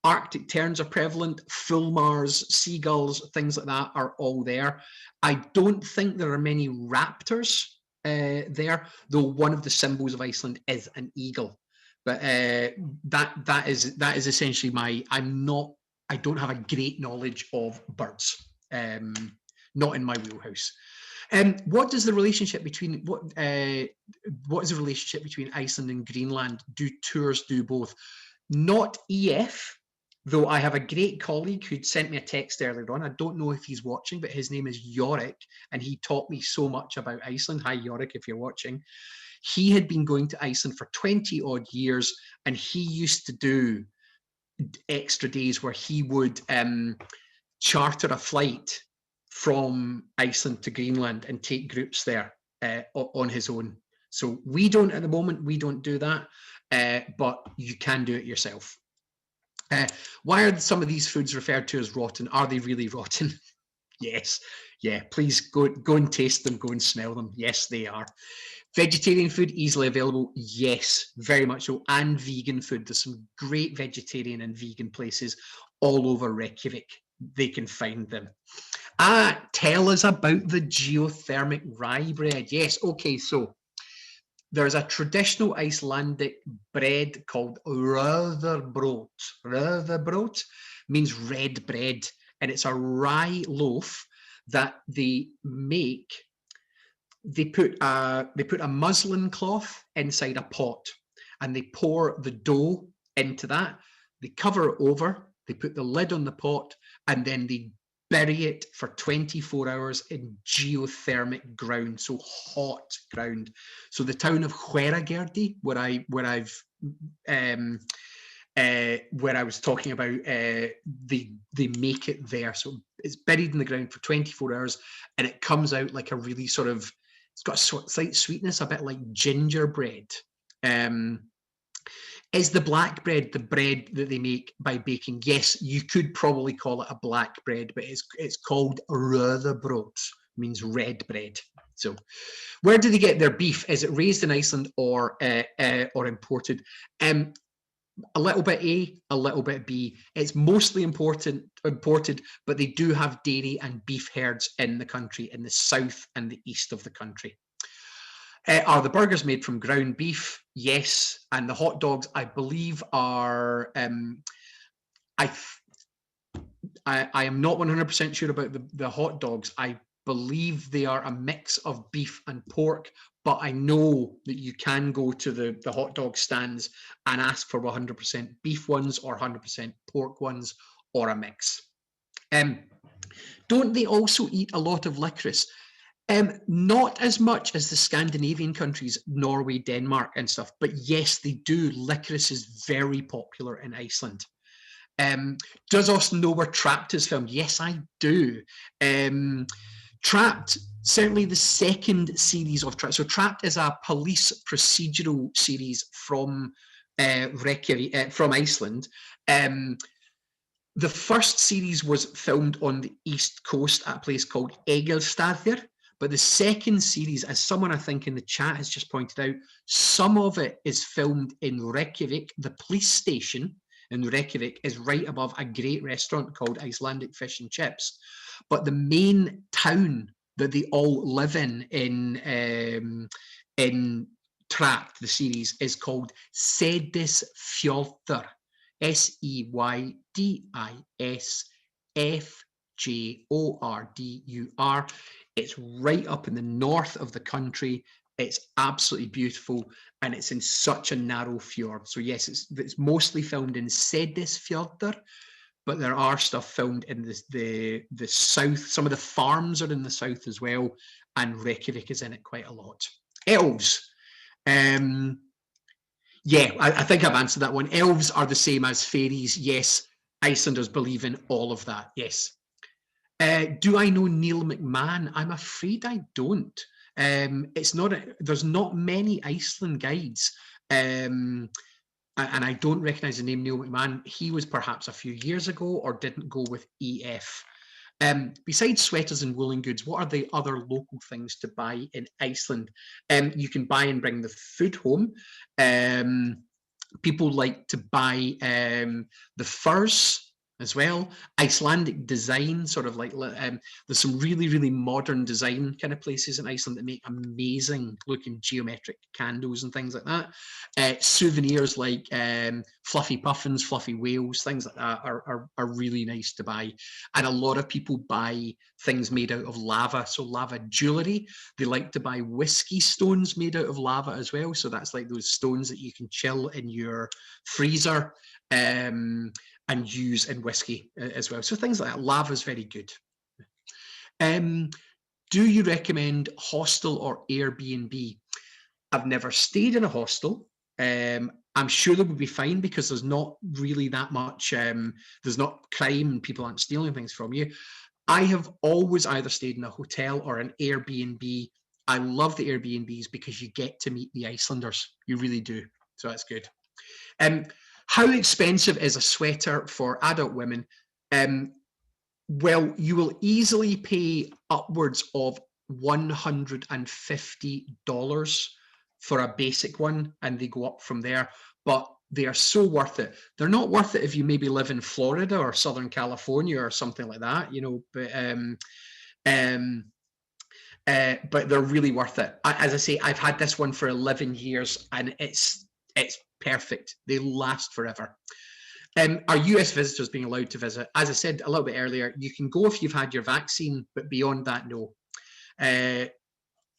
Arctic terns are prevalent, fulmars, seagulls, things like that are all there. I don't think there are many raptors there, though one of the symbols of Iceland is an eagle. But that is essentially I don't have a great knowledge of birds, not in my wheelhouse. What is the relationship between Iceland and Greenland? Do tours do both? Not EF, though I have a great colleague who'd sent me a text earlier on. I don't know if he's watching, but his name is Yorick, and he taught me so much about Iceland. Hi, Yorick, if you're watching. He had been going to Iceland for 20 odd years, and he used to do extra days where he would charter a flight from Iceland to Greenland and take groups there on his own. So we don't at the moment, we don't do that, but you can do it yourself. Why are some of these foods referred to as rotten? Are they really rotten? Yes. Yeah, please go and taste them, go and smell them. Yes, they are. Vegetarian food easily available? Yes, very much so. And vegan food. There's some great vegetarian and vegan places all over Reykjavik. They can find them. Tell us about the geothermic rye bread. Yes, okay, so there's a traditional Icelandic bread called rauðabrauð. Rauðabrauð means red bread, and it's a rye loaf that they make. They put a muslin cloth inside a pot, and they pour the dough into that. They cover it over, they put the lid on the pot, and then they bury it for 24 hours in geothermic ground, so hot ground. So the town of Hveragerði, where I was talking about, they make it there. So it's buried in the ground for 24 hours, and it comes out like a really sort of, it's got a slight sweetness, a bit like gingerbread. Is the black bread the bread that they make by baking? Yes, you could probably call it a black bread, but it's called rauðabrauð, means red bread. So where do they get their beef? Is it raised in Iceland or imported? A little bit A, a little bit B. It's mostly imported, but they do have dairy and beef herds in the country, in the south and the east of the country. Are the burgers made from ground beef? Yes. And the hot dogs, I believe, are I am not 100% sure about the hot dogs. I believe they are a mix of beef and pork, but I know that you can go to the hot dog stands and ask for 100% beef ones or 100% pork ones or a mix. Don't they also eat a lot of licorice? Not as much as the Scandinavian countries, Norway, Denmark and stuff, but yes, they do. Licorice is very popular in Iceland. Does Austin know where Trapped is filmed? Yes, I do. Trapped, certainly the second series of Trapped. So Trapped is a police procedural series from Reykjavik, from Iceland. The first series was filmed on the east coast at a place called Egilsstaðir, but the second series, as someone I think in the chat has just pointed out, some of it is filmed in Reykjavik. The police station in Reykjavik is right above a great restaurant called Icelandic Fish and Chips. But the main town that they all live in Trapped, the series, is called Seyðisfjörður. Seydisfjörður. It's right up in the north of the country. It's absolutely beautiful, and it's in such a narrow fjord. So yes, it's mostly filmed in Seyðisfjörður, but there are stuff filmed in the south. Some of the farms are in the south as well, and Reykjavik is in it quite a lot. Elves. Yeah, I think I've answered that one. Elves are the same as fairies. Yes, Icelanders believe in all of that. Yes. Do I know Neil McMahon? I'm afraid I don't. There's not many Iceland guides, and I don't recognize the name Neil McMahon. He was perhaps a few years ago or didn't go with EF. Besides sweaters and woolen goods, what are the other local things to buy in Iceland? You can buy and bring the food home. People like to buy the furs as well. Icelandic design, sort of like there's some really, really modern design kind of places in Iceland that make amazing looking geometric candles and things like that. Souvenirs like fluffy puffins, fluffy whales, things like that are really nice to buy. And a lot of people buy things made out of lava, so lava jewelry. They like to buy whiskey stones made out of lava as well. So that's like those stones that you can chill in your freezer and use in whiskey as well. So things like that. Lava is very good. Do you recommend hostel or Airbnb? I've never stayed in a hostel. I'm sure that would be fine because there's not really that much, there's not crime and people aren't stealing things from you. I have always either stayed in a hotel or an Airbnb. I love the Airbnbs because you get to meet the Icelanders. You really do. So that's good. How expensive is a sweater for adult women? Well, you will easily pay upwards of $150 for a basic one, and they go up from there, but they are so worth it. They're not worth it if you maybe live in Florida or Southern California or something like that, you know, but they're really worth it. As I say, I've had this one for 11 years and it's perfect. They last forever. Are US visitors being allowed to visit? As I said a little bit earlier, you can go if you've had your vaccine, but beyond that, no.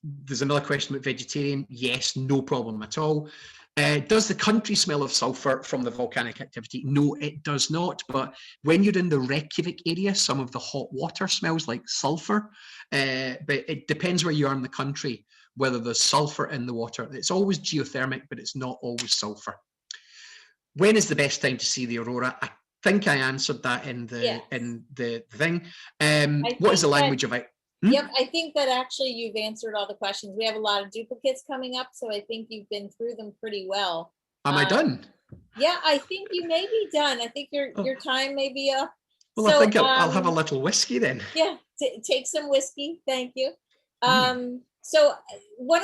There's another question about vegetarian. Yes, no problem at all. Does the country smell of sulfur from the volcanic activity? No, it does not. But when you're in the Reykjavik area, some of the hot water smells like sulfur. But it depends where you are in the country, whether there's sulfur in the water. It's always geothermic, but it's not always sulfur. When is the best time to see the aurora? I think I answered that in the thing. What is the language of it? Yep, I think that actually you've answered all the questions. We have a lot of duplicates coming up, so I think you've been through them pretty well. Am I done? Yeah, I think you may be done. I think your time may be up. Well, so, I think I'll have a little whiskey then. Yeah, take some whiskey. Thank you. So one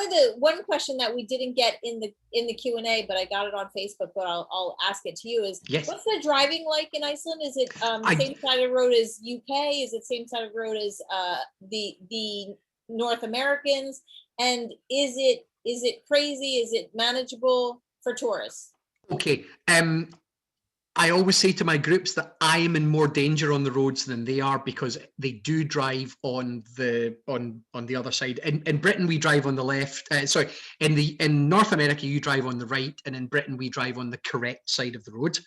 question that we didn't get in the Q&A, but I got it on Facebook, but I'll ask it to you is, what's the driving like in Iceland? Is it same side of the road as UK? Is it same side of the road as the North Americans? And is it Is it crazy? Is it manageable for tourists? Okay. I always say to my groups that I am in more danger on the roads than they are, because they do drive on the other side. In Britain, we drive on the left. Sorry, in North America, you drive on the right, and in Britain, we drive on the correct side of the road.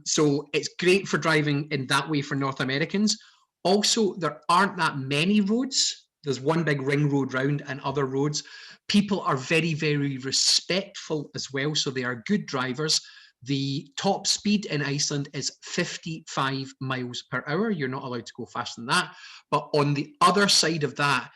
So it's great for driving in that way for North Americans. Also, there aren't that many roads. There's one big ring road round and other roads. People are very, very respectful as well, so they are good drivers. The top speed in Iceland is 55 miles per hour. You're not allowed to go faster than that. But on the other side of that,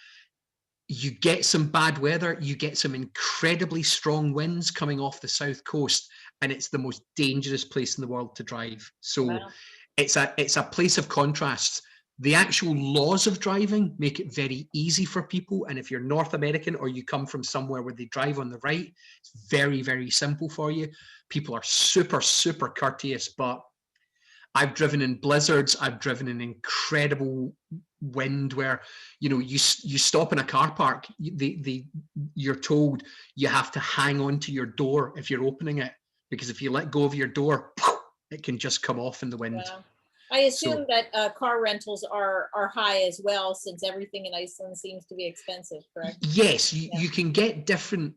you get some bad weather, you get some incredibly strong winds coming off the south coast, and it's the most dangerous place in the world to drive. So Wow. it's a place of contrasts. The actual laws of driving make it very easy for people. And if you're North American or you come from somewhere where they drive on the right, it's very, very simple for you. People are super, super courteous, but I've driven in blizzards. I've driven in incredible wind where, you know, you stop in a car park, you're told you have to hang on to your door if you're opening it, because if you let go of your door, it can just come off in the wind. Wow. I assume that car rentals are high as well, since everything in Iceland seems to be expensive, correct? Yes, you can get different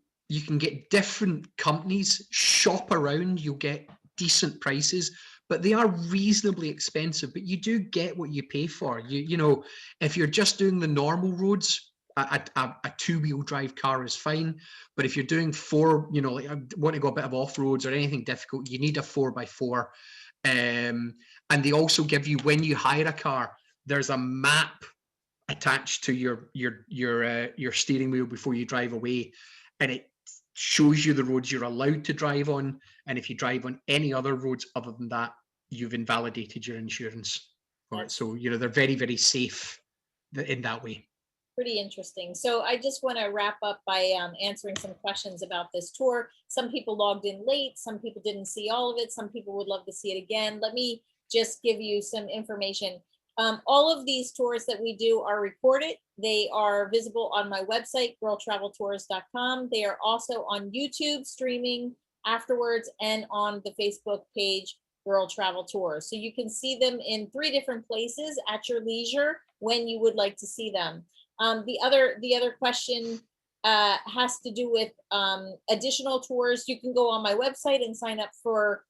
companies, shop around, you'll get decent prices, but they are reasonably expensive, but you do get what you pay for. You know, if you're just doing the normal roads, a two-wheel drive car is fine, but if you're doing four, you know, like I want to go a bit of off-roads or anything difficult, you need a 4x4. And they also give you, when you hire a car, there's a map attached to your steering wheel before you drive away, and it shows you the roads you're allowed to drive on, and if you drive on any other roads other than that, you've invalidated your insurance for it. So, you know, they're very, very safe in that way. Pretty interesting. So I just want to wrap up by answering some questions about this tour. Some people logged in late, some people didn't see all of it, some people would love to see it again. Let me just give you some information. All of these tours that we do are recorded. They are visible on my website, girltraveltours.com. They are also on YouTube streaming afterwards, and on the Facebook page, Girl Travel Tours. So you can see them in 3 different places at your leisure when you would like to see them. The other question has to do with additional tours. You can go on my website and sign up for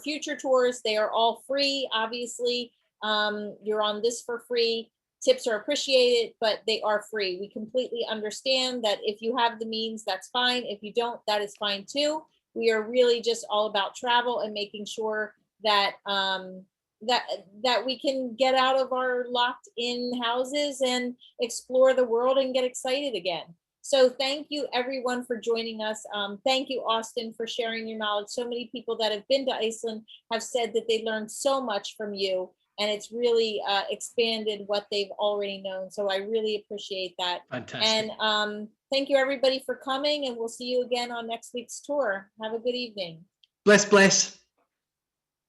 future tours. They are all free, obviously. You're on this for free. Tips are appreciated, but they are free. We completely understand that if you have the means, that's fine. If you don't, that is fine too. We are really just all about travel and making sure that that we can get out of our locked in houses and explore the world and get excited again. So thank you everyone for joining us. Thank you, Austin, for sharing your knowledge. So many people that have been to Iceland have said that they learned so much from you, and it's really expanded what they've already known. So I really appreciate that. Fantastic. And thank you everybody for coming, and we'll see you again on next week's tour. Have a good evening. Bless, bless.